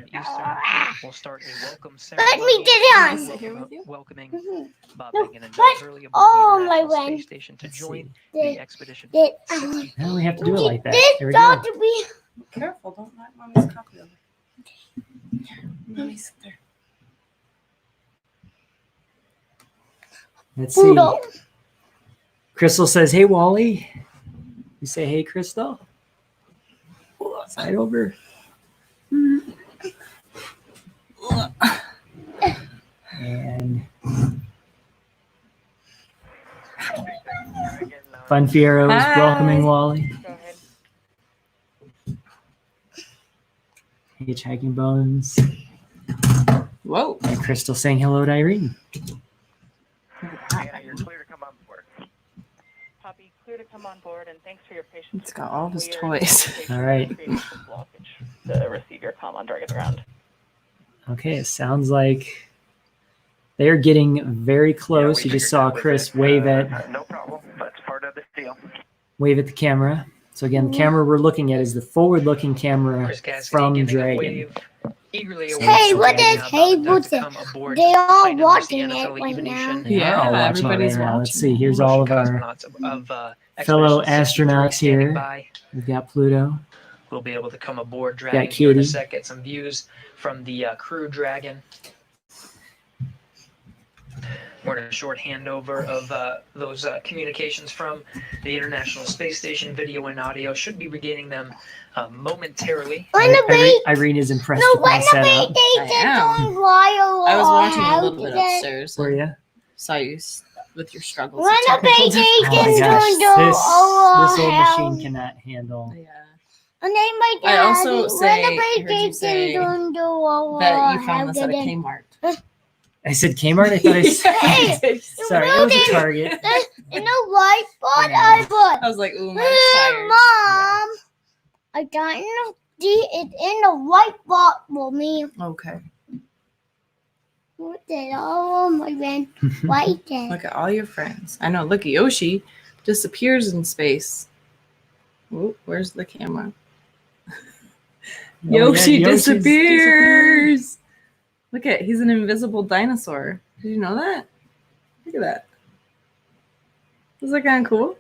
We'll start a welcome Let me get on. Welcoming Bob Benkin and Doug Hurley aboard the International Space Station to join the expedition. Now we have to do it like that. There we go. Careful, don't knock Mommy's copy over. Mommy, sit there. Let's see. Crystal says, "Hey, Wally." You say, "Hey, Crystal." Side over. And Fun Fiero is welcoming Wally. Hitchhiking Bones. Whoa. And Crystal saying hello to Irene. Anna, you're clear to come on board. Poppy, clear to come on board, and thanks for your patience. It's got all his toys. All right. To receive your comm on Dragon Ground. Okay, it sounds like they're getting very close. You just saw Chris wave at. No problem. That's part of the deal. Wave at the camera. So again, the camera we're looking at is the forward-looking camera from Dragon. eagerly Hey, awaiting what is Bob hey, and Doug what's to it? come aboard They're all Flight number watching Sienna it for the right now. evolution. Yeah, We're all watching it everybody's right now. Let's see. watching. Here's all of our fellow astronauts here. By. We've got Pluto. We'll be able to come aboard Got Dragon here in a Kitty. sec, get some views from the Crew Dragon. We're in a short handover of those communications from the International Space Station. Video and audio should be regaining them momentarily. Irene is impressed No, with my when the setup. big I on wild, I was watching a how little bit did it- upstairs. Were and you? Saw you with your struggles. When with the technical big Oh my difficulties. gosh, this old house. machine cannot handle. Yeah. And then my I also daddy, say- when the heard you big say don't do That you found this at a Kmart. I said Kmart. I thought I said. Hey, Sorry, it was a Target. in the white spot Yeah. I put. I was like, ooh, my Hey, tires. Mom, I got it in the white spot for me. Okay. What did all my friends white there? Look at all your friends. I know. Look at Yoshi. Disappears in space. Ooh, where's the camera? Yoshi Yoshi's disappears. Look at, he's an invisible dinosaur. Did you know that? Look at that. Is that kind of cool?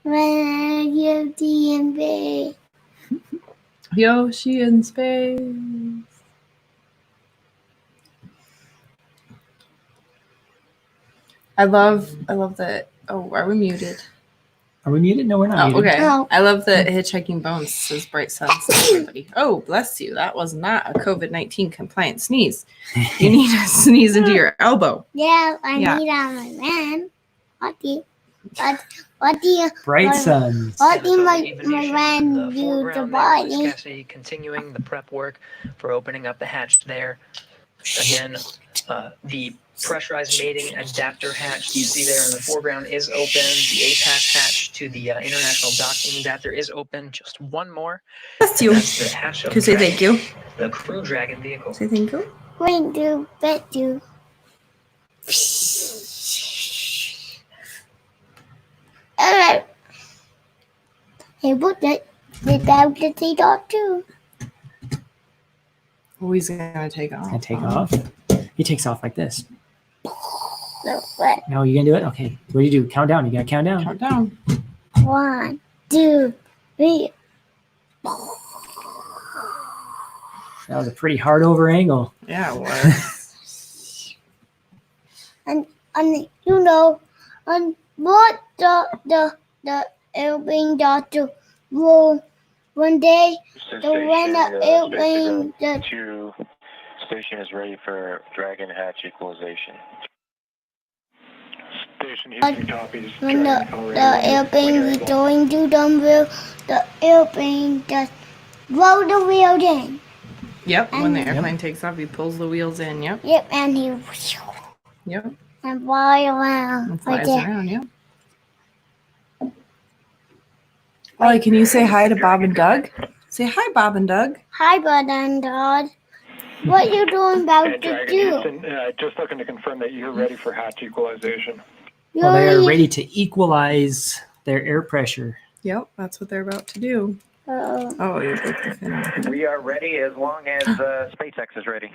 When you DMV. Yoshi in space. I love that. Oh, are we muted? Are we muted? No, we're not Oh, muted. okay. No. I love the Hitchhiking Bones says bright suns to everybody. Oh, bless you. That was not a COVID-19 compliant sneeze. You need to sneeze into your elbow. Yeah, I Yeah. need on my man. What do you Bright what- suns. What do my Evolution man in the do to foreground there, Chris body? Cassidy continuing the prep work for opening up the hatch there. Again, the pressurized mating adapter hatch you see there in the foreground is open. The APAS hatch to the international docking adapter is open. Just one more. Bless you. That's the hatch of Can you say thank you? the Crew Dragon vehicle. Say thank you. Going to bet you. Alright. Hey, put that without the T-dot too. Oh, he's gonna take off. Gonna take off. He takes off like this. No, what? No, you gonna do it? Okay. What do you do? Count down. You gotta count down. Count down. 1, 2, 3. That was a pretty hard over angle. Yeah, it was. And you know, and what the airplane doctor will one day the when the airplane the Two station is ready for Dragon hatch equalization. Station Houston copies. when Dragon the Colorado. airplane is Able. going to Dumbbell, the airplane just roll the wheel in. Yep, when the And- airplane takes off, he pulls the wheels in. Yep. Yep, and he Yep. and fly around And right flies there. around, yep. Ollie, can you say hi to Bob and Doug? Say hi, Bob and Doug. Hi, Bud and Todd. What you doing about And to Dragon do? Houston, just looking to confirm that you're ready for hatch equalization. Well, they are You're- ready to equalize their air pressure. Yep, that's what they're about to do. Oh, you broke the fin. We are ready as long as SpaceX is ready.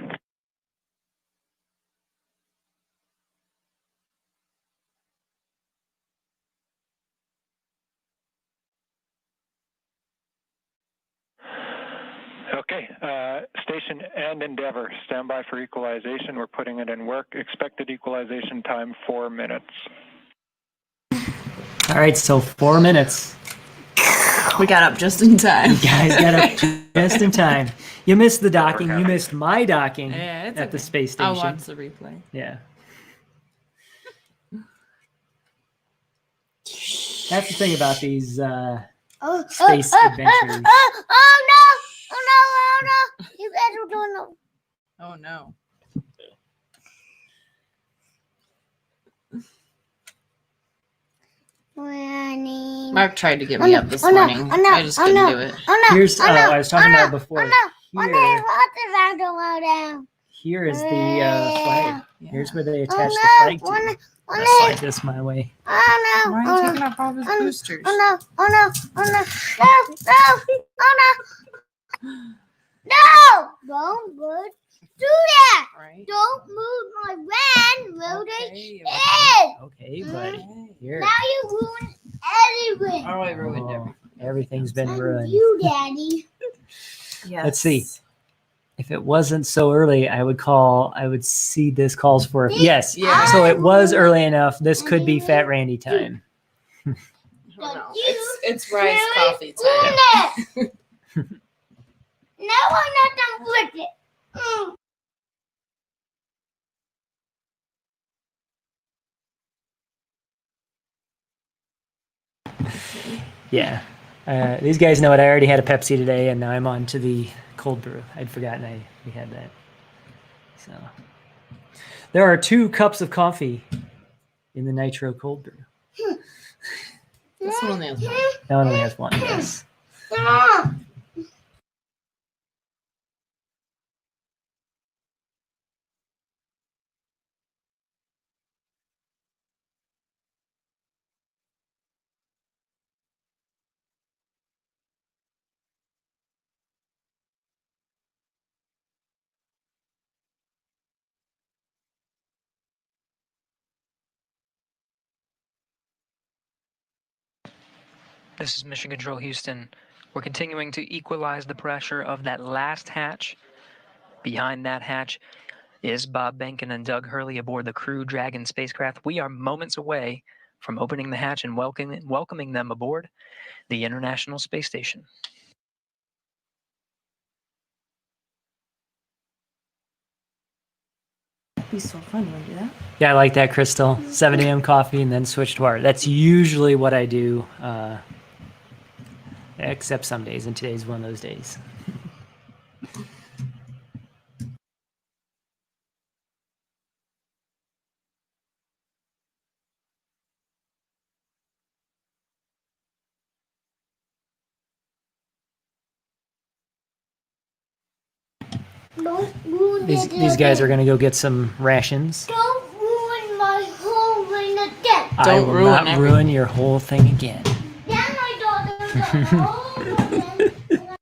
Okay, station and Endeavor, stand by for equalization. We're putting it in work. Expected equalization time 4 minutes. All right, so 4 minutes. We got up just in time. You guys got up just in time. You missed the docking. You missed my docking Yeah, it's at the okay. space station. I'll watch the replay. Yeah. That's the thing about these space adventures. Oh no! You better do no. Oh no. Mark tried to get me up this morning. I just couldn't do it. Here's I was talking about before. Here is the flag. Here's where they attach the flag to. I'll slide this my way. Oh no! Why are you taking off all his boosters? Oh no! Don't do that. Right. Don't move my van. Move Okay, it. Okay, but here. Now you ruined everything. Oh, I ruined everything. Everything's been And ruined. you, Daddy. Yes. Let's see. If it wasn't so early, I would see this calls for, yes. Yeah. So it was early enough. This could be Fat Randy time. Oh, no. It's rice coffee time. No, I'm not done with it. Yeah. These guys know it. I already had a Pepsi today, and now I'm on to the cold brew. I'd forgotten we had that. So there are 2 cups of coffee in the nitro cold brew. This one only has one. That one only has 1, yes. This is Mission Control Houston. We're continuing to equalize the pressure of that last hatch. Behind that hatch is Bob Benkin and Doug Hurley aboard the Crew Dragon spacecraft. We are moments away from opening the hatch and welcoming them aboard the International Space Station. That'd be so fun. You want to do that? Yeah, I like that, Crystal. 7 a.m. coffee and then switch to art. That's usually what I do, except some days, and today's one of those days. These guys are going to go get some rations. Don't ruin my whole thing again. I will not ruin your whole thing again. Then my daughter got the whole again.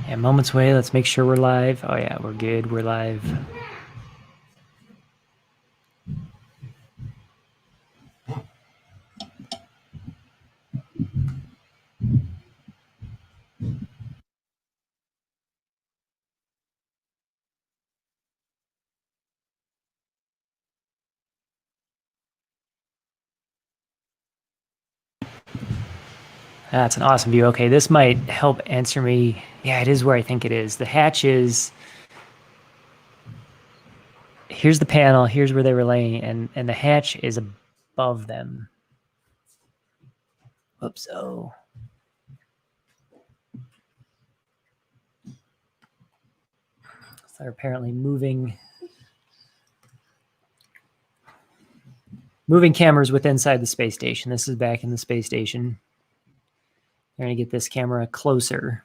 Yeah, moments away. Let's make sure we're live. Oh yeah, we're good. We're live. That's an awesome view. Okay, this might help answer me. Yeah, it is where I think it is. The hatch is... Here's the panel. Here's where they were laying, and the hatch is above them. Whoops. Oh. So they're apparently moving cameras with inside the space station. This is back in the space station. They're going to get this camera closer.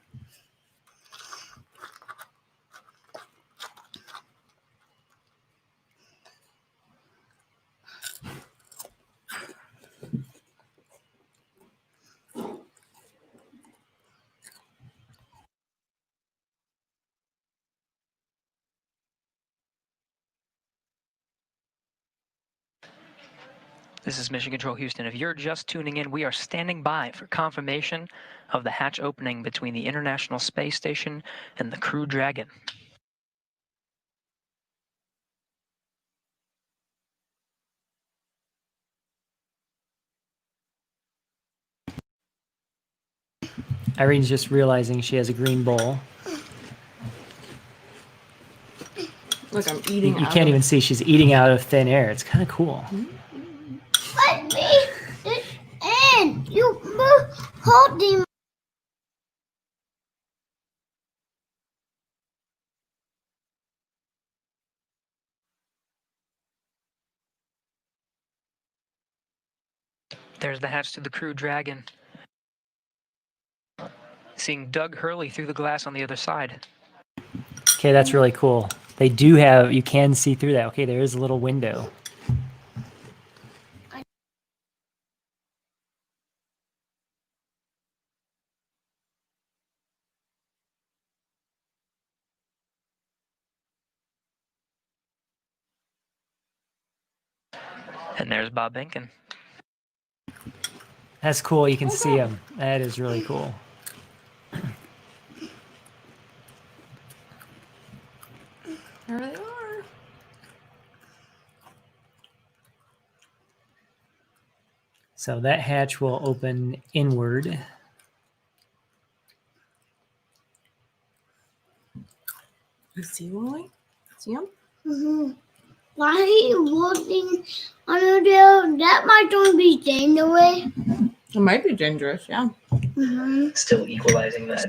This is Mission Control Houston. If you're just tuning in, we are standing by for confirmation of the hatch opening between the International Space Station and the Crew Dragon. Irene's just realizing she has a green bowl. Look, I'm eating. You can't even see. She's eating out of thin air. It's kind of cool. Let me sit in. You move holding. There's the hatch to the Crew Dragon. Seeing Doug Hurley through the glass on the other side. Okay, that's really cool. They do have, you can see through that. Okay, there is a little window. And there's Bob Benkin. That's cool. You can see them. That is really cool. There they are. So that hatch will open inward. You see, Lily? See them? Mm-hmm. Why are you looking under there? That might don't be dangerous. It might be dangerous, yeah. Mm-hmm. Still equalizing that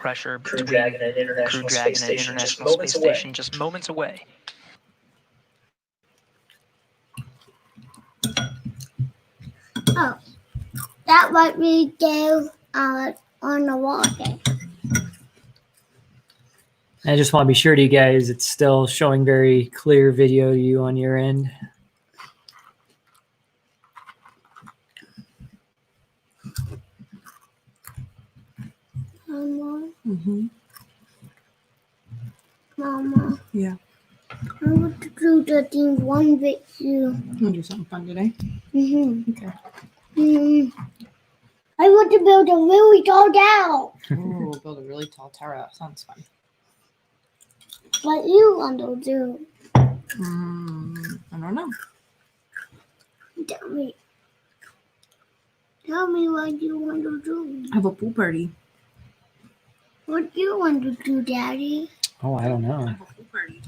pressure between Crew Dragon and International Space Station, just moments away. Just moments away. Oh, that might be there on the water. I just want to be sure to you guys, it's still showing very clear video to you on your end. Mama. Mm-hmm. Mama. Yeah. I want to do the thing one with you. You want to do something fun today? Mm-hmm. Okay. Mm-hmm. I want to build a really tall tower. Oh, build a really tall tower. That sounds fun. What you want to do? I don't know. Tell me. Tell me what you want to do. Have a pool party. What do you want to do, Daddy? Oh, I don't know. Have a pool party.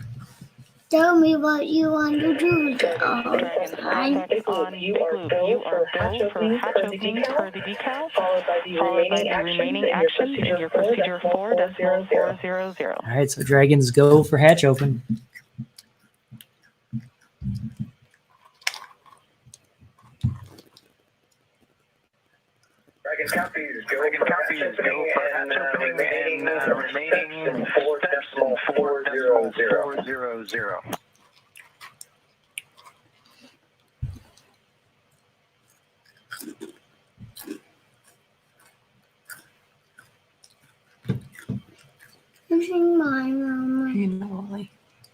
Tell me what you want to do. On Big Loop, you are billed for hatch openings per the decal, followed by the remaining actions in your procedure 4.400. All right, so dragons go for hatch open. Dragon Capsules go for hatch opening and remaining 4.400. Pushing mine, Mama. You know, Lily.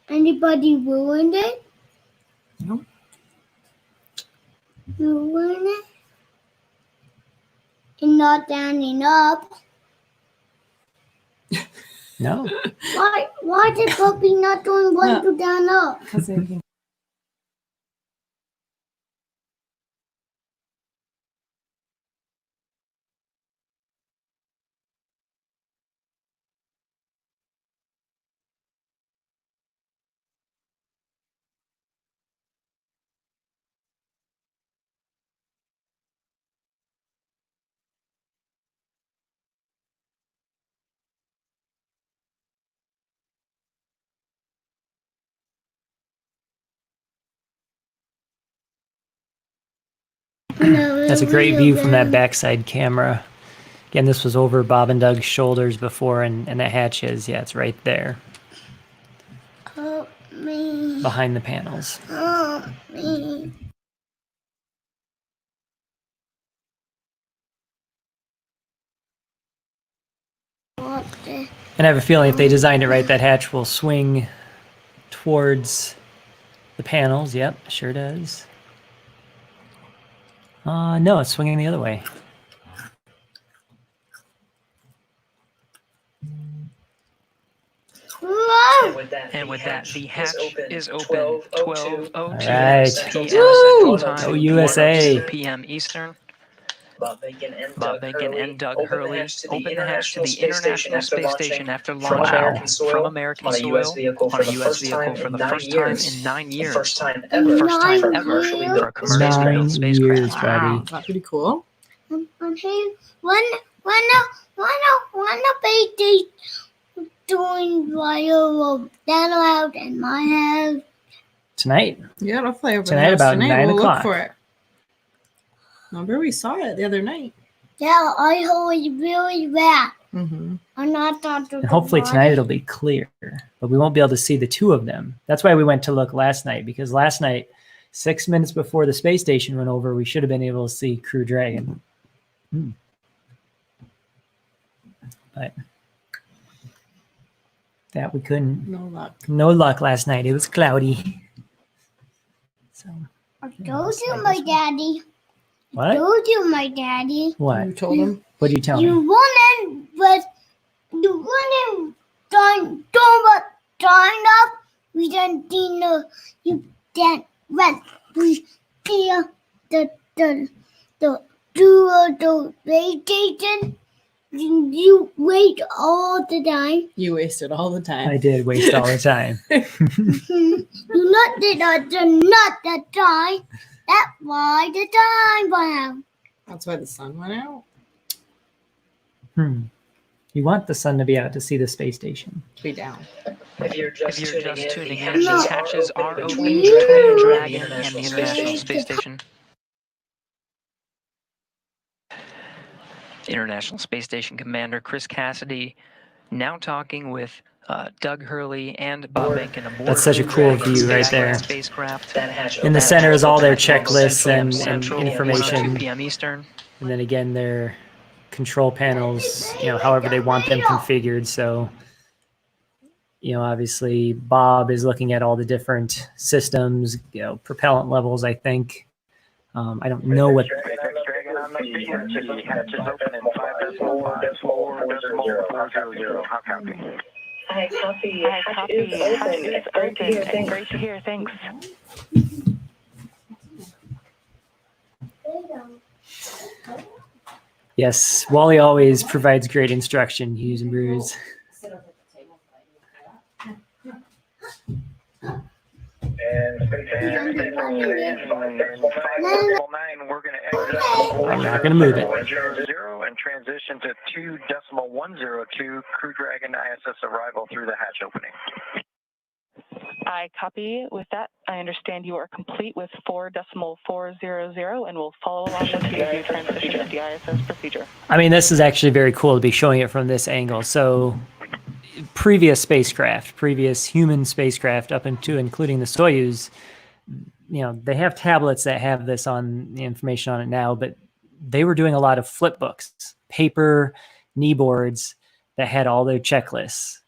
Anybody ruined it? No. You ruined it? And not standing up. No. Why did puppy not doing one to stand up? Because they can. That's a great view from that backside camera. Again, this was over Bob and Doug's shoulders before, and that hatch is, yeah, it's right there. Help me. Behind the panels. Help me. And I have a feeling if they designed it right, that hatch will swing towards the panels. Yep, sure does. No, it's swinging the other way. And with that, the hatch is open 12:02 Right. p.m. Central Time, Go USA. 1:02 p.m. Eastern. Bob Benkin and Doug Hurley opened the hatch to the International Space Station after launching from American soil on a U.S. vehicle for the first time in 9 years. First time ever for a commercially built spacecraft. Buddy. That's pretty cool. When the baby doing viral that out in my house. Tonight. Yeah, it'll fly over Tonight about 9 we'll o'clock. Look for it. Remember, we saw it the other night. Yeah, I heard it really bad. Mm-hmm. I I'm not talking And hopefully tonight it'll be clear, but we won't be able to see the two of them. That's why we went to look last night, because last night, 6 minutes before the space station went over, we should have been able to see Crew Dragon. But that we couldn't. No luck. No luck last night. It was cloudy. So I told you, my daddy. what? I told you, my daddy. What? You told him? What did you tell me? You wanted, but you wanted don't sign up. We didn't know you didn't rent. We see the space station. You wait all the time. You wasted all the time. I did waste all the time. You looked at us not the time. That's why the time went out. That's why the sun went out. You want the sun to be out to see the space station. Be down. If you're just tuning in, No. the hatches are open between You. Dragon and the International Space Station. International Space Station Commander Chris Cassidy now talking with Doug Hurley and Bob Behnken aboard. That's such a cool view right there. Spacecraft. In the center is all their checklists Central, and Central, information. 2 p.m. Eastern. And then again, their control panels, however they want them configured. So, obviously Bob is looking at all the different systems, propellant levels, I think. I don't know what. Dragon on the hatches open in 5.4.4.400. How copy? Hi, copy. Hatch is open. And great to hear. Thanks. Yes, Wally always provides great instruction, Hughes and Brews. I'm not going to move it. And transition to 2.102 Crew Dragon ISS arrival through the hatch opening. I copy. With that, I understand you are complete with 4.400 and will follow along with you as you transition to the ISS procedure. I mean, this is actually very cool to be showing it from this angle. So previous human spacecraft up into including the Soyuz, they have tablets that have this on the information on it now, but they were doing a lot of flip books, paper knee boards that had all their checklists.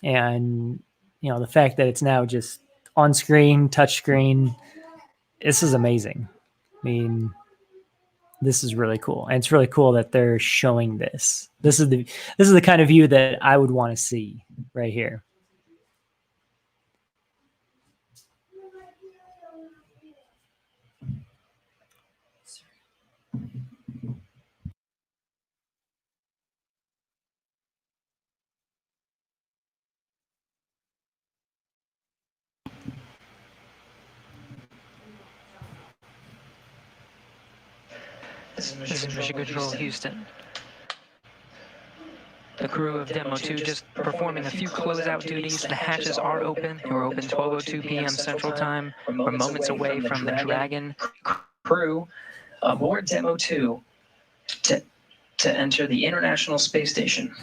And the fact that it's now just on screen, touch screen, this is amazing. I mean, this is really cool. And it's really cool that they're showing this. This is the kind of view that I would want to see right here. This is Mission Control Houston. The crew of Demo 2 just performing a few closeout duties. The hatches are open. They were open 12:02 p.m. Central Time. We're moments away from the Dragon crew aboard Demo 2 to enter the International Space Station.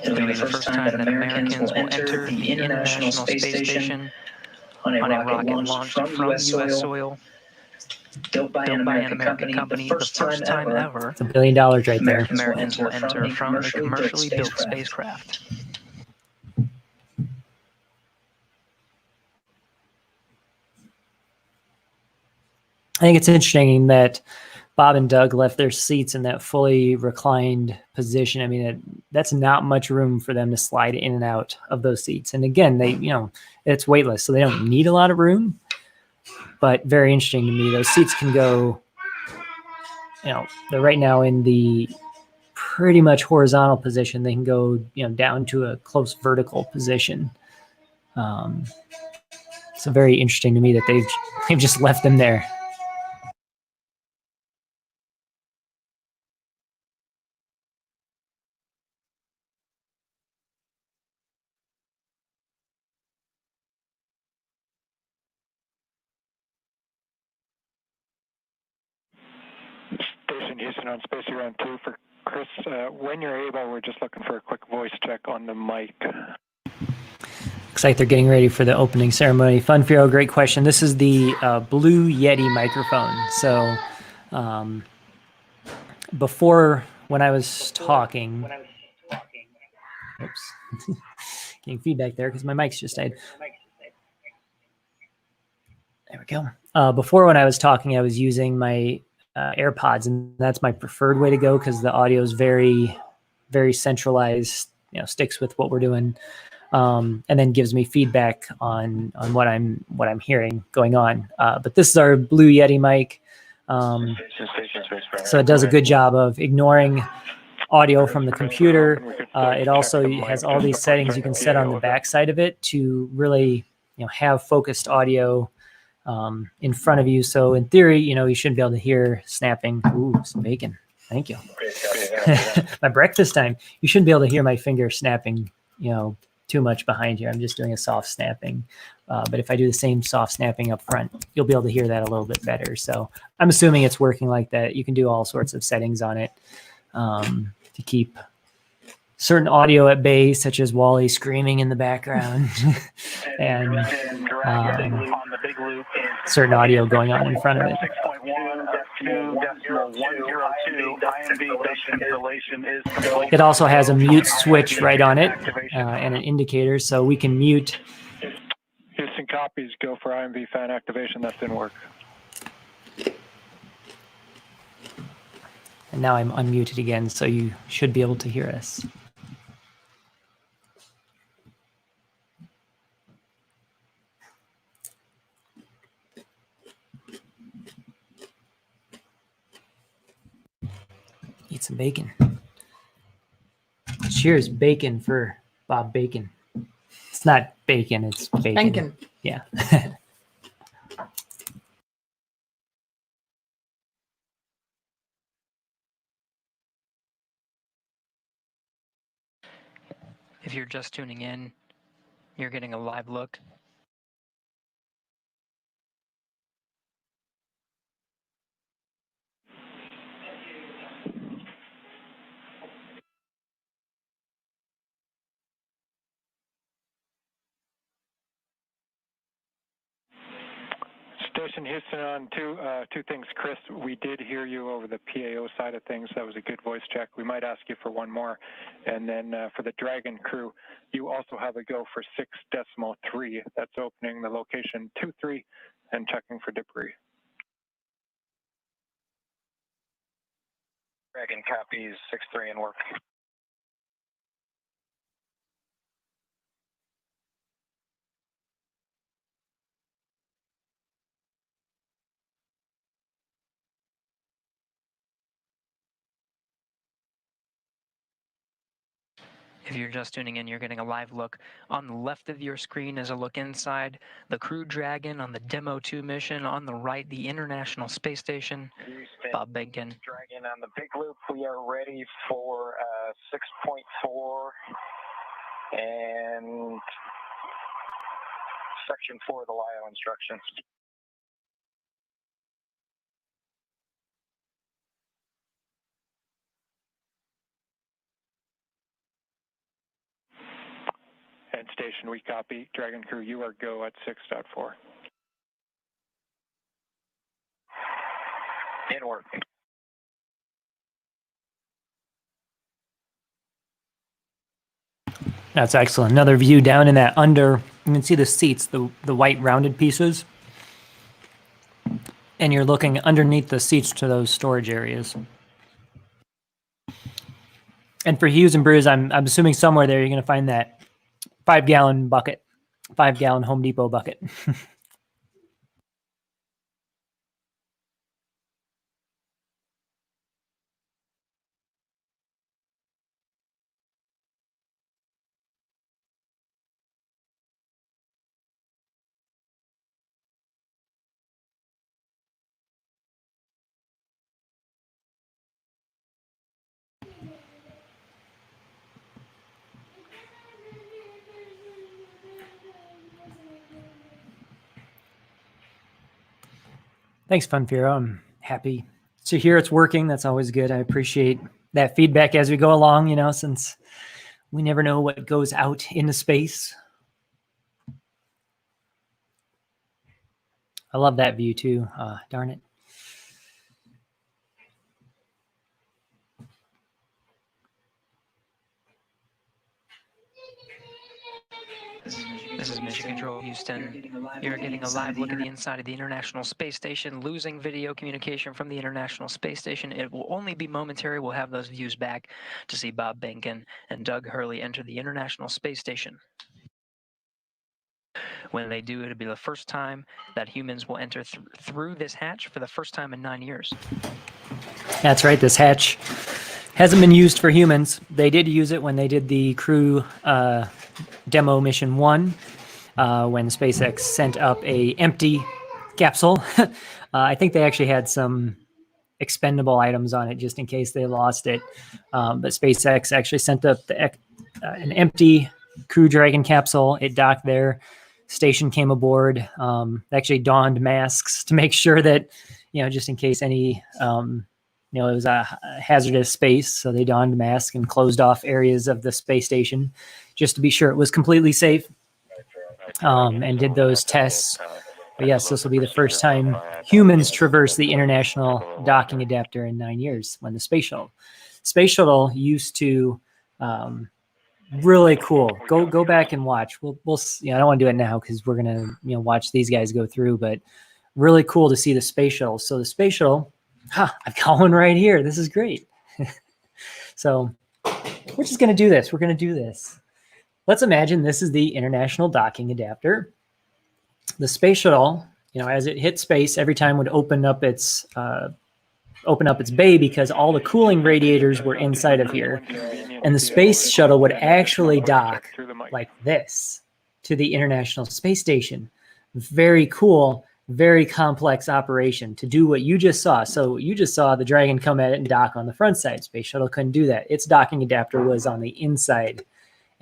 It'll be the first time that Americans will enter the International Space Station on a rocket launched from U.S. soil. Built by an American company, the first time ever. It's $1 billion right there. Americans will enter from a commercially built spacecraft. I think it's interesting that Bob and Doug left their seats in that fully reclined position. I mean, that's not much room for them to slide in and out of those seats. And again, it's weightless, so they don't need a lot of room. But very interesting to me. Those seats can go, they're right now in the pretty much horizontal position. They can go, down to a close vertical position. So very interesting to me that they've just left them there. Station Houston on Space Round 2 for Chris. When you're able, we're just looking for a quick voice check on the mic. Looks like they're getting ready for the opening ceremony. Fun Firo, great question. This is the Blue Yeti microphone. So before, when I was talking, oops, getting feedback there because my mic's just died. There we go. Before, when I was talking, I was using my AirPods, and that's my preferred way to go because the audio is very, very centralized. You know, sticks with what we're doing, and then gives me feedback on what I'm hearing going on. But this is our Blue Yeti mic, so it does a good job of ignoring audio from the computer. It also has all these settings you can set on the back side of it to really, have focused audio in front of you. So in theory, you shouldn't be able to hear snapping. Ooh, some bacon. Thank you. My breakfast time. You shouldn't be able to hear my finger snapping, too much behind here. I'm just doing a soft snapping. But if I do the same soft snapping up front, you'll be able to hear that a little bit better. So I'm assuming it's working like that. You can do all sorts of settings on it to keep certain audio at bay, such as Wally screaming in the background and certain audio going on in front of it. It also has a mute switch right on it and an indicator, so we can mute. Houston copies, go for IMV fan activation. That didn't work. And now I'm unmuted again, so you should be able to hear us. Eat some bacon. Cheers, bacon for Bob Bacon. It's not bacon, it's bacon. Bacon. Yeah. If you're just tuning in, you're getting a live look. Station Houston on two things. Chris, we did hear you over the PAO side of things. That was a good voice check. We might ask you for one more. And then for the Dragon crew, you also have a go for 6.3. That's opening the location 2-3 and checking for debris. Dragon copies 6-3 and work. If you're just tuning in, you're getting a live look. On the left of your screen is a look inside the Crew Dragon on the Demo 2 mission. On the right, the International Space Station. Bob Bacon. Dragon on the big loop. We are ready for 6.4 and section 4 of the LIO instructions. And station, we copy. Dragon crew, you are go at 6.4. In work. That's excellent. Another view down in that under, you can see the seats, the white rounded pieces. And you're looking underneath the seats to those storage areas. And for Hughes and Brews, I'm assuming somewhere there you're going to find that 5-gallon bucket, 5-gallon Home Depot bucket. Thanks, Funfiro. I'm happy to hear it's working. That's always good. I appreciate that feedback as we go along, you know, since we never know what goes out into space. I love that view too. Darn it. This is Mission Control Houston. You're getting a live look at the inside of the International Space Station, losing video communication from the International Space Station. It will only be momentary. We'll have those views back to see Bob Behnken and Doug Hurley enter the International Space Station. When they do, it'll be the first time that humans will enter through this hatch for the first time in 9 years. That's right. This hatch hasn't been used for humans. They did use it when they did the crew demo mission 1, when SpaceX sent up a empty capsule. I think they actually had some expendable items on it just in case they lost it. But SpaceX actually sent up an empty Crew Dragon capsule. It docked there. Station came aboard. They actually donned masks to make sure that, you know, just in case any, it was a hazardous space. So they donned masks and closed off areas of the space station just to be sure it was completely safe, and did those tests. But yes, this will be the first time humans traverse the International Docking Adapter in 9 years when the Space Shuttle used to, really cool. Go back and watch. We'll I don't want to do it now because we're going to, watch these guys go through, but really cool to see the Space Shuttle. So the Space Shuttle, I've got one right here. This is great. So we're just going to do this. We're going to do this. Let's imagine this is the International Docking Adapter. The Space Shuttle, as it hit space, every time would open up its bay because all the cooling radiators were inside of here. And the Space Shuttle would actually dock like this to the International Space Station. Very cool, very complex operation to do what you just saw. So you just saw the Dragon come at it and dock on the front side. Space Shuttle couldn't do that. Its docking adapter was on the inside,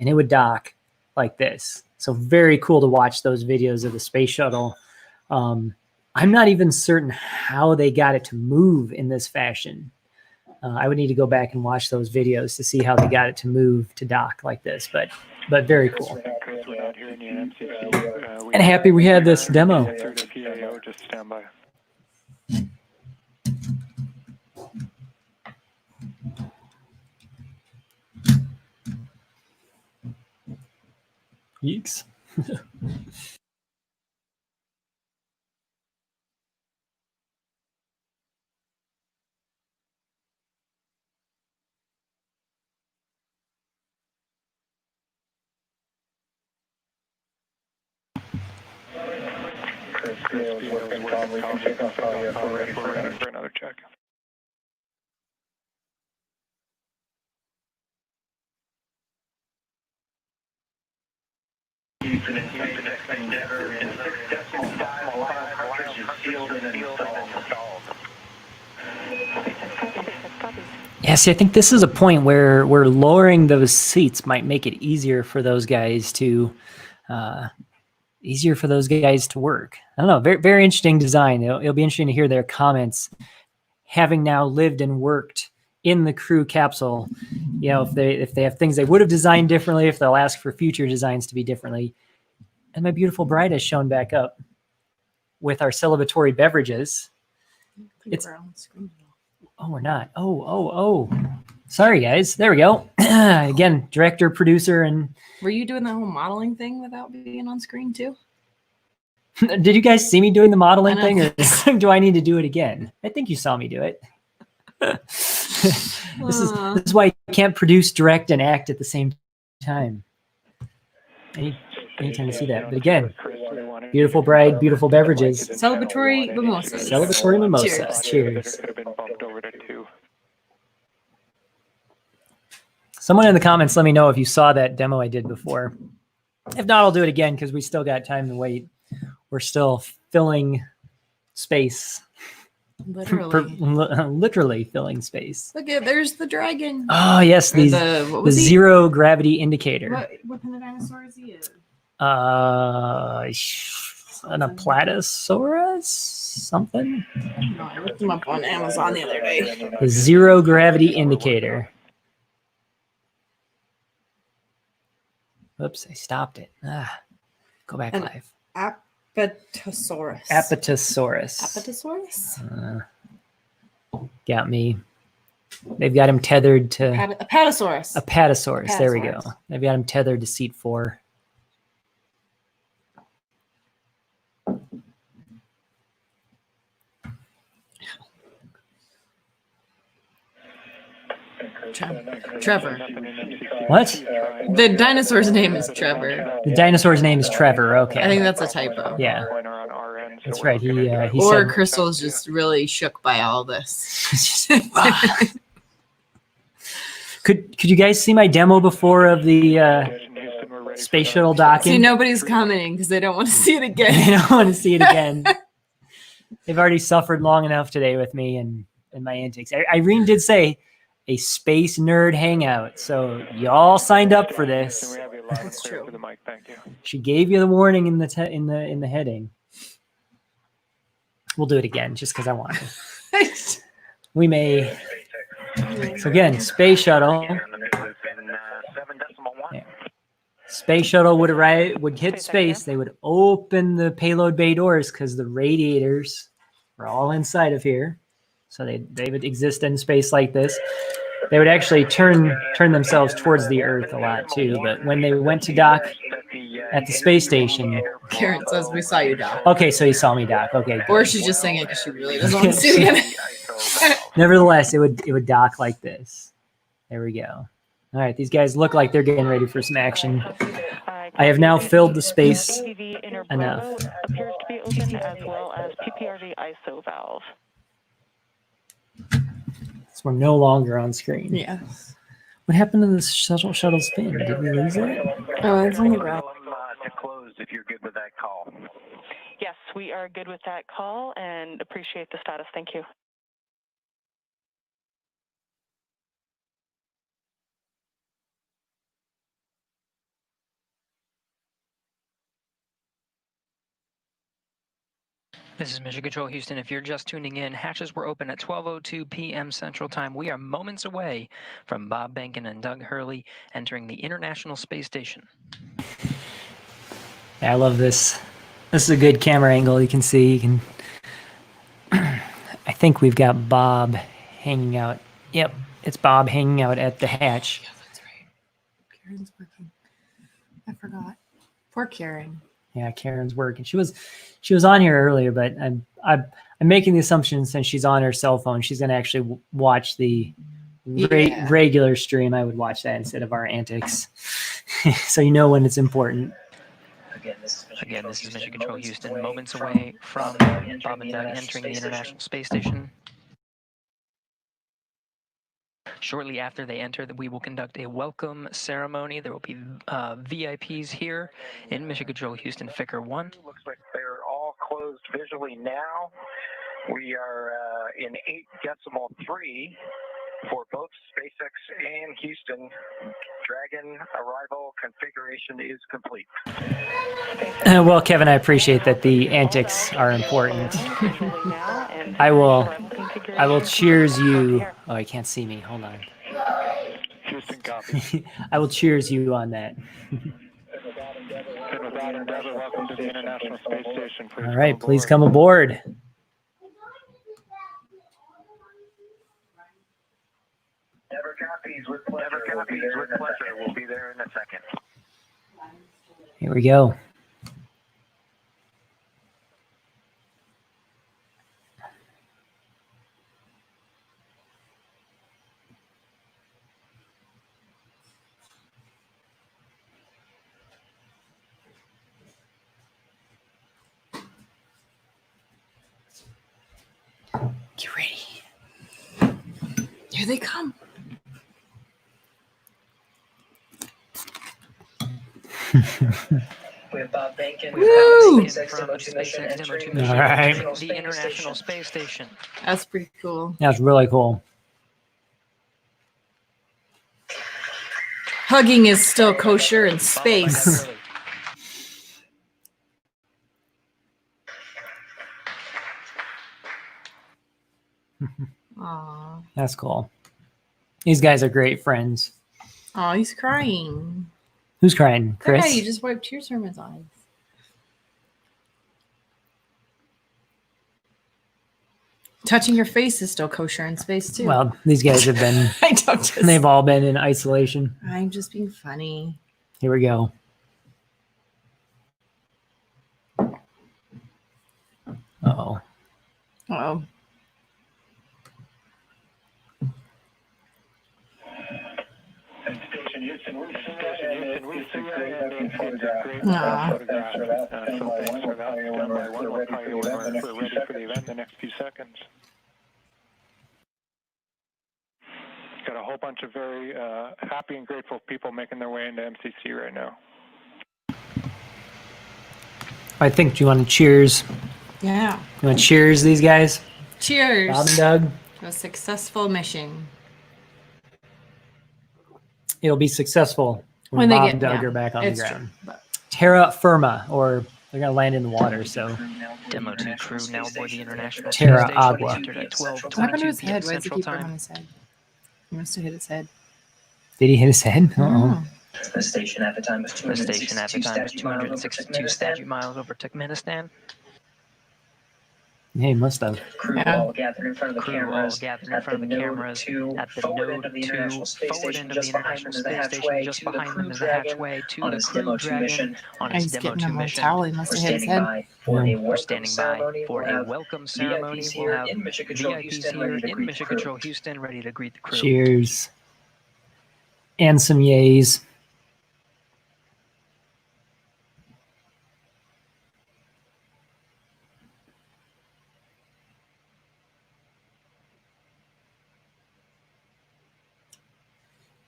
and it would dock like this. So very cool to watch those videos of the Space Shuttle. I'm not even certain how they got it to move in this fashion. I would need to go back and watch those videos to see how they got it to move to dock like this, but very cool. And happy we had this demo. Just stand by. Yeeks. For another check. Yeah, see, I think this is a point where lowering those seats might make it easier for those guys to work. I don't know. Very, very interesting design. It'll be interesting to hear their comments, having now lived and worked in the crew capsule. If they have things they would have designed differently, if they'll ask for future designs to be differently. And my beautiful bride has shown back up with our celebratory beverages. Oh, we're not. Oh. Sorry, guys. There we go. Again, director, producer, and... Were you doing that whole modeling thing without being on screen too? Did you guys see me doing the modeling thing, or do I need to do it again? I think you saw me do it. This is why you can't produce, direct, and act at the same time. Anytime to see that. But again, beautiful bride, beautiful beverages. Celebratory mimosas. Celebratory mimosas. Cheers. Someone in the comments, let me know if you saw that demo I did before. If not, I'll do it again because we still got time to wait. We're still filling space. Literally filling space. Look at, there's the dragon. Oh, yes, the zero gravity indicator. What kind of dinosaur is he? An Apatosaurus? something. No, I looked them up on Amazon the other day. The zero gravity indicator. Oops, I stopped it. Go back An live. Apatosaurus. Apatosaurus. Apatosaurus? Got me. They've got him tethered to Apatosaurus. Apatosaurus. There we go. They've got him tethered to seat 4. Trevor. What? The dinosaur's name is Trevor. The dinosaur's name is Trevor. Okay. I think that's a typo. Yeah. That's right. He or said, Crystal's just really shook by all this. Could you guys see my demo before of the space shuttle docking? See, nobody's commenting because they don't want to see it again. They don't want to see it again. They've already suffered long enough today with me and my antics. Irene did say a space nerd hangout, so y'all signed up for this. That's true. She gave you the warning in the heading. We'll do it again just because I want to. We may. So again, space shuttle. Yeah. Space shuttle would hit space. They would open the payload bay doors because the radiators are all inside of here. So they would exist in space like this. They would actually turn themselves towards the Earth a lot too. But when they went to dock at the space station, Karen says we saw you dock. Okay, so you saw me dock. Okay. Good. Or she's just saying it because she really doesn't want to see it again. Nevertheless, it would dock like this. There we go. All right, these guys look like they're getting ready for some action. I have now filled the space enough. Appears to be open, as well as PPRV ISO valve. So we're no longer on screen. Yeah. What happened to the shuttle spin? Did we lose it? Oh, it's on the ground. To close if you're good with that call. Yes, we are good with that call and appreciate the status. Thank you. This is Mission Control Houston. If you're just tuning in, hatches were open at 12:02 p.m. Central Time. We are moments away from Bob Behnken and Doug Hurley entering the International Space Station. Yeah, I love this. This is a good camera angle. You can see. I think we've got Bob hanging out. Yep, it's Bob hanging out at the hatch. Yeah, that's right. Karen's working. I forgot. Poor Karen. Yeah, Karen's working. She was on here earlier, but I'm making the assumption since she's on her cell phone, she's going to actually watch the regular stream. I would watch that instead of our antics, so you know when it's important. Again, this is Mission Control Houston, moments away from Bob and Doug entering the International Space Station. Shortly after they enter, we will conduct a welcome ceremony. There will be VIPs here in Mission Control Houston, Ficker 1. Looks like they're all closed visually now. We are in 8.3 for both SpaceX and Houston. Dragon arrival configuration is complete. Well, Kevin, I appreciate that the antics are important. I will cheers you. Oh, you can't see me. Hold on. Houston, copy. I will cheers you on that. Welcome to the International Space Station. All right, please come aboard. Never copies with pleasure. We'll be there in a second. Here we go. Get ready. Here they come. We have Bob Behnken. Woo! All right. The International Space Station. That's pretty cool. That's really cool. Hugging is still kosher in space. Aw. That's cool. These guys are great friends. Oh, he's crying. Who's crying? That guy, Chris? you just wiped tears from his eyes. Touching your face is still kosher in space too. Well, these guys have been. They've all been in isolation. I'm just being funny. Here we go. Uh-oh. Uh-oh. Got a whole bunch of very happy and grateful people making their way into MCC right now. I think, do you want to cheers? Yeah. You want to cheers these guys? Cheers. Bob and Doug? A successful mission. It'll be successful when Bob and Doug are back on the ground. Terra firma, or they're going to land in the water, so. Demo 2 crew now aboard the International Terra Space Station. Agua. Entered at 12:22 What happened to his p.m. head? Why does he Central keep Time. on his head? He must have hit his head. Did he hit his head? Uh-oh. The station at the time was The station at the time was 262 statute miles over Turkmenistan. Yeah, he must have. Crew all gathered in front of the cameras at the Node 2 forward end of the International Space Station. Just behind them is the hatchway to the Crew Dragon on its Demo 2 mission. He's getting him a towel. He must have hit his head. We're standing by for a welcome ceremony. We'll have VIPs here in Mission Control Houston ready to greet the crew. Cheers. And some yays.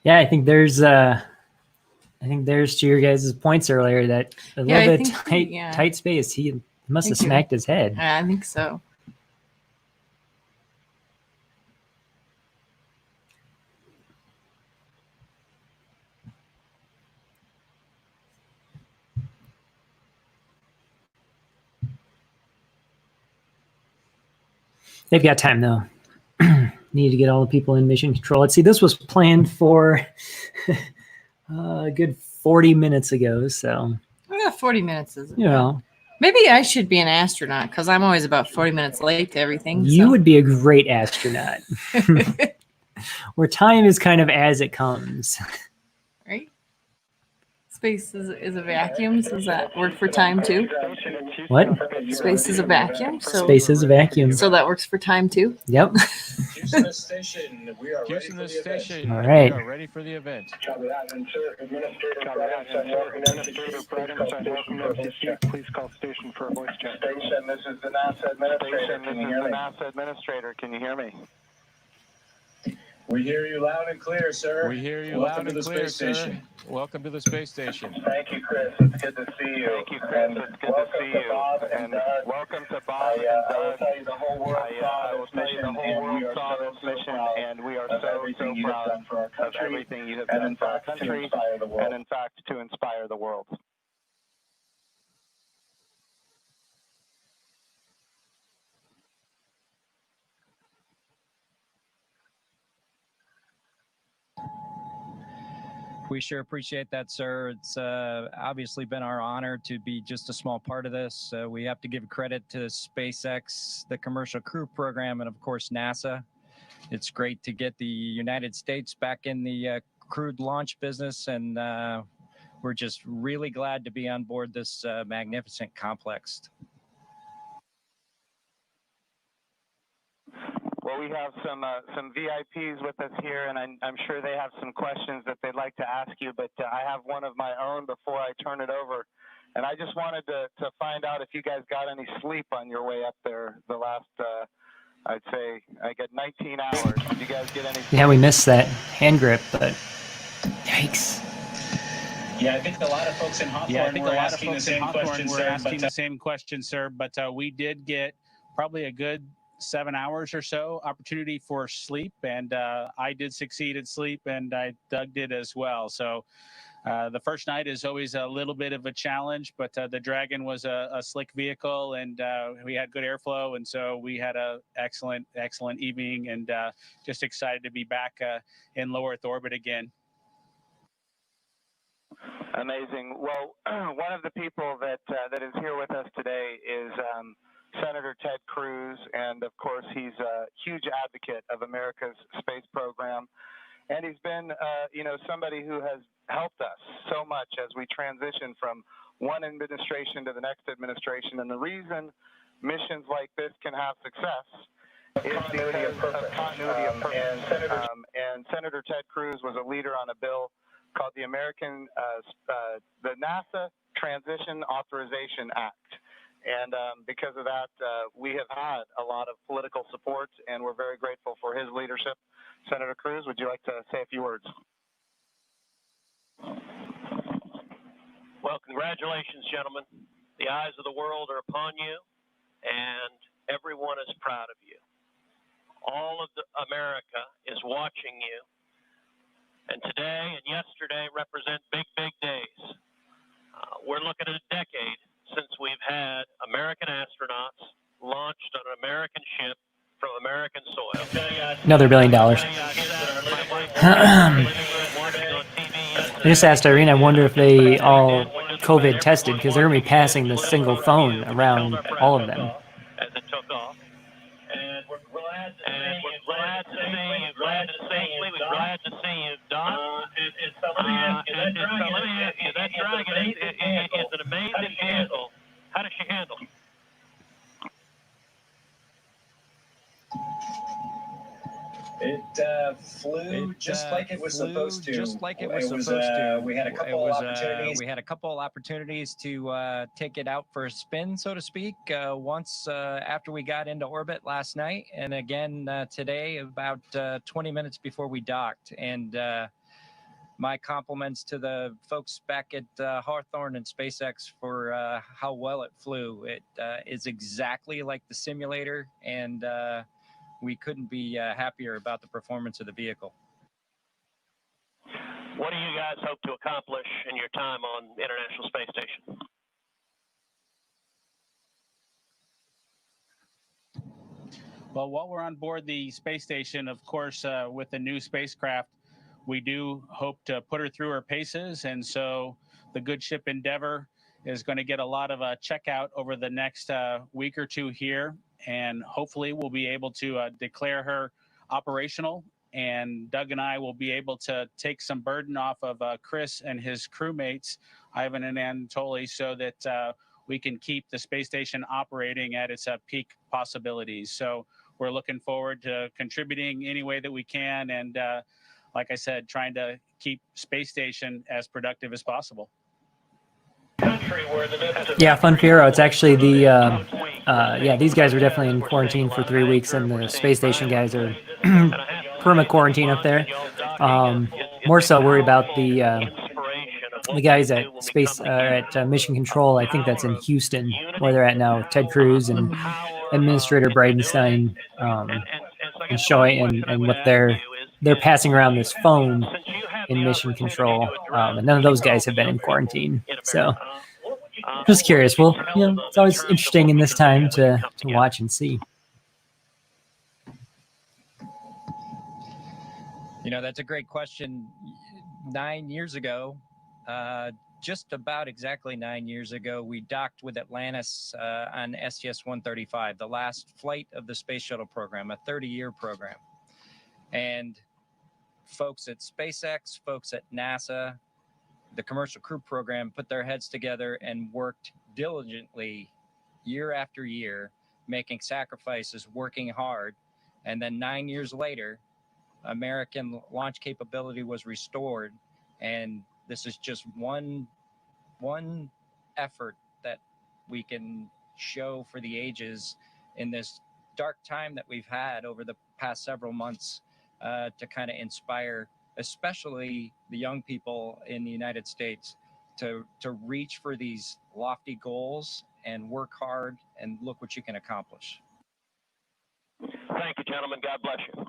Yeah, I think there's to your guys' points earlier that a little bit tight space. He must have smacked his head. Yeah, I think so. They've got time though. Need to get all the people in mission control. Let's see, this was planned for a good 40 minutes ago. So Yeah, 40 minutes is. You know, maybe I should be an astronaut because I'm always about 40 minutes late to everything. you would be a great astronaut. Where time is kind of as it comes. Right? Space is a vacuum. So does that work for time too? What? Space is a vacuum. So Space is a vacuum. So that works for time too? Yep. Houston Station. We are Houston ready for the Station. event. All right. We are ready for the event. Please call station for a voice check. Station, this is the NASA administrator. Station, this is the NASA administrator. Can you hear me? We hear you loud and clear, sir. We hear you Welcome loud to and the clear, space sir. station. Welcome to the space station. Thank you, Chris. It's good to see you. Thank you, Chris. It's good to see you. And welcome to Bob and Doug. I will tell you the whole world saw this mission, and we are so proud of everything you have done for our country, and in fact, to inspire the world. We sure appreciate that, sir. It's obviously been our honor to be just a small part of this. We have to give credit to SpaceX, the Commercial Crew Program, and of course NASA. It's great to get the United States back in the crewed launch business, and we're just really glad to be on board this magnificent complex. Well, we have some VIPs with us here, and I'm sure they have some questions that they'd like to ask you, but I have one of my own before I turn it over. And I just wanted to find out if you guys got any sleep on your way up there the last, I'd say, I got 19 hours. Did you guys get any sleep? Yeah, we missed that hand grip, but yikes. Yeah, I think a lot of folks in Hawthorne were asking the same question, sir. But we did get probably a good 7 hours or so opportunity for sleep, and I did succeed at sleep, and Doug did as well. So The first night is always a little bit of a challenge, but the Dragon was a slick vehicle, and we had good airflow, and so we had a excellent evening, and just excited to be back in low Earth orbit again. Amazing. Well, one of the people that is here with us today is Senator Ted Cruz, and of course he's a huge advocate of America's space program. And he's been, somebody who has helped us so much as we transition from one administration to the next administration. And the reason missions like this can have success is because of continuity of purpose. And Senator Ted Cruz was a leader on a bill called the the NASA Transition Authorization Act. And because of that, we have had a lot of political support, and we're very grateful for his leadership. Senator Cruz, would you like to say a few words? Well, congratulations, gentlemen. The eyes of the world are upon you, and everyone is proud of you. All of America is watching you, and today and yesterday represent big, big days. We're looking at a decade since we've had American astronauts launched on an American ship from American soil. Another $1 billion. I just asked Irene, I wonder if they all COVID tested, because they're going to be passing this single phone around all of them. As it took off. And we're glad to see you. Glad to see you, Don. So let me ask you, that Dragon is an amazing vehicle. How does she handle? It flew just like it was supposed to. Just like it was supposed to. We had a couple of opportunities. We had a couple of opportunities to take it out for a spin, so to speak. Once after we got into orbit last night, and again today, about 20 minutes before we docked. And my compliments to the folks back at Hawthorne and SpaceX for how well it flew. It is exactly like the simulator, and we couldn't be happier about the performance of the vehicle. What do you guys hope to accomplish in your time on the International Space Station? Well, while we're on board the space station, of course, with the new spacecraft, we do hope to put her through her paces. And so the good ship Endeavour is going to get a lot of checkout over the next week or two here. And hopefully we'll be able to declare her operational. And Doug and I will be able to take some burden off of Chris and his crewmates, Ivan and Anatoly, so that we can keep the space station operating at its peak possibilities. So we're looking forward to contributing any way that we can. And like I said, trying to keep space station as productive as possible. Yeah, Fun Fiero, it's actually the, these guys are definitely in quarantine for 3 weeks, and the space station guys are perma-quarantine up there. More so worried about the guys at Mission Control. I think that's in Houston, where they're at now. Ted Cruz and Administrator Bridenstine, and showing and what they're passing around this phone in Mission Control, and none of those guys have been in quarantine. So just curious. Well, it's always interesting in this time to watch and see. That's a great question. 9 years ago, just about exactly 9 years ago, we docked with Atlantis on STS-135, the last flight of the space shuttle program, a 30-year program. And folks at SpaceX, folks at NASA, the Commercial Crew Program put their heads together and worked diligently year after year, making sacrifices, working hard. And then 9 years later, American launch capability was restored. And this is just one effort that we can show for the ages in this dark time that we've had over the past several months, to kind of inspire, especially the young people in the United States, to reach for these lofty goals and work hard, and look what you can accomplish. Thank you, gentlemen. God bless you.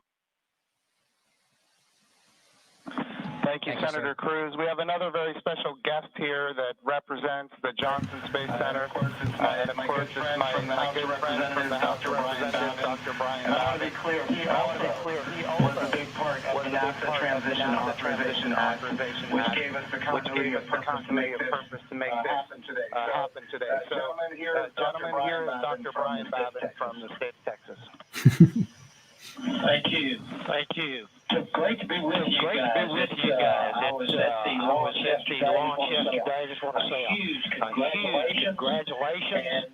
Thank you, Thank you, Senator sir. Cruz. We have another very special guest here that represents the Johnson Space Center. And of course, it's my good friend from the House of Representatives, Dr. Brian Babbitt. And I want to be clear, he also was a big part of the NASA Transition Authorization Act, which gave us the continuity of purpose to make this happen today. So, gentlemen, here is Dr. Brian Babbitt from the state of Texas. Thank you. Thank you. It's great to be with you guys. I was at the launch yesterday. I just want to say a huge congratulations.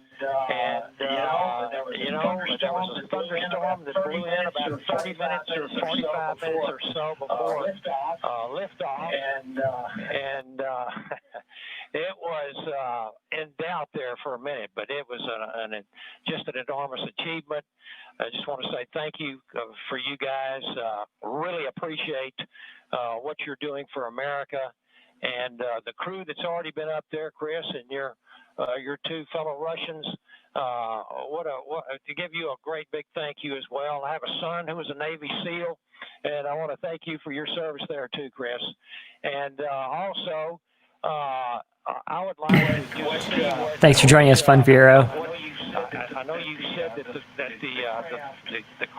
And there was a thunderstorm that blew in about 30 minutes or 45 minutes or so before liftoff. And it was in doubt there for a minute, but it was just an enormous achievement. I just want to say thank you for you guys. Really appreciate what you're doing for America, and the crew that's already been up there, Chris, and your two fellow Russians. To give you a great big thank you as well. I have a son who was a Navy SEAL, and I want to thank you for your service there too, Chris. And also, I would like to just see what. Thanks for joining us, Fun Vero. I know you said that the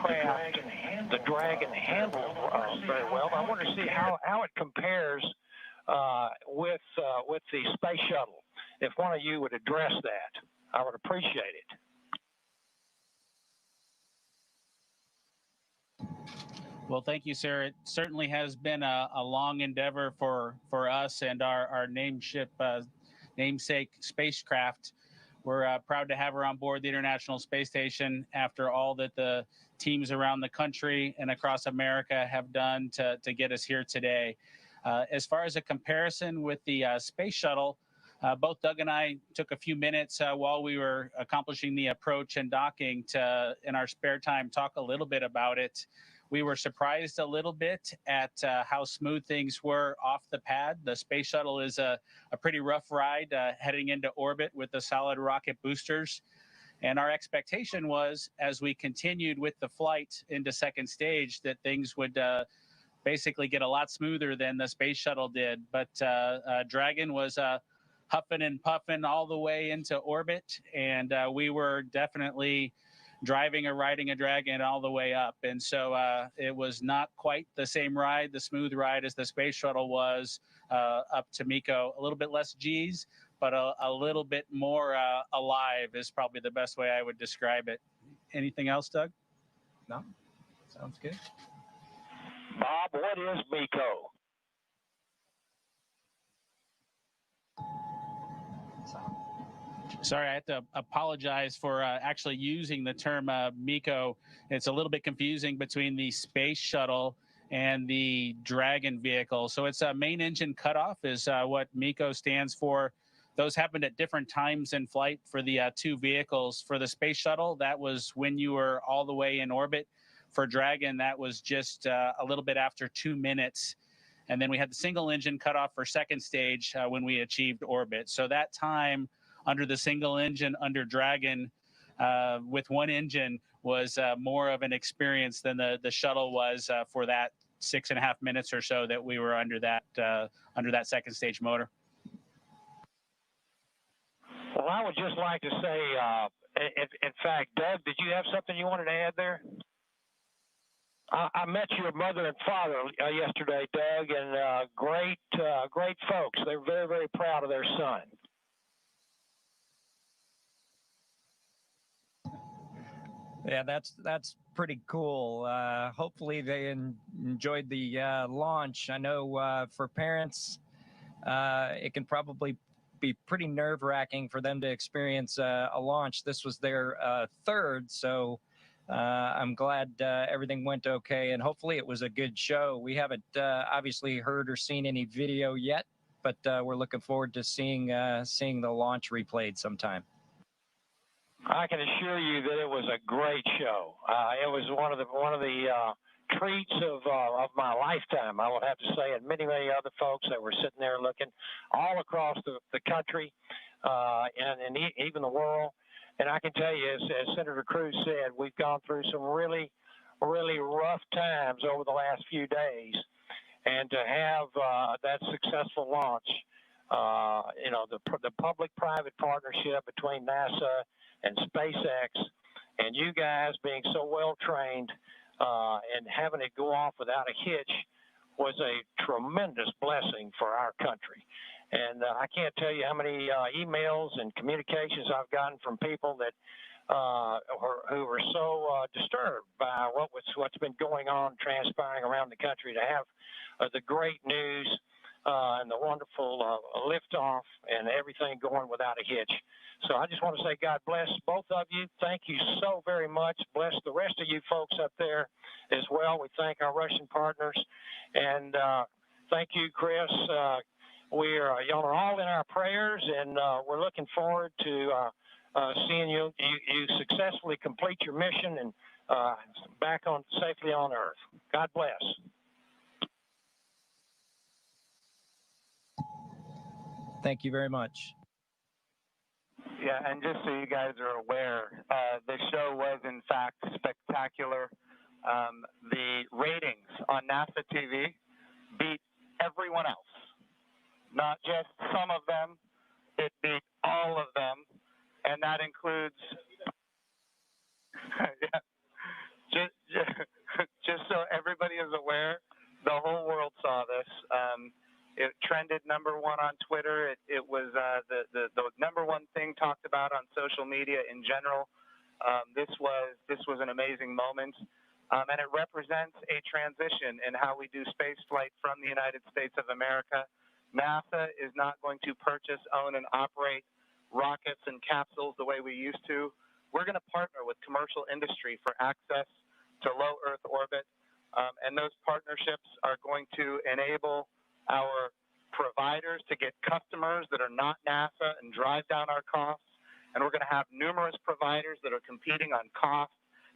craft, the Dragon, handled very well. But I want to see how it compares with the space shuttle. If one of you would address that, I would appreciate it. Well, thank you, sir. It certainly has been a long endeavor for us and our namesake spacecraft. We're proud to have her on board the International Space Station after all that the teams around the country and across America have done to get us here today. As far as a comparison with the space shuttle, both Doug and I took a few minutes while we were accomplishing the approach and docking to, in our spare time, talk a little bit about it. We were surprised a little bit at how smooth things were off the pad. The space shuttle is a pretty rough ride heading into orbit with the solid rocket boosters. And our expectation was, as we continued with the flight into second stage, that things would basically get a lot smoother than the space shuttle did. But Dragon was huffing and puffing all the way into orbit, and we were definitely driving or riding a Dragon all the way up. And so it was not quite the same ride, the smooth ride, as the space shuttle was up to MECO. A little bit less G's, but a little bit more alive is probably the best way I would describe it. Anything else, Doug? No? Sounds good. Bob, what is MECO? Sorry, I have to apologize for actually using the term MECO. It's a little bit confusing between the space shuttle and the Dragon vehicle. So it's a main engine cutoff is what MECO stands for. Those happened at different times in flight for the two vehicles. For the space shuttle, that was when you were all the way in orbit. For Dragon, that was just a little bit after 2 minutes. And then we had the single engine cutoff for second stage when we achieved orbit. So that time under the single engine under Dragon with one engine was more of an experience than the shuttle was for that 6.5 minutes or so that we were under that second stage motor. Well, I would just like to say, in fact, Doug, did you have something you wanted to add there? I met your mother and father yesterday, Doug, and great folks. They're very, very proud of their son. Yeah, that's pretty cool. Hopefully they enjoyed the launch. I know for parents, it can probably be pretty nerve-wracking for them to experience a launch. This was their third, so I'm glad everything went okay, and hopefully it was a good show. We haven't obviously heard or seen any video yet, but we're looking forward to seeing the launch replayed sometime. I can assure you that it was a great show. It was one of the treats of my lifetime, I would have to say, and many other folks that were sitting there looking all across the country and even the world. And I can tell you, as Senator Cruz said, we've gone through some really, really rough times over the last few days. and to have that successful launch. You know, the public-private partnership between NASA and SpaceX, and you guys being so well trained and having it go off without a hitch was a tremendous blessing for our country. And I can't tell you how many emails and communications I've gotten from people that who were so disturbed by what's been going on, transpiring around the country, to have the great news and the wonderful liftoff and everything going without a hitch. So I just want to say God bless both of you. Thank you so very much. Bless the rest of you folks up there as well. We thank our Russian partners. And thank you, Chris. Y'all are all in our prayers, and we're looking forward to seeing you successfully complete your mission and back on safely on Earth. God bless. Thank you very much. Yeah, and just so you guys are aware, the show was in fact spectacular. The ratings on NASA TV beat everyone else. Not just some of them, it beat all of them, and that includes, yeah, just so everybody is aware, the whole world saw this. It trended #1 on Twitter. It was the #1 thing talked about on social media in general. This was an amazing moment, and it represents a transition in how we do space flight from the United States of America. NASA is not going to purchase, own, and operate rockets and capsules the way we used to. We're going to partner with commercial industry for access to low Earth orbit, and those partnerships are going to enable our providers to get customers that are not NASA and drive down our costs. And we're going to have numerous providers that are competing on cost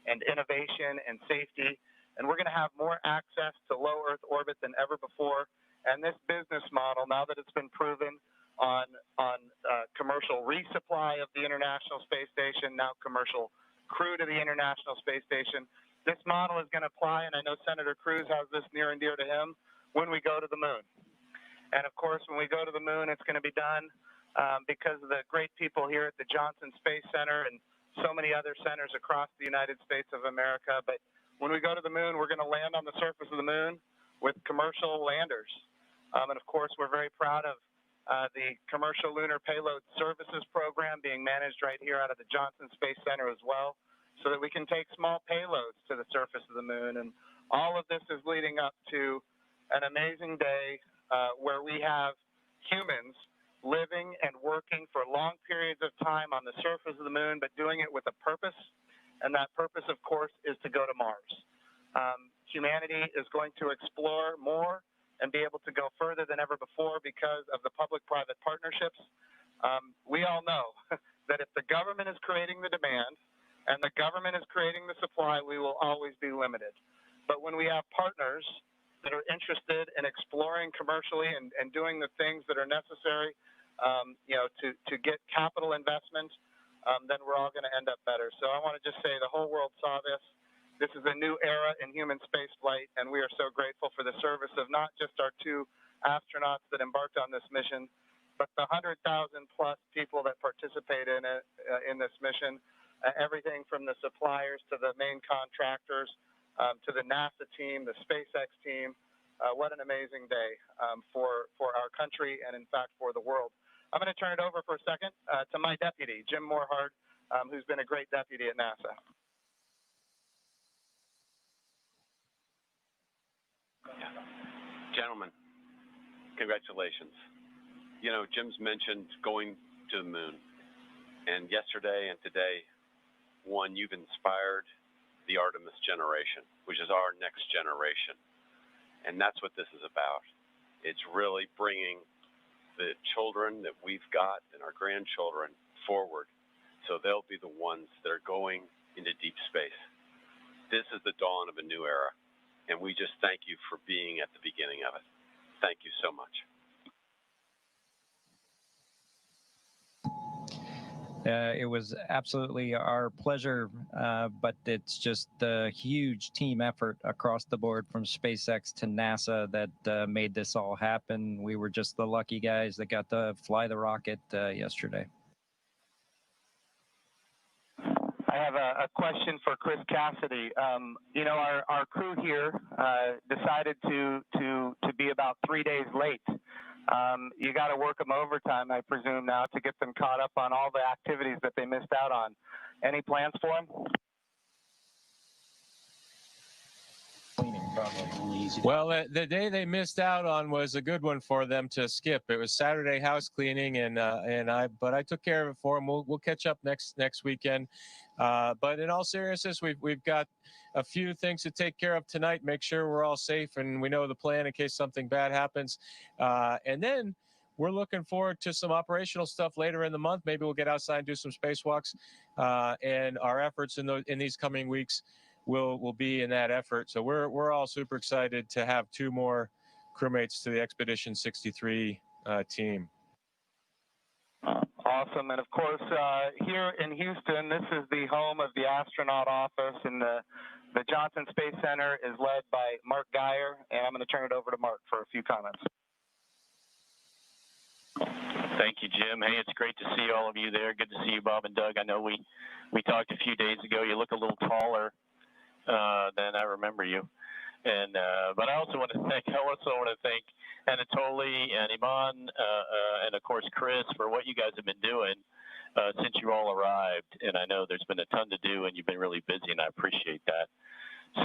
and innovation and safety. And we're going to have more access to low Earth orbit than ever before. And this business model, now that it's been proven on commercial resupply of the International Space Station, now commercial crew to the International Space Station, this model is going to apply, and I know Senator Cruz has this near and dear to him, when we go to the moon. And of course, when we go to the moon, it's going to be done because of the great people here at the Johnson Space Center and so many other centers across the United States of America. But when we go to the moon, we're going to land on the surface of the moon with commercial landers. And of course, we're very proud of the Commercial Lunar Payload Services Program being managed right here out of the Johnson Space Center as well, so that we can take small payloads to the surface of the moon. And all of this is leading up to an amazing day where we have humans living and working for long periods of time on the surface of the moon, but doing it with a purpose. And that purpose, of course, is to go to Mars. Humanity is going to explore more and be able to go further than ever before because of the public-private partnerships. We all know that if the government is creating the demand and the government is creating the supply, we will always be limited. But when we have partners that are interested in exploring commercially and doing the things that are necessary, to get capital investment, then we're all going to end up better. So I want to just say the whole world saw this. This is a new era in human space flight, and we are so grateful for the service of not just our 2 astronauts that embarked on this mission, but the 100,000 plus people that participate in it, in this mission, everything from the suppliers to the main contractors, to the NASA team, the SpaceX team. What an amazing day for our country and, in fact, for the world. I'm going to turn it over for a second to my deputy, Jim Morehard, who's been a great deputy at NASA. Gentlemen, congratulations. You know, Jim's mentioned going to the moon. And yesterday and today, you've inspired the Artemis generation, which is our next generation. And that's what this is about. It's really bringing the children that we've got and our grandchildren forward, so they'll be the ones that are going into deep space. This is the dawn of a new era, and we just thank you for being at the beginning of it. Thank you so much. It was absolutely our pleasure, but it's just a huge team effort across the board from SpaceX to NASA that made this all happen. We were just the lucky guys that got to fly the rocket yesterday. I have a question for Chris Cassidy. You know, our crew here decided to be about 3 days late. You got to work them overtime, I presume, now to get them caught up on all the activities that they missed out on. Any plans for them? Well, the day they missed out on was a good one for them to skip. It was Saturday house cleaning, but I took care of it for them. We'll catch up next weekend. But in all seriousness, we've got a few things to take care of tonight. Make sure we're all safe and we know the plan in case something bad happens. And then we're looking forward to some operational stuff later in the month. Maybe we'll get outside and do some spacewalks. And our efforts in these coming weeks will be in that effort. So we're all super excited to have 2 more crewmates to the Expedition 63 team. Awesome. And of course, here in Houston, this is the home of the astronaut office, and the Johnson Space Center is led by Mark Geyer, and I'm going to turn it over to Mark for a few comments. Thank you, Jim. Hey, it's great to see all of you there. Good to see you, Bob and Doug. I know we talked a few days ago. You look a little taller than I remember you. And but I also want to thank Anatoly and Iman and of course Chris for what you guys have been doing since you all arrived. And I know there's been a ton to do, and you've been really busy, and I appreciate that.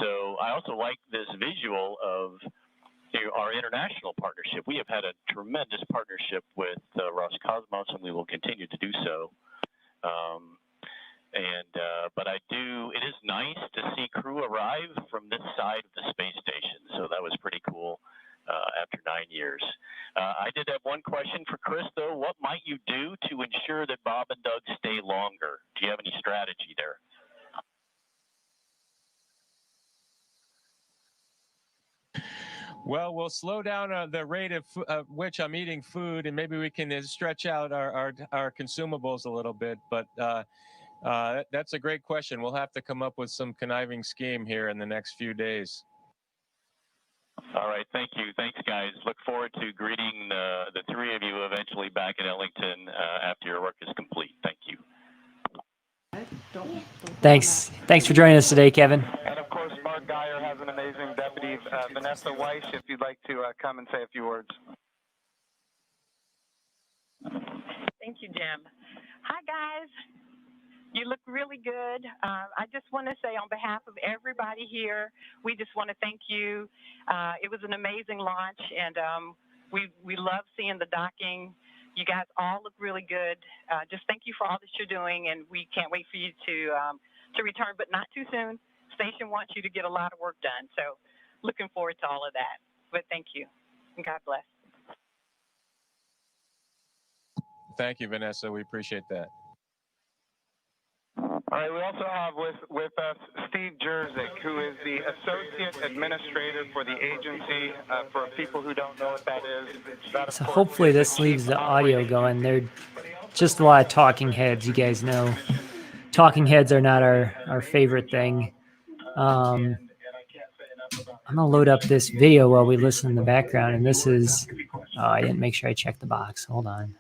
So I also like this visual of our international partnership. We have had a tremendous partnership with Roscosmos, and we will continue to do so. But it is nice to see crew arrive from this side of the space station. So that was pretty cool after 9 years. I did have one question for Chris, though. What might you do to ensure that Bob and Doug stay longer? Do you have any strategy there? Well, we'll slow down the rate of which I'm eating food, and maybe we can stretch out our consumables a little bit. But that's a great question. We'll have to come up with some conniving scheme here in the next few days. All right, thank you. Thanks, guys. Look forward to greeting the 3 of you eventually back in Ellington after your work is complete. Thank you. Thanks for joining us today, Kevin. And of course, Mark Geyer has an amazing deputy, Vanessa Weiss, if you'd like to come and say a few words. Thank you, Jim. Hi, guys. You look really good. I just want to say on behalf of everybody here, we just want to thank you. It was an amazing launch, and we love seeing the docking. You guys all look really good. Just thank you for all that you're doing, and we can't wait for you to return, but not too soon. Station wants you to get a lot of work done, so looking forward to all of that. But thank you, and God bless. Thank you, Vanessa. We appreciate that. All right, we also have with us Steve Jerzik, who is the Associate Administrator for the agency. For people who don't know what that is. So hopefully this leaves the audio going. They're just a lot of talking heads, you guys know. Talking heads are not our favorite thing. I'm going to load up this video while we listen in the background, and this is... Oh, I didn't make sure I checked the box. Hold on.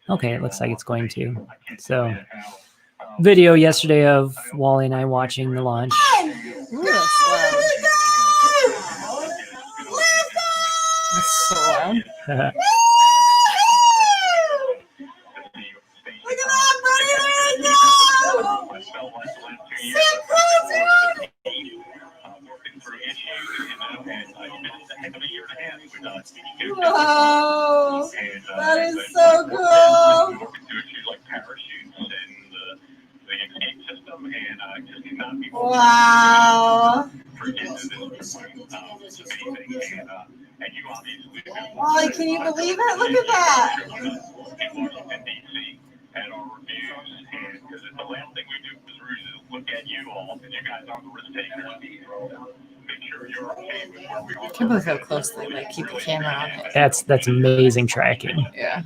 Okay, it looks like it's going to. So, video yesterday of Wally and I watching the launch. Ooh, that's loud. That's so loud. Look at that, buddy! Wow, that is so cool. Wow. Wally, can you believe it? Look at that. I can't believe how close they keep the camera on it. That's amazing tracking. Yeah.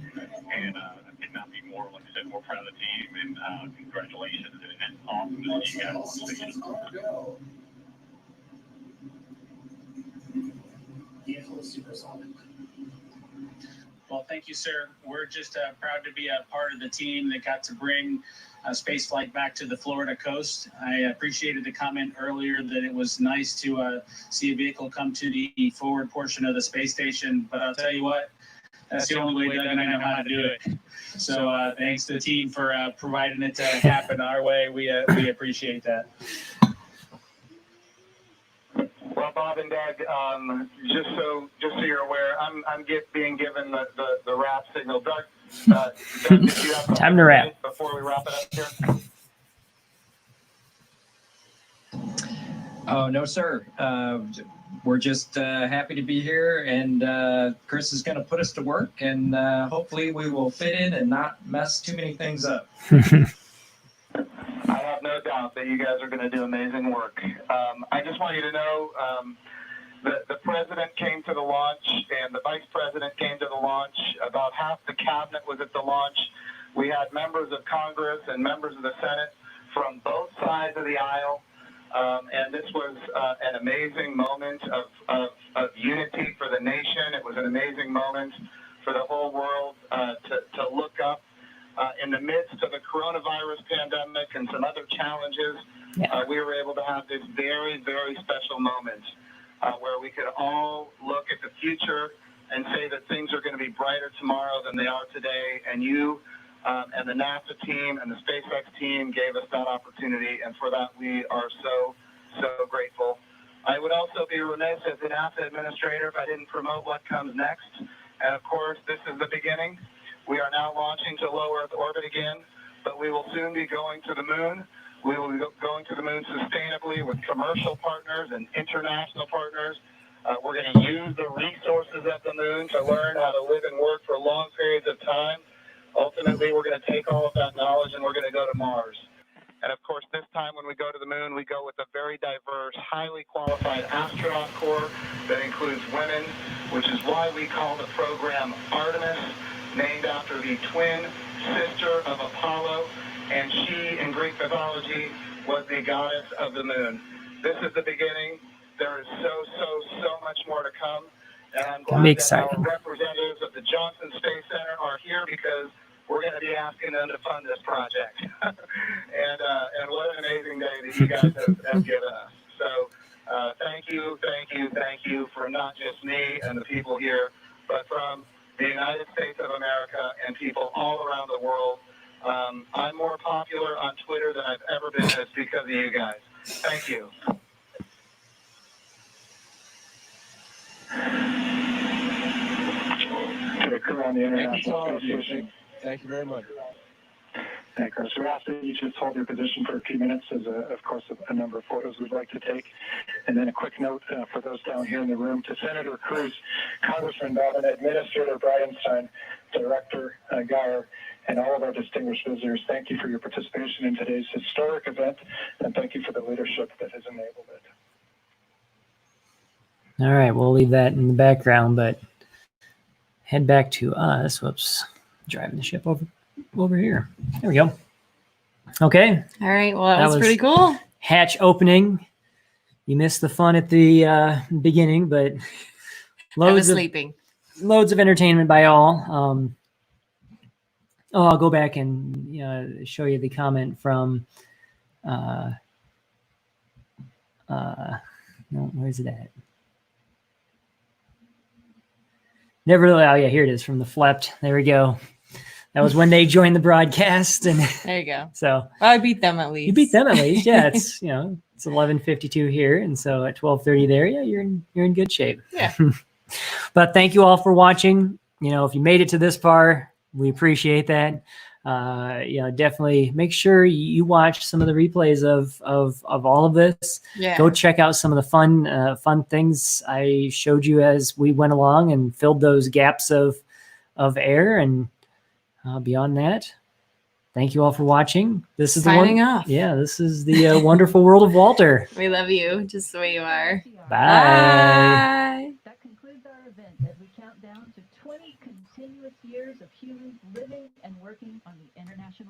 and I could not be more, like I said, more proud of the team, and congratulations, and it's awesome to see you guys on station. Well, thank you, sir. We're just proud to be a part of the team that got to bring spaceflight back to the Florida coast. I appreciated the comment earlier that it was nice to see a vehicle come to the forward portion of the space station, but I'll tell you what, that's the only way Doug and I know how to do it. So thanks to the team for providing it to happen our way. We appreciate that. Well, Bob and Doug, just so you're aware, I'm being given the wrap signal. Doug, did you have time to wrap before we wrap it up here? Oh, no, sir. We're just happy to be here, and Chris is going to put us to work, and hopefully we will fit in and not mess too many things up. I have no doubt that you guys are going to do amazing work. I just want you to know the president came to the launch and the vice president came to the launch. About half the cabinet was at the launch. We had members of Congress and members of the Senate from both sides of the aisle. And this was an amazing moment of unity for the nation. It was an amazing moment for the whole world to look up. In the midst of the coronavirus pandemic and some other challenges, we were able to have this very, very special moment where we could all look at the future and say that things are going to be brighter tomorrow than they are today. And you and the NASA team and the SpaceX team gave us that opportunity, and for that we are so, so grateful. I would also be remiss as the NASA administrator if I didn't promote what comes next. And of course, this is the beginning. We are now launching to low Earth orbit again, but we will soon be going to the moon. We will be going to the moon sustainably with commercial partners and international partners. We're going to use the resources of the moon to learn how to live and work for long periods of time. Ultimately, we're going to take all of that knowledge and we're going to go to Mars. And of course, this time when we go to the moon, we go with a very diverse, highly qualified astronaut corps that includes women, which is why we call the program Artemis, named after the twin sister of Apollo, and she, in Greek mythology, was the goddess of the moon. This is the beginning. There is so much more to come. And I'm glad that our representatives of the Johnson Space Center are here because we're going to be asking them to fund this project. and what an amazing day that you guys have given us. So thank you for not just me and the people here, but from the United States of America and people all around the world. I'm more popular on Twitter than I've ever been. It's because of you guys. Thank you. To the crew on the International Space Station. Thank you very much. Thank you. So we ask that you just hold your position for a few minutes. There's, of course, a number of photos we'd like to take. And then a quick note for those down here in the room to Senator Cruz, Congressman Bobbin, Administrator Bridenstine, Director Geyer, and all of our distinguished visitors. Thank you for your participation in today's historic event, and thank you for the leadership that has enabled it. All right, we'll leave that in the background, but head back to us. Whoops, driving the ship over here. There we go. Okay. All right. Well, that was pretty cool. Hatch opening. You missed the fun at the beginning, but loads of entertainment by all. I'll go back and show you the comment from. No, where's it at? Never really. Oh yeah, here it is from the Flept. There we go. That was when they joined the broadcast, and there you go. So well, I beat them at least. You beat them at least, yeah. It's it's 11:52 here, and so at 12:30 there, yeah, you're in good shape. Yeah. But thank you all for watching. If you made it to this far, we appreciate that. Definitely make sure you watch some of the replays of all of this. Yeah. Go check out some of the fun things I showed you as we went along and filled those gaps of air. And beyond that, thank you all for watching. This is signing off. Yeah, this is the wonderful world of Walter. We love you just the way you are. Bye. That concludes our event. countdown to 20 continuous years of humans living and working on the International